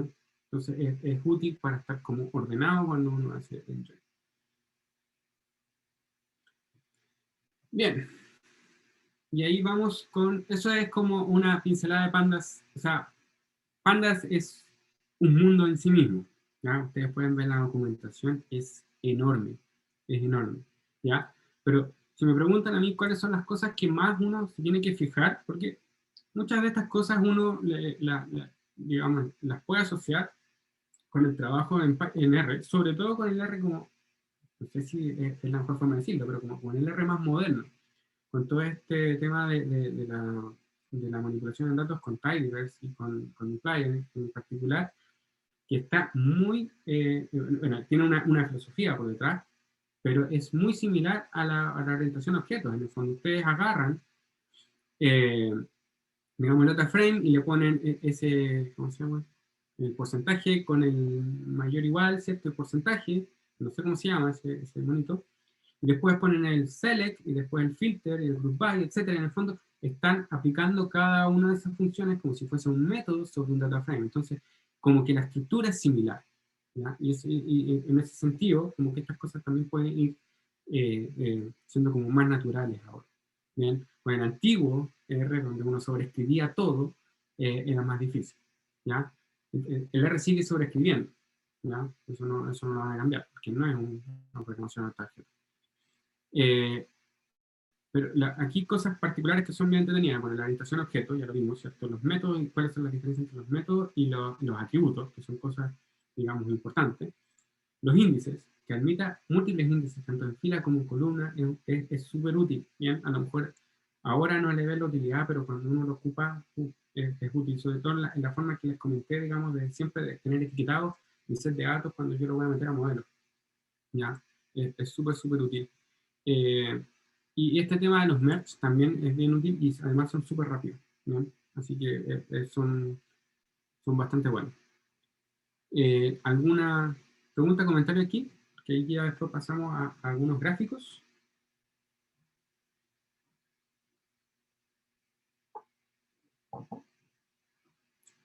Entonces es útil para estar como ordenado cuando uno hace el join. Bien. Y ahí vamos con, eso es como una pincelada de Pandas. O sea, Pandas es un mundo en sí mismo. ¿Ya? Ustedes pueden ver la documentación, es enorme. Es enorme. ¿Ya? Pero si me preguntan a mí cuáles son las cosas que más uno se tiene que fijar, porque muchas de estas cosas uno, digamos, las puede asociar con el trabajo en R, sobre todo con el R como, no sé si es la mejor forma de decirlo, pero como con el R más moderno, con todo este tema de la manipulación de datos con tidyverse y con imply en particular, que está muy, bueno, tiene una filosofía por detrás, pero es muy similar a la orientación a objetos. En el fondo, ustedes agarran, digamos, el data frame y le ponen ese, ¿cómo se llama? El porcentaje con el mayor igual, ¿cierto? El porcentaje, no sé cómo se llama ese monito, y después ponen el select, y después el filter, y el group by, etcétera. En el fondo, están aplicando cada una de esas funciones como si fuese un método sobre un data frame. Entonces, como que la estructura es similar. ¿Ya? Y en ese sentido, como que estas cosas también pueden ir siendo como más naturales ahora. ¿Bien? Pues en el antiguo R, donde uno sobreescribía todo, era más difícil. ¿Ya? El R sigue sobreescribiendo. ¿Ya? Eso no lo van a cambiar, porque no es una programación de tarjeta. Pero aquí cosas particulares que son bien entretenidas. Bueno, la orientación a objetos, ya lo vimos, ¿cierto? Los métodos, cuáles son las diferencias entre los métodos y los atributos, que son cosas, digamos, importantes. Los índices, que admita múltiples índices, tanto en fila como en columna, es súper útil. Bien, a lo mejor ahora no le ve la utilidad, pero cuando uno lo ocupa, es útil. Sobre todo en la forma que les comenté, digamos, de siempre de tener etiquetados mi set de datos cuando yo lo voy a meter a modelos. ¿Ya? Es súper, súper útil. Y este tema de los merge también es bien útil y además son súper rápidos. ¿No? Así que son bastante buenos. ¿Alguna pregunta, comentario aquí? Que ahí ya después pasamos a algunos gráficos.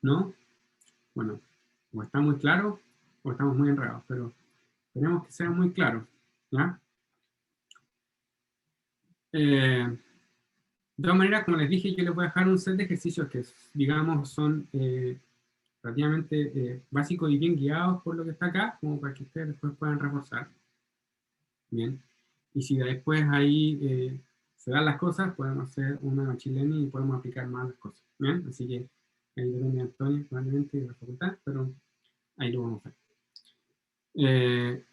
¿No? Bueno, o está muy claro o estamos muy enredados, pero tenemos que ser muy claros. ¿Ya? De todas maneras, como les dije, yo les voy a dejar un set de ejercicios que, digamos, son relativamente básicos y bien guiados por lo que está acá, como para que ustedes después puedan reforzar. Bien. Y si después ahí se dan las cosas, podemos hacer una machine learning y podemos aplicar más las cosas. Bien. Así que ahí depende de Antonio, probablemente, de la facultad, pero ahí lo vamos a hacer.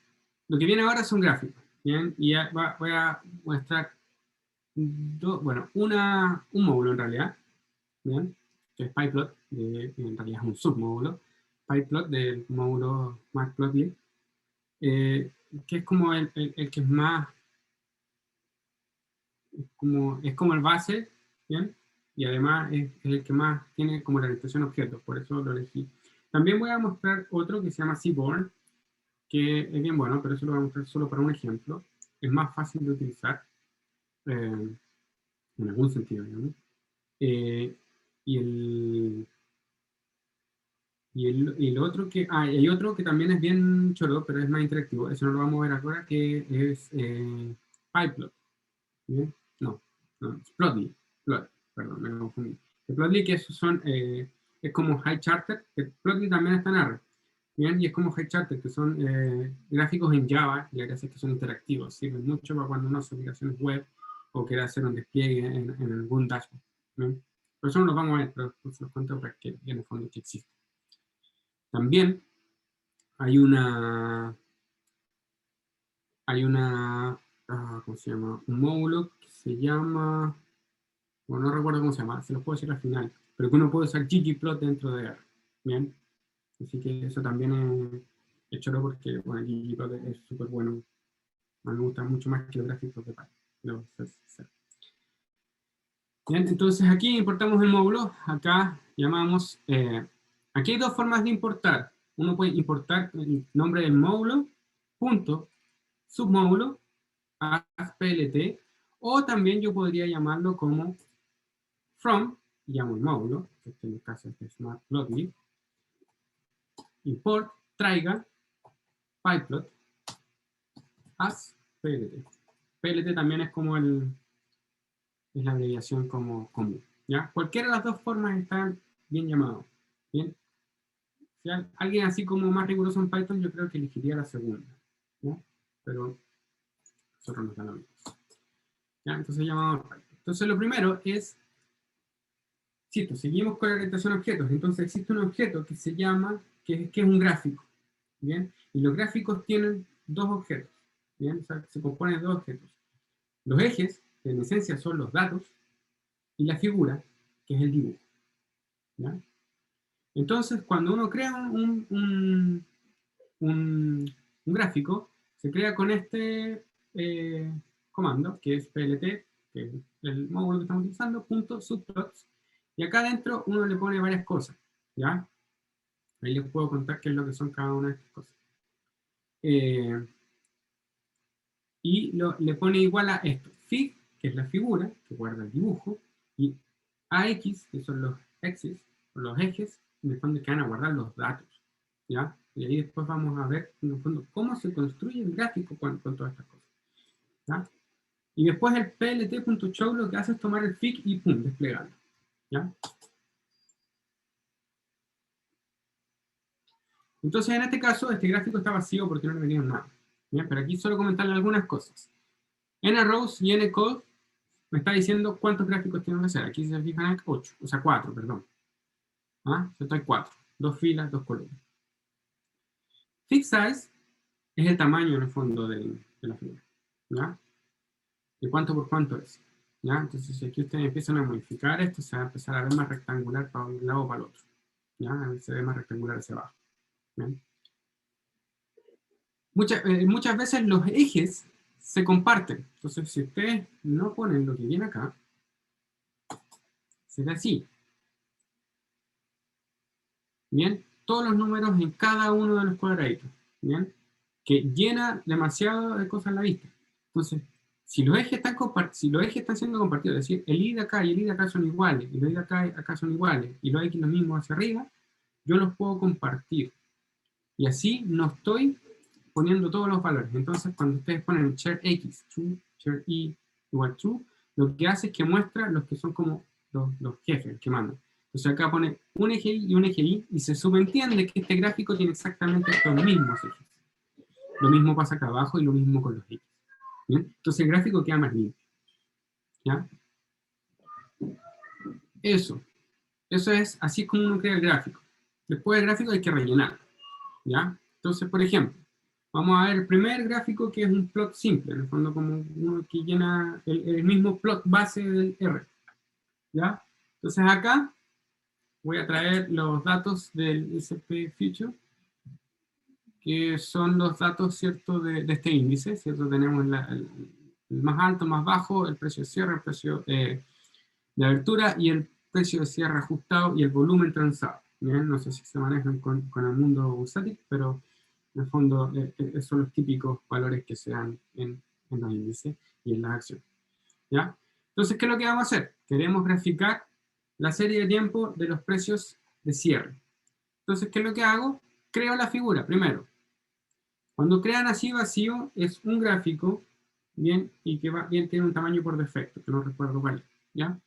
Lo que viene ahora son gráficos. Bien. Y voy a mostrar un módulo en realidad. Bien. Que es PyPlot, en realidad es un submódulo. PyPlot del módulo Matplotlib, que es como el que es más, es como el base, ¿bien? Y además es el que más tiene como la orientación a objetos, por eso lo elegí. También voy a mostrar otro que se llama Seaborn, que es bien bueno, pero eso lo voy a mostrar solo para un ejemplo. Es más fácil de utilizar, en algún sentido, digamos. Y el otro que, hay otro que también es bien choro, pero es más interactivo, eso no lo vamos a ver ahora, que es PyPlot. ¿Bien? No no, Plotly, perdón, me confundí. Plotly, que esos son, es como HighCharter, que Plotly también está en R. Bien, y es como HighCharter, que son gráficos en Java, y la gracia es que son interactivos, sirven mucho para cuando uno hace aplicaciones web o quiere hacer un despliegue en algún dashboard. ¿Bien? Por eso no lo vamos a ver, pero se los cuento para que en el fondo que existe. También hay una ¿cómo se llama? Un módulo que se llama, bueno, no recuerdo cómo se llama, se los puedo decir al final, pero que uno puede usar ggplot dentro de R. Bien, así que eso también es choro porque, bueno, ggplot es súper bueno. Me gusta mucho más que los gráficos de Python. Bien, entonces aquí importamos el módulo, acá llamamos, aquí hay dos formas de importar. Uno puede importar el nombre del módulo, punto, submódulo, plt, o también yo podría llamarlo como from, llamo el módulo, que en el caso es Smart Plotly, import, traiga, pyplot, as plt. PLT también es como es la abreviación como común, ¿ya? Cualquiera de las dos formas está bien llamado, ¿bien? Si alguien así como más riguroso en Python, yo creo que elegiría la segunda, ¿no? Pero nosotros nos da lo mismo. ¿Ya? Entonces llamamos Python. Entonces lo primero es, cito, seguimos con la orientación a objetos. Entonces existe un objeto que se llama, que es un gráfico, ¿bien? Y los gráficos tienen dos objetos, ¿bien? O sea, se componen de dos objetos. Los ejes, que en esencia son los datos, y la figura, que es el dibujo, ¿ya? Entonces, cuando uno crea un gráfico, se crea con este comando, que es plt, que es el módulo que estamos utilizando, punto subplots, y acá adentro uno le pone varias cosas, ¿ya? Ahí les puedo contar qué es lo que son cada una de estas cosas. Y le pone igual a esto, fig, que es la figura, que guarda el dibujo, y ax, que son los axes, o los ejes, en el fondo que van a guardar los datos, ¿ya? Y ahí después vamos a ver, en el fondo, cómo se construye el gráfico con todas estas cosas, ¿ya? Y después el plt.show lo que hace es tomar el fig y pum, desplegarlo, ¿ya? Entonces, en este caso, este gráfico está vacío porque no le metimos nada, ¿ya? Pero aquí solo comentarle algunas cosas. nRows y ncode me está diciendo cuántos gráficos tengo que hacer. Aquí se fijan 8, o sea 4, perdón. ¿Ah? Esto hay 4, 2 filas, 2 columnas. Fig size es el tamaño en el fondo de la figura, ¿ya? ¿De cuánto por cuánto es? ¿Ya? Entonces, si aquí ustedes empiezan a modificar esto, se va a empezar a ver más rectangular para un lado o para el otro, ¿ya? Se ve más rectangular hacia abajo, ¿bien? Muchas veces los ejes se comparten. Entonces, si ustedes no ponen lo que viene acá, se ve así. Bien, todos los números en cada uno de los cuadraditos, bien, que llena demasiado de cosas a la vista. Entonces, si los ejes están siendo compartidos, es decir, el i de acá y el i de acá son iguales, y los i de acá son iguales, y los x los mismos hacia arriba, yo los puedo compartir. Y así no estoy poniendo todos los valores. Entonces, cuando ustedes ponen char x, true, char y igual true, lo que hace es que muestra los que son como los jefes que mandan. Entonces acá pone un eje Y y un eje Y, y se subentiende que este gráfico tiene exactamente los mismos ejes. Lo mismo pasa acá abajo y lo mismo con los X. ¿Bien? Entonces el gráfico queda más limpio. ¿Ya? Eso es así como uno crea el gráfico. Después del gráfico hay que rellenar, ¿ya? Entonces, por ejemplo, vamos a ver el primer gráfico, que es un plot simple, en el fondo como uno que llena el mismo plot base del R, ¿ya? Entonces acá voy a traer los datos del SP-Future, que son los datos, ¿cierto?, de este índice, ¿cierto? Tenemos el más alto, más bajo, el precio de cierre, el precio de abertura y el precio de cierre ajustado y el volumen transado. ¿Bien? No sé si se manejan con el mundo bursátil, pero en el fondo esos son los típicos valores que se dan en los índices y en las acciones, ¿ya? Entonces, ¿qué es lo que vamos a hacer? Queremos graficar la serie de tiempo de los precios de cierre. Entonces, ¿qué es lo que hago? Creo la figura primero. Cuando crean así vacío, es un gráfico bien, y que bien tiene un tamaño por defecto, que no recuerdo cuál es, ¿ya?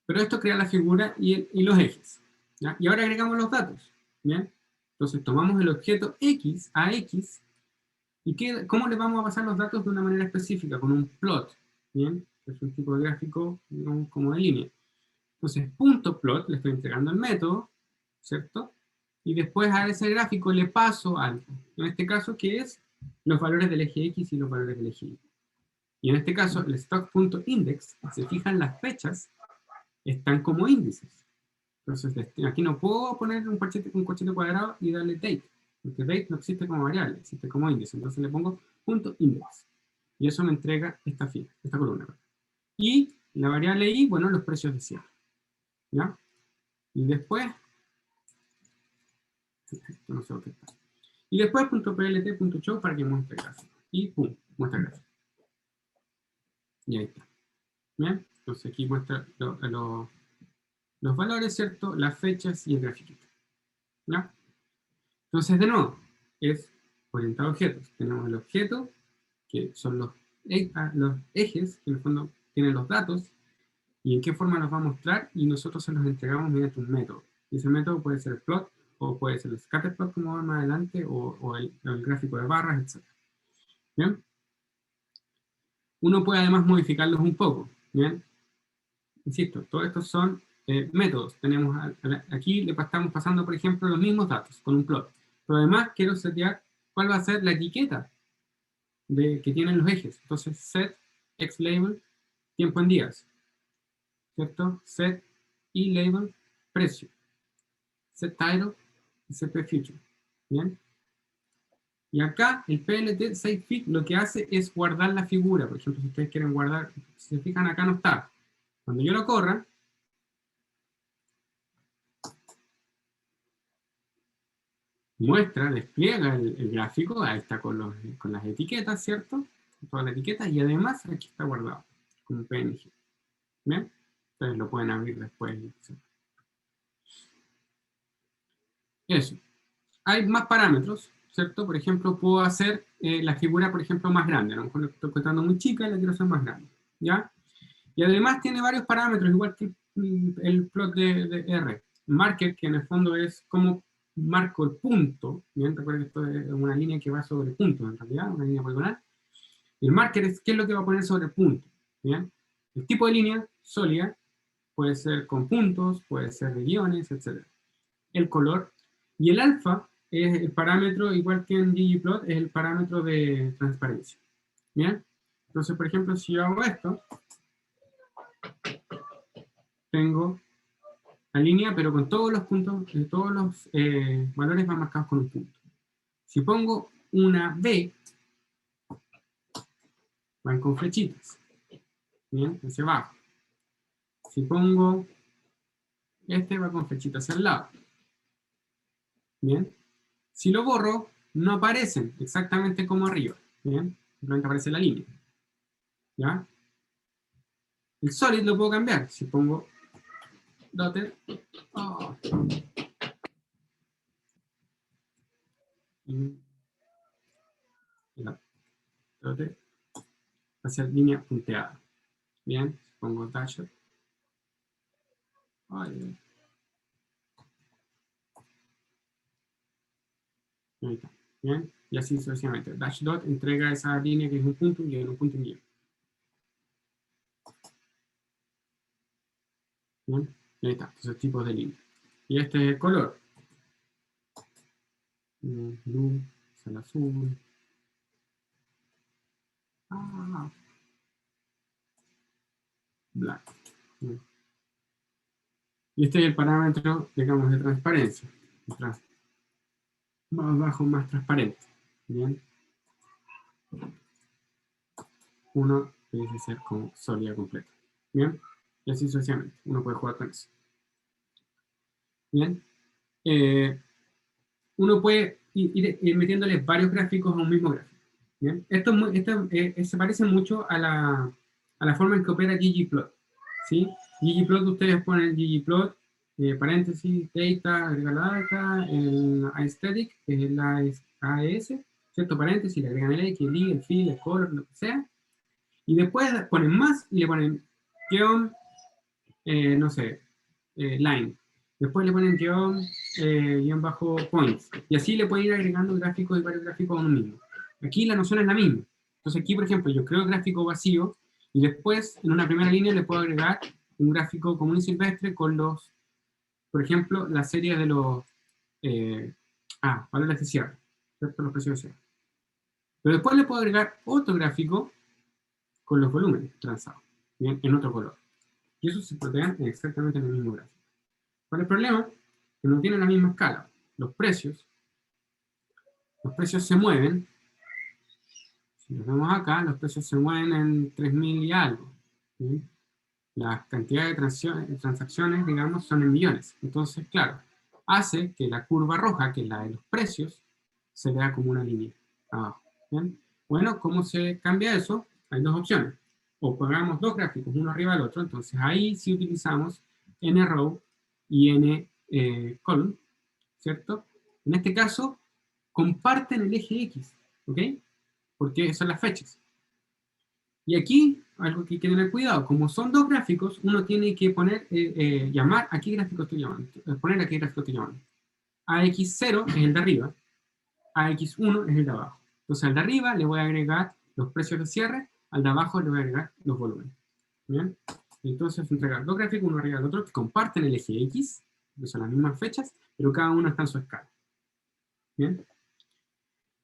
Pero esto crea la figura y los ejes, ¿ya? Y ahora agregamos los datos, ¿bien? Entonces tomamos el objeto X a X, ¿y cómo le vamos a pasar los datos de una manera específica? Con un plot, ¿bien? Es un tipo de gráfico, digamos, como de línea. Entonces, punto plot, le estoy entregando el método, ¿cierto? Y después a ese gráfico le paso algo. En este caso, ¿qué es? Los valores del eje X y los valores del eje Y. Y en este caso, el stock.index, se fijan las fechas, están como índices. Entonces, aquí no puedo poner un corchete cuadrado y darle date, porque date no existe como variable, existe como índice. Entonces le pongo .index. Y eso me entrega esta fila, esta columna. Y la variable i, bueno, los precios de cierre. ¿Ya? Y después, no sé qué está. Y después .plt.show para que muestre gráfico. Y pum, muestra gráfico. Y ahí está. ¿Bien? Entonces aquí muestra los valores, ¿cierto? Las fechas y el grafiquito. ¿Ya? Entonces, de nuevo, es orientado a objetos. Tenemos el objeto, que son los ejes, que en el fondo tienen los datos, y en qué forma nos va a mostrar, y nosotros se los entregamos mediante un método. Y ese método puede ser el plot, o puede ser el scatterplot, como va más adelante, o el gráfico de barras, etc. ¿Bien? Uno puede además modificarlos un poco. ¿Bien? Insisto, todos estos son métodos. Tenemos aquí le estamos pasando, por ejemplo, los mismos datos con un plot. Pero además quiero setear cuál va a ser la etiqueta que tienen los ejes. Entonces, set xlabel, tiempo en días. ¿Cierto? Set elabel, precio. Set title y set future. ¿Bien? Y acá el PLT SafeFig lo que hace es guardar la figura. Por ejemplo, si ustedes quieren guardar, si se fijan acá no está. Cuando yo lo corra, muestra, despliega el gráfico, ahí está con las etiquetas, ¿cierto? Todas las etiquetas, y además aquí está guardado, como PNG. ¿Bien? Ustedes lo pueden abrir después. Eso. Hay más parámetros, ¿cierto? Por ejemplo, puedo hacer la figura, por ejemplo, más grande. A lo mejor la estoy encontrando muy chica y la quiero hacer más grande, ¿ya? Y además tiene varios parámetros, igual que el plot de R. Marker, que en el fondo es como marco el punto. Bien, recuerden que esto es una línea que va sobre punto, en realidad, una línea poligonal. El marker es qué es lo que va a poner sobre el punto. Bien. El tipo de línea sólida puede ser con puntos, puede ser de guiones, etc. El color. Y el alfa es el parámetro, igual que en ggplot, es el parámetro de transparencia. Bien. Entonces, por ejemplo, si yo hago esto, tengo la línea, pero con todos los puntos, todos los valores van marcados con un punto. Si pongo una B, van con flechitas, bien, hacia abajo. Si pongo este, va con flechitas hacia el lado, bien. Si lo borro, no aparecen exactamente como arriba, bien, simplemente aparece la línea, ¿ya? El solid lo puedo cambiar, si pongo dotted, oh. Dotted, hacia línea punteada, bien, pongo dashed. Ay, ahí está, bien, y así sucesivamente. Dash dot entrega esa línea que es un punto y un punto y medio. Bien, y ahí está, esos tipos de líneas. Y este es el color. Blue, es el azul. Black. Bien. Y este es el parámetro, digamos, de transparencia. Más bajo, más transparente. Bien. Uno debe ser como sólida completa. Bien. Y así sucesivamente. Uno puede jugar con eso. Bien. Uno puede ir metiéndole varios gráficos a un mismo gráfico. ¿Bien? Esto se parece mucho a la forma en que opera ggplot. ¿Sí? ggplot, ustedes ponen ggplot, paréntesis, data, agregar la data, el aesthetic, que es la AES, ¿cierto? Paréntesis, le agregan el X, el Y, el fill, el color, lo que sea, y después ponen más y le ponen guión, no sé, line. Después le ponen guión bajo points. Y así le pueden ir agregando gráficos y varios gráficos a uno mismo. Aquí la noción es la misma. Entonces aquí, por ejemplo, yo creo el gráfico vacío y después en una primera línea le puedo agregar un gráfico común y silvestre con los, por ejemplo, la serie de los valores de cierre, ¿cierto? Los precios de cierre. Pero después le puedo agregar otro gráfico con los volúmenes transados, ¿bien? En otro color. Y eso se protean exactamente en el mismo gráfico. ¿Cuál es el problema? Que no tienen la misma escala. Los precios se mueven, si los vemos acá, los precios se mueven en 3.000 y algo. ¿Sí? La cantidad de transacciones, digamos, son en millones. Entonces, claro, hace que la curva roja, que es la de los precios, se vea como una línea abajo. ¿Bien? Bueno, ¿cómo se cambia eso? Hay dos opciones. O pegamos dos gráficos, uno arriba del otro. Entonces, ahí sí utilizamos n-row y n-column, ¿cierto? En este caso, comparten el eje X, ¿ok? Porque son las fechas. Y aquí, algo que hay que tener cuidado, como son dos gráficos, uno tiene que poner, llamar a qué gráfico estoy llamando, poner a qué gráfico estoy llamando. AX0 es el de arriba, AX1 es el de abajo. Entonces al de arriba le voy a agregar los precios de cierre, al de abajo le voy a agregar los volúmenes. ¿Bien? Entonces entregar dos gráficos, uno arriba del otro, que comparten el eje X, que son las mismas fechas, pero cada uno está en su escala. ¿Bien?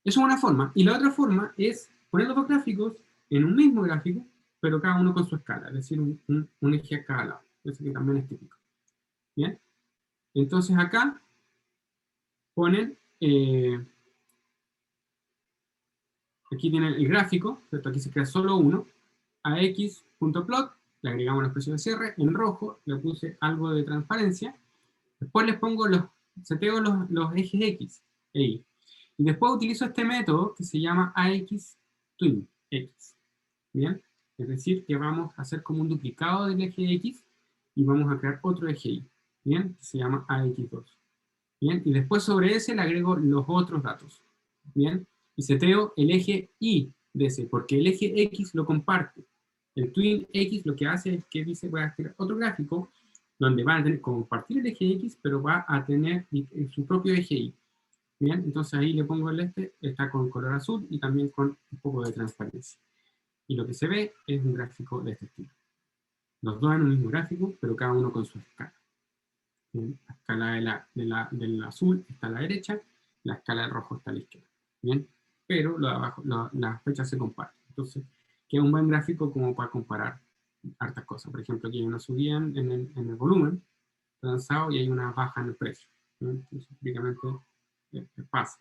Eso es una forma. Y la otra forma es poner los dos gráficos en un mismo gráfico, pero cada uno con su escala, es decir, un eje a cada lado. Eso que también es típico. ¿Bien? Entonces acá ponen, aquí tienen el gráfico, ¿cierto? Aquí se crea solo uno, a x.plot, le agregamos los precios de cierre, en rojo le puse algo de transparencia, después les pongo seteo los ejes X e Y. Y después utilizo este método que se llama AX-Twin X. ¿Bien? Es decir, que vamos a hacer como un duplicado del eje X y vamos a crear otro eje Y. ¿Bien? Que se llama AX2. ¿Bien? Y después sobre ese le agrego los otros datos. ¿Bien? Y seteo el eje Y de ese, porque el eje X lo comparte. El Twin X lo que hace es que dice, voy a hacer otro gráfico donde van a tener compartir el eje X, pero va a tener su propio eje Y. Bien, entonces ahí le pongo el está con color azul y también con un poco de transparencia. Y lo que se ve es un gráfico de este estilo. Los dos en un mismo gráfico, pero cada uno con su escala. Bien, la escala del azul está a la derecha, la escala del rojo está a la izquierda. Bien, pero lo de abajo, las fechas se comparten. Entonces, queda un buen gráfico como para comparar hartas cosas. Por ejemplo, aquí hay una subida en el volumen transado y hay una baja en el precio. ¿Bien? Entonces, típicamente pasa.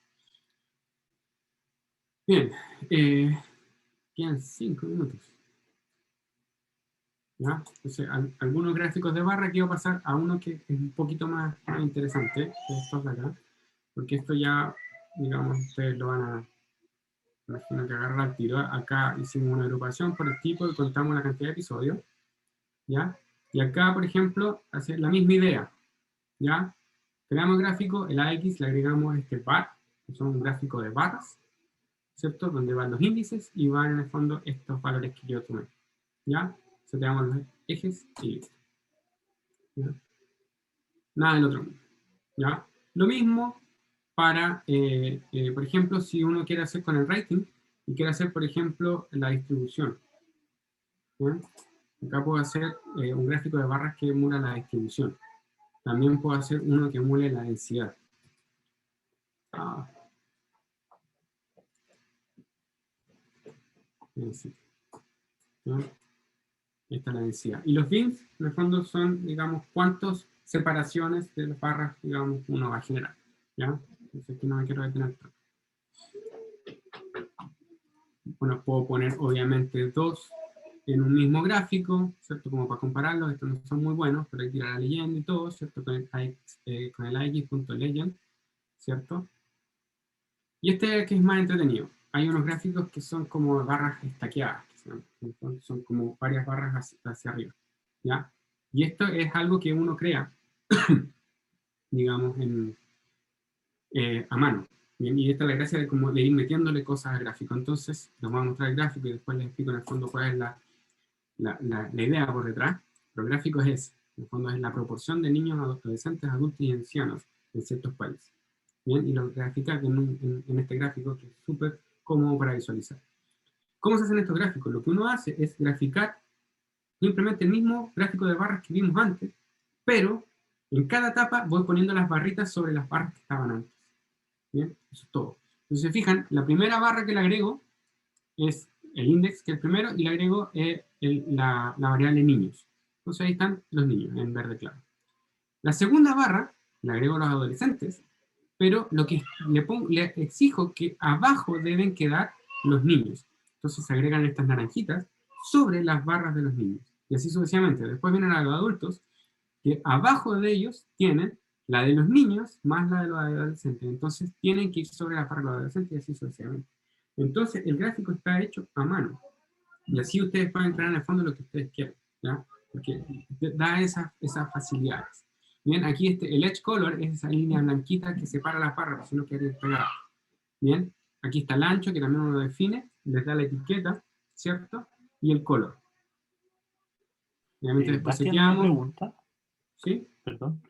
Bien, quedan 5 minutos. ¿Ya? Entonces, algunos gráficos de barra quiero pasar a uno que es un poquito más interesante, que estos de acá, porque esto ya, digamos, ustedes lo van a, imagino que agarrar al tiro. Acá hicimos una agrupación por el tipo y contamos la cantidad de episodios, ¿ya? Y acá, por ejemplo, hacer la misma idea, ¿ya? Creamos gráfico, el AX le agregamos este bar, que son un gráfico de barras, ¿cierto? Donde van los índices y van en el fondo estos valores que yo tomé, ¿ya? Seteamos los ejes y listo. ¿Ya? Nada del otro mundo, ¿ya? Lo mismo para, por ejemplo, si uno quiere hacer con el rating y quiere hacer, por ejemplo, la distribución. ¿Ya? Acá puedo hacer un gráfico de barras que emula la distribución. También puedo hacer uno que emule la densidad. ¿Ya? Esta es la densidad. Y los bins, en el fondo, son, digamos, cuántas separaciones de las barras, digamos, uno va a generar. ¿Ya? Entonces aquí no me quiero detener tanto. Bueno, puedo poner, obviamente, dos en un mismo gráfico, ¿cierto? Como para compararlos, estos no son muy buenos, pero hay que tirar la leyenda y todo, ¿cierto? Con el AX.legend, ¿cierto? Y este que es más entretenido. Hay unos gráficos que son como barras estaqueadas, son como varias barras hacia arriba, ¿ya? Y esto es algo que uno crea, digamos, a mano, Bien, y esta es la gracia de, como de ir metiéndole cosas al gráfico. Entonces, les voy a mostrar el gráfico y después les explico en el fondo cuál es la idea por detrás. Pero el gráfico es ese. En el fondo es la proporción de niños, adolescentes, adultos y ancianos en ciertos países. Bien, y lo grafica en este gráfico que es súper cómodo para visualizar. ¿Cómo se hacen estos gráficos? Lo que uno hace es graficar simplemente el mismo gráfico de barras que vimos antes, pero en cada etapa voy poniendo las barritas sobre las barras que estaban antes. Bien, eso es todo. Entonces, si se fijan, la primera barra que le agrego es el index, que es el primero, y le agrego la variable niños. Entonces ahí están los niños, en verde claro. La segunda barra, le agrego los adolescentes, pero lo que le exijo que abajo deben quedar los niños. Entonces se agregan estas naranjitas sobre las barras de los niños. Y así sucesivamente. Después vienen a los adultos, que abajo de ellos tienen la de los niños más la de los adolescentes. Entonces tienen que ir sobre la barra de los adolescentes y así sucesivamente. Entonces el gráfico está hecho a mano. Y así ustedes pueden entrar en el fondo lo que ustedes quieran, ¿ya? Porque da esas facilidades. Bien, aquí el edge color es esa línea blanquita que separa las barras, si no quiere ir pegado. Bien, aquí está el ancho, que también uno lo define, les da la etiqueta, ¿cierto? Y el color. Obviamente después Bastián, una pregunta. ¿Sí? Perdón.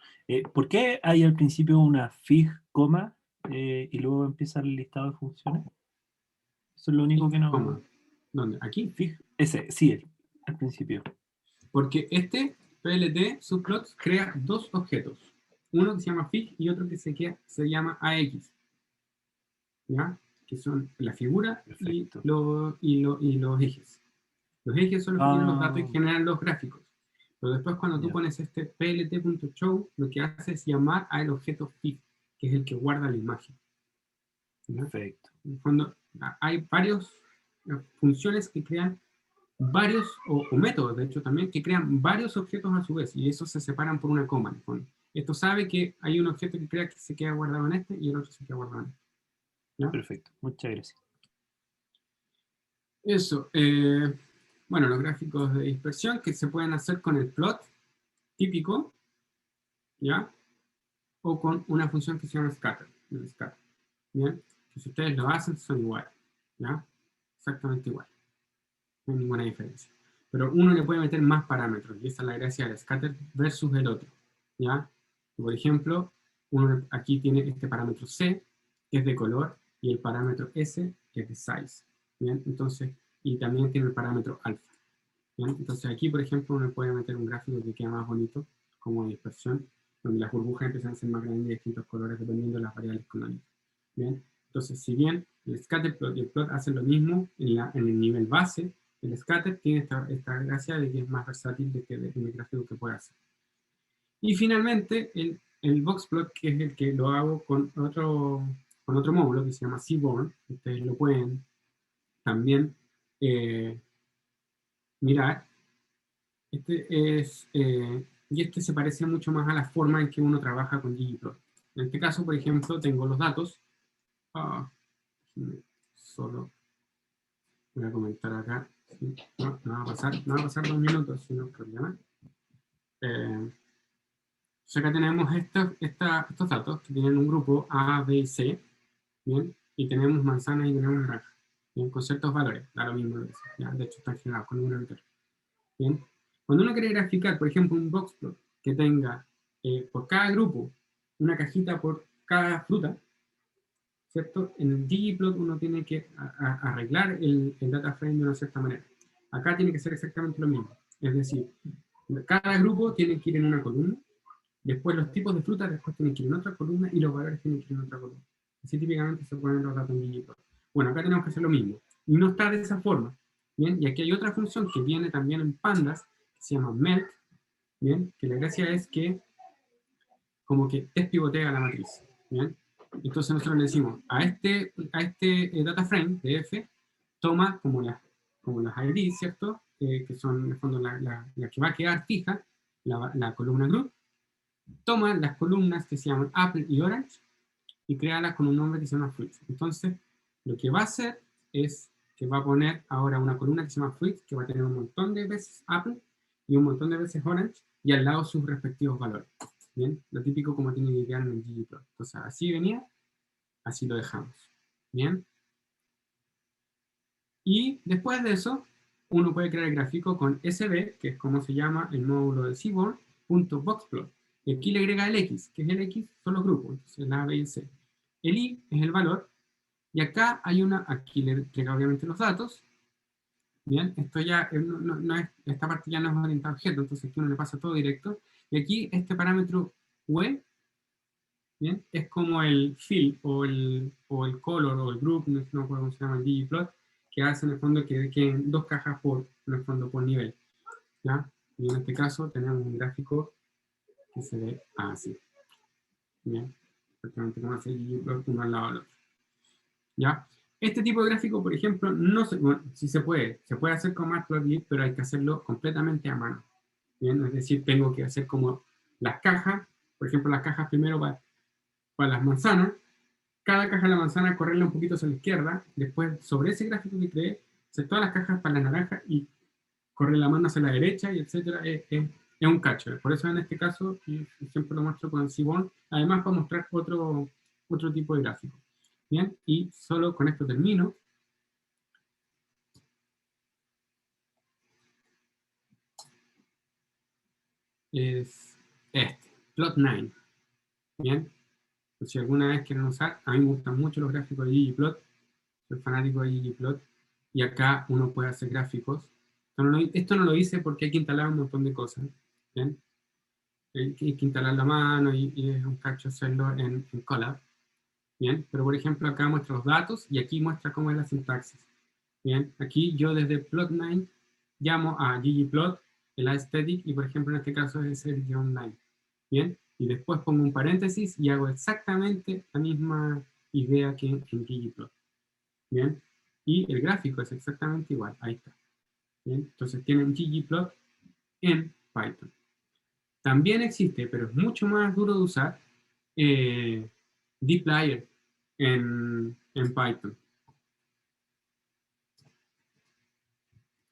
¿Por qué hay al principio una fig, coma, y luego empieza el listado de funciones? Eso es lo único que no... ¿Cómo? ¿Dónde? ¿Aquí? Fig, ese, sí, al principio. Porque este PLT subplot crea dos objetos. Uno que se llama fig y otro que se llama AX. ¿Ya? Que son la figura y los ejes. Los ejes son los que tienen los datos y generan los gráficos. Pero después cuando tú pones este plt.show, lo que hace es llamar al objeto fig, que es el que guarda la imagen. ¿Ya? Perfecto. Cuando hay varias funciones que crean varios, o métodos de hecho también, que crean varios objetos a su vez, y esos se separan por una coma. Esto sabe que hay un objeto que crea que se queda guardado en este y el otro se queda guardado en este. ¿Ya? Perfecto, muchas gracias. Eso. Bueno, los gráficos de dispersión que se pueden hacer con el plot típico, ¿ya? O con una función que se llama scatter. ¿Bien? Que si ustedes lo hacen son iguales, ¿ya? Exactamente igual. No hay ninguna diferencia. Pero uno le puede meter más parámetros, y esa es la gracia del scatter versus el otro, ¿ya? Por ejemplo, uno aquí tiene este parámetro C, que es de color, y el parámetro S, que es de size, ¿bien? Entonces, y también tiene el parámetro alfa, ¿bien? Entonces aquí, por ejemplo, uno puede meter un gráfico que queda más bonito, como dispersión, donde las burbujas empiezan a ser más grandes de distintos colores dependiendo de las variables canónicas, ¿bien? Entonces, si bien el scatter plot y el plot hacen lo mismo en el nivel base, el scatter tiene esta gracia de que es más versátil que el gráfico que puede hacer. Y finalmente, el boxplot, que es el que lo hago con otro módulo que se llama Seaborn. Ustedes lo pueden también mirar. Y este se parece mucho más a la forma en que uno trabaja con ggplot. En este caso, por ejemplo, tengo los datos. Solo voy a comentar acá. ¿Sí? No va a pasar 2 minutos, sino problema. Acá tenemos estos datos que tienen un grupo A, B y C, ¿bien? Y tenemos manzanas y tenemos naranjas, ¿bien? Con ciertos valores, da lo mismo, ¿ya? De hecho están generados con un entero, ¿bien? Cuando uno quiere graficar, por ejemplo, un boxplot que tenga por cada grupo una cajita por cada fruta, ¿cierto? En el ggplot uno tiene que arreglar el data frame de una cierta manera. Acá tiene que ser exactamente lo mismo, es decir, cada grupo tiene que ir en una columna. Después los tipos de frutas después tienen que ir en otra columna y los valores tienen que ir en otra columna. Así típicamente se ponen los datos en ggplot. Bueno, acá tenemos que hacer lo mismo. Y no está de esa forma. ¿Bien? Y aquí hay otra función que viene también en pandas, que se llama melt, ¿bien? Que la gracia es que como que despivotea la matriz. ¿Bien? Entonces nosotros le decimos a este data frame de F, toma como las IDs, ¿cierto? Que son en el fondo la que va a quedar fija, la columna group. Toma las columnas que se llaman Apple y Orange y créalas con un nombre que se llama Fruits. Entonces, lo que va a hacer es que va a poner ahora una columna que se llama Fruits, que va a tener un montón de veces Apple y un montón de veces Orange, y al lado sus respectivos valores. Bien, lo típico como tiene que quedar en el ggplot. Entonces, así venía, Así lo dejamos. ¿Bien? Y después de eso, uno puede crear el gráfico con SB, que es como se llama el módulo de Seaborn, .boxplot. Y aquí le agrega el X, que es el X, son los grupos, entonces la A, B y C. El Y es el valor, y acá hay una, aquí le agrega obviamente los datos. Bien, esto ya no es, esta parte ya no es orientada a objeto, entonces aquí uno le pasa todo directo. Y aquí este parámetro UE, bien, es como el fill o el color o el group, no sé cómo se llama, el ggplot, que hace en el fondo que queden dos cajas por, en el fondo, por nivel. ¿Ya? Y en este caso tenemos un gráfico que se ve así. Bien, exactamente como hace ggplot uno al lado del otro. ¿Ya? Este tipo de gráfico, por ejemplo, no se, bueno, sí se puede hacer con Matplotlib, pero hay que hacerlo completamente a mano. ¿Bien? Es decir, tengo que hacer como las cajas, por ejemplo, las cajas primero para las manzanas, cada caja de la manzana correrla un poquito hacia la izquierda, después sobre ese gráfico que creé, hacer todas las cajas para la naranja y correr la mano hacia la derecha, y etcétera, es un cacho. Por eso en este caso, y siempre lo muestro con el Seaborn, además para mostrar otro tipo de gráfico. Bien, y solo con esto termino. Es este, Plot9. Bien, pues si alguna vez quieren usar, a mí me gustan mucho los gráficos de ggplot, soy fanático de ggplot, y acá uno puede hacer gráficos. Esto no lo hice porque hay que instalar un montón de cosas. ¿Bien? Hay que instalar la mano y es un cacho hacerlo en Colab. Bien, pero por ejemplo acá muestra los datos y aquí muestra cómo es la sintaxis. Bien, aquí yo desde Plot9 llamo a ggplot, el aesthetic, y por ejemplo en este caso es el -line. Bien, y después pongo un paréntesis y hago exactamente la misma idea que en ggplot. Bien, y el gráfico es exactamente igual, ahí está. Bien, entonces tienen ggplot en Python. También existe, pero es mucho más duro de usar, dplyr en Python.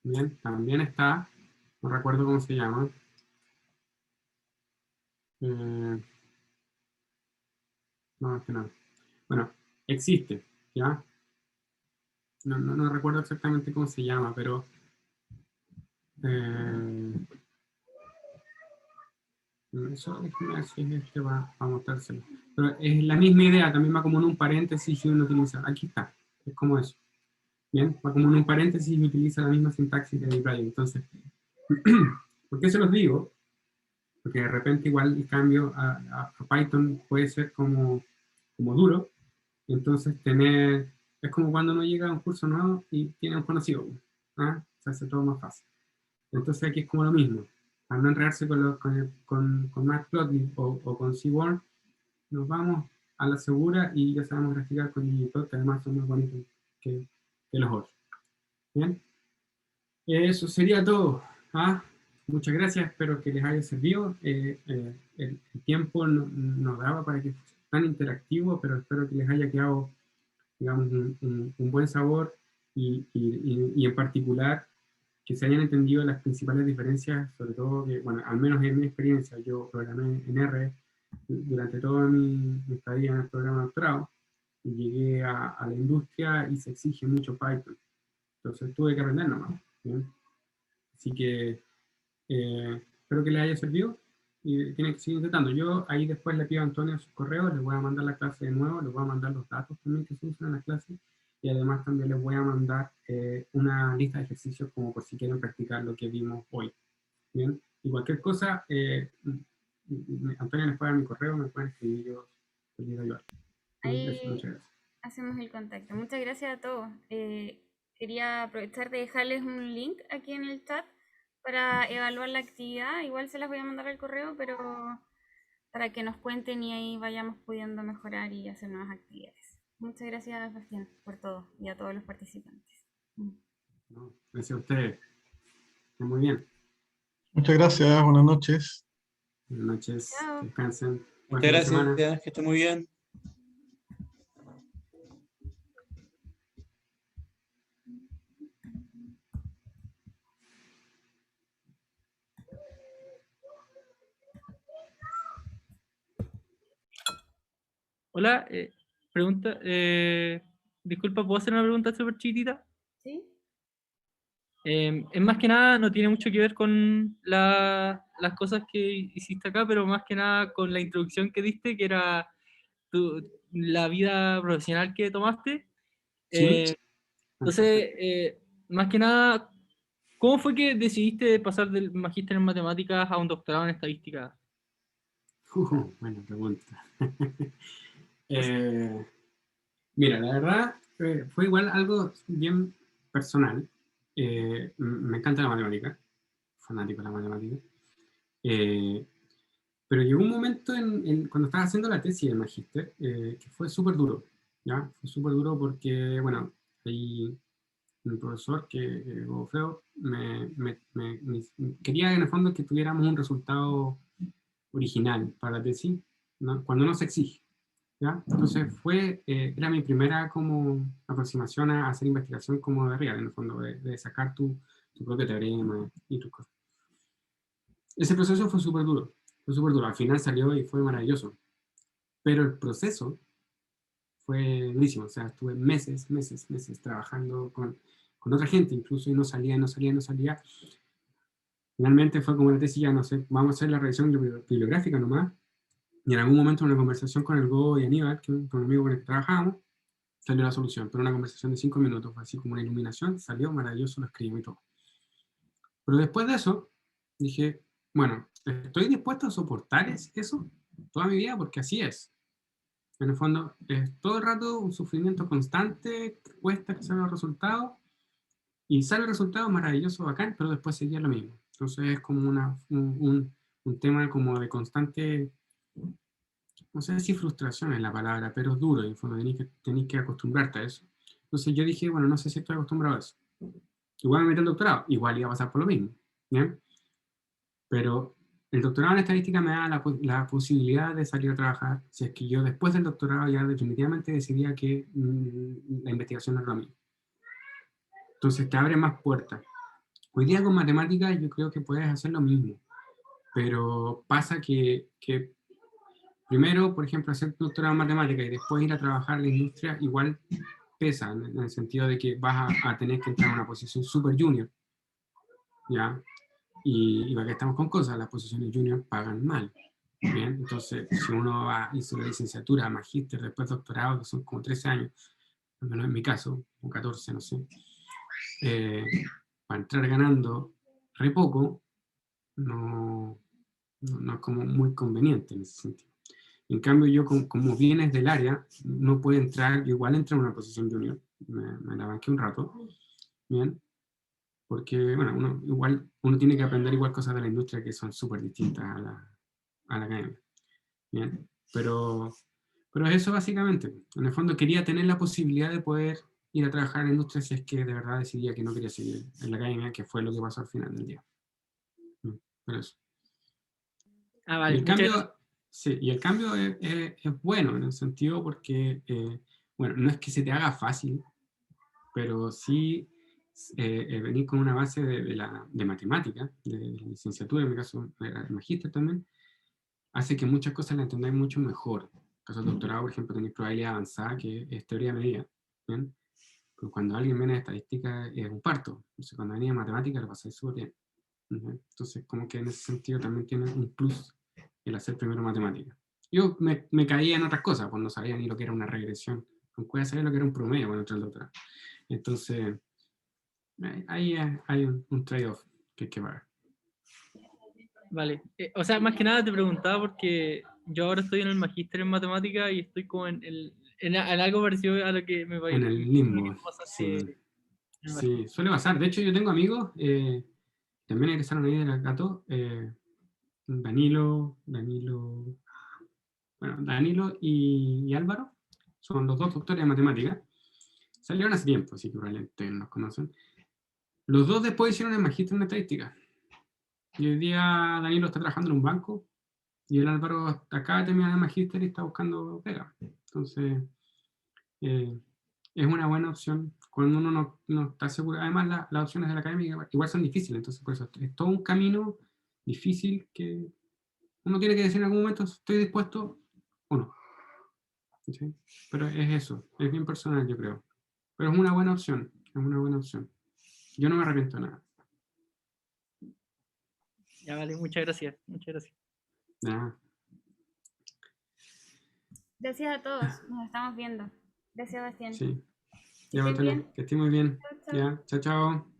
Bien, también está, no recuerdo cómo se llama. No, es que no. Bueno, existe, ¿ya? No recuerdo exactamente cómo se llama, pero eso déjeme ver si es este va a mostrárselo. Pero es la misma idea, también va como en un paréntesis y uno utiliza. Aquí está, es como eso. Bien, va como en un paréntesis y utiliza la misma sintaxis de dplyr. Entonces, ¿por qué se los digo? Porque de repente igual el cambio a Python puede ser como duro. Entonces es como cuando uno llega a un curso nuevo y tiene un conocido, ¿ah? Se hace todo más fácil. Entonces aquí es como lo mismo. Al no enredarse con Matplotlib o con Seaborn, nos vamos a la segura y ya sabemos graficar con ggplot, que además son más bonitos que los otros. Bien, eso sería todo. ¿Ah? Muchas gracias, espero que les haya servido. El tiempo no daba para que fuese tan interactivo, pero espero que les haya quedado, digamos, un buen sabor y en particular que se hayan entendido las principales diferencias, sobre todo que, bueno, al menos en mi experiencia, yo programé en R durante toda mi estadía en el programa de doctorado y llegué a la industria y se exige mucho Python. Entonces tuve que aprender nomás. ¿Bien? Así que espero que les haya servido y tienen que seguir intentando. Yo ahí después le pido a Antonio sus correos, les voy a mandar la clase de nuevo, les voy a mandar los datos también que se usan en la clase y además también les voy a mandar una lista de ejercicios como por si quieren practicar lo que vimos hoy. Bien, y cualquier cosa, Antonio les puede dar mi correo, me pueden escribir, yo feliz de ayudar. Muchas Ahí gracias. hacemos el contacto. Muchas gracias a todos. Quería aprovechar de dejarles un link aquí en el chat para evaluar la actividad. Igual se las voy a mandar al correo, pero para que nos cuenten y ahí vayamos pudiendo mejorar y hacer nuevas actividades. Muchas gracias, Bastián, por todo y a todos los participantes. No, gracias a ustedes. Estén muy bien. Muchas gracias, buenas noches. Buenas noches, Chao. descansen. Buen Muchas fin de semana. gracias, que esté muy bien. Hola, pregunta, disculpa, ¿puedo hacer una pregunta súper chiquitita? ¿Sí? Es más que nada, no tiene mucho que ver con las cosas que hiciste acá, pero más que nada con la introducción que diste, que era la vida profesional que tomaste. ¿Sí? Entonces, más que nada, ¿cómo fue que decidiste pasar del magíster en matemáticas a un doctorado en estadística? Buena pregunta. Eh, Mira, la verdad fue igual algo bien personal. Me encanta la matemática, fanático de la matemática. Eh, pero llegó un momento cuando estaba haciendo la tesis de magíster que fue súper duro, ¿ya? Fue súper duro porque, bueno, hay un profesor que feo, quería en el fondo que tuviéramos un resultado original para la tesis, ¿no? Cuando no se exige. ¿Ya? Entonces era mi primera como aproximación a hacer investigación como de real, en el fondo, de sacar tu propio teorema y tus cosas. Ese proceso fue súper duro, al final salió y fue maravilloso, pero el proceso fue durísimo, o sea, estuve meses trabajando con otra gente incluso y no salía. Finalmente fue como la tesis, ya no sé, vamos a hacer la revisión bibliográfica nomás, y en algún momento en una conversación con el Go y Aníbal, con un amigo con el que trabajábamos, salió la solución, pero una conversación de 5 minutos, así como una iluminación, salió maravilloso, lo escribimos y todo. Pero después de eso, dije, bueno, estoy dispuesto a soportar eso toda mi vida porque así es. En el fondo, es todo el rato un sufrimiento constante, cuesta que salgan los resultados, y sale el resultado maravilloso, bacán, pero después seguía lo mismo. Entonces es como un tema como de constante, no sé si frustración es la palabra, pero es duro, en el fondo tenés que acostumbrarte a eso. Entonces yo dije, bueno, no sé si estoy acostumbrado a eso. Igual me metí al doctorado, igual iba a pasar por lo mismo, ¿bien? Pero el doctorado en estadística me da la posibilidad de salir a trabajar si es que yo después del doctorado ya definitivamente decidía que la investigación no es lo mío. Entonces te abre más puertas. Hoy día con matemáticas yo creo que puedes hacer lo mismo, pero pasa que primero, por ejemplo, hacer doctorado en matemáticas y después ir a trabajar en la industria igual pesa, en el sentido de que vas a tener que entrar a una posición super junior, ¿ya? Y para que estamos con cosas, las posiciones junior pagan mal, ¿bien? Entonces, si uno hizo la licenciatura, magíster, después doctorado, que son como 13 años, al menos en mi caso, o 14, no sé, para entrar ganando re poco, no es como muy conveniente en ese sentido. En cambio, yo como vienes del área, no puedo entrar, yo igual entré en una posición junior, me la banqué un rato, ¿bien? Porque, bueno, uno tiene que aprender igual cosas de la industria que son súper distintas a la academia, ¿bien? Pero eso básicamente, en el fondo quería tener la posibilidad de poder ir a trabajar en la industria si es que de verdad decidía que no quería seguir en la academia, que fue lo que pasó al final del día. Pero eso. Ah, Y vale, el muchas gracias. cambio, sí, y el cambio es bueno en el sentido porque, bueno, no es que se te haga fácil, pero sí venir con una base de matemática, de licenciatura, en mi caso, de magíster también, hace que muchas cosas las entendáis mucho mejor. En el caso del doctorado, por ejemplo, tenéis probabilidad avanzada, que es teoría medida, ¿bien? Pero cuando alguien viene de estadística es un parto. Entonces, cuando venía de matemática lo pasáis súper bien. Entonces, como que en ese sentido también tiene un plus el hacer primero matemática. Yo me caía en otras cosas, pues no sabía ni lo que era una regresión. No podía saber lo que era un promedio cuando entré al doctorado. Entonces, ahí hay un trade-off que hay que pagar. Vale, o sea, más que nada te preguntaba porque yo ahora estoy en el magíster en matemática y estoy como en algo parecido a lo que me En el limbo, pasaste sí. en el magíster. Sí, suele pasar. De hecho, yo tengo amigos, también egresaron ahí de la Cato, Danilo y Álvaro, son los dos doctores de matemáticas. Salieron hace tiempo, así que probablemente nos conocen. Los dos después hicieron el magíster en estadística. Y hoy día Danilo está trabajando en un banco y el Álvaro acaba de terminar el magíster y está buscando pega. Entonces, es una buena opción cuando uno no está seguro. Además, las opciones de la academia igual son difíciles, entonces por eso es todo un camino difícil que uno tiene que decir en algún momento, estoy dispuesto o no. ¿sí? Pero es eso, es bien personal, yo creo. Pero es una buena opción, es una buena opción. Yo no me arrepiento de nada. Ya vale, muchas gracias, muchas gracias. Nada. Gracias a todos, nos estamos viendo. Gracias, Bastián. Sí. Que Ya, estén Natalia, bien. que estés muy bien. Chau, chau. Ya, chao, chao.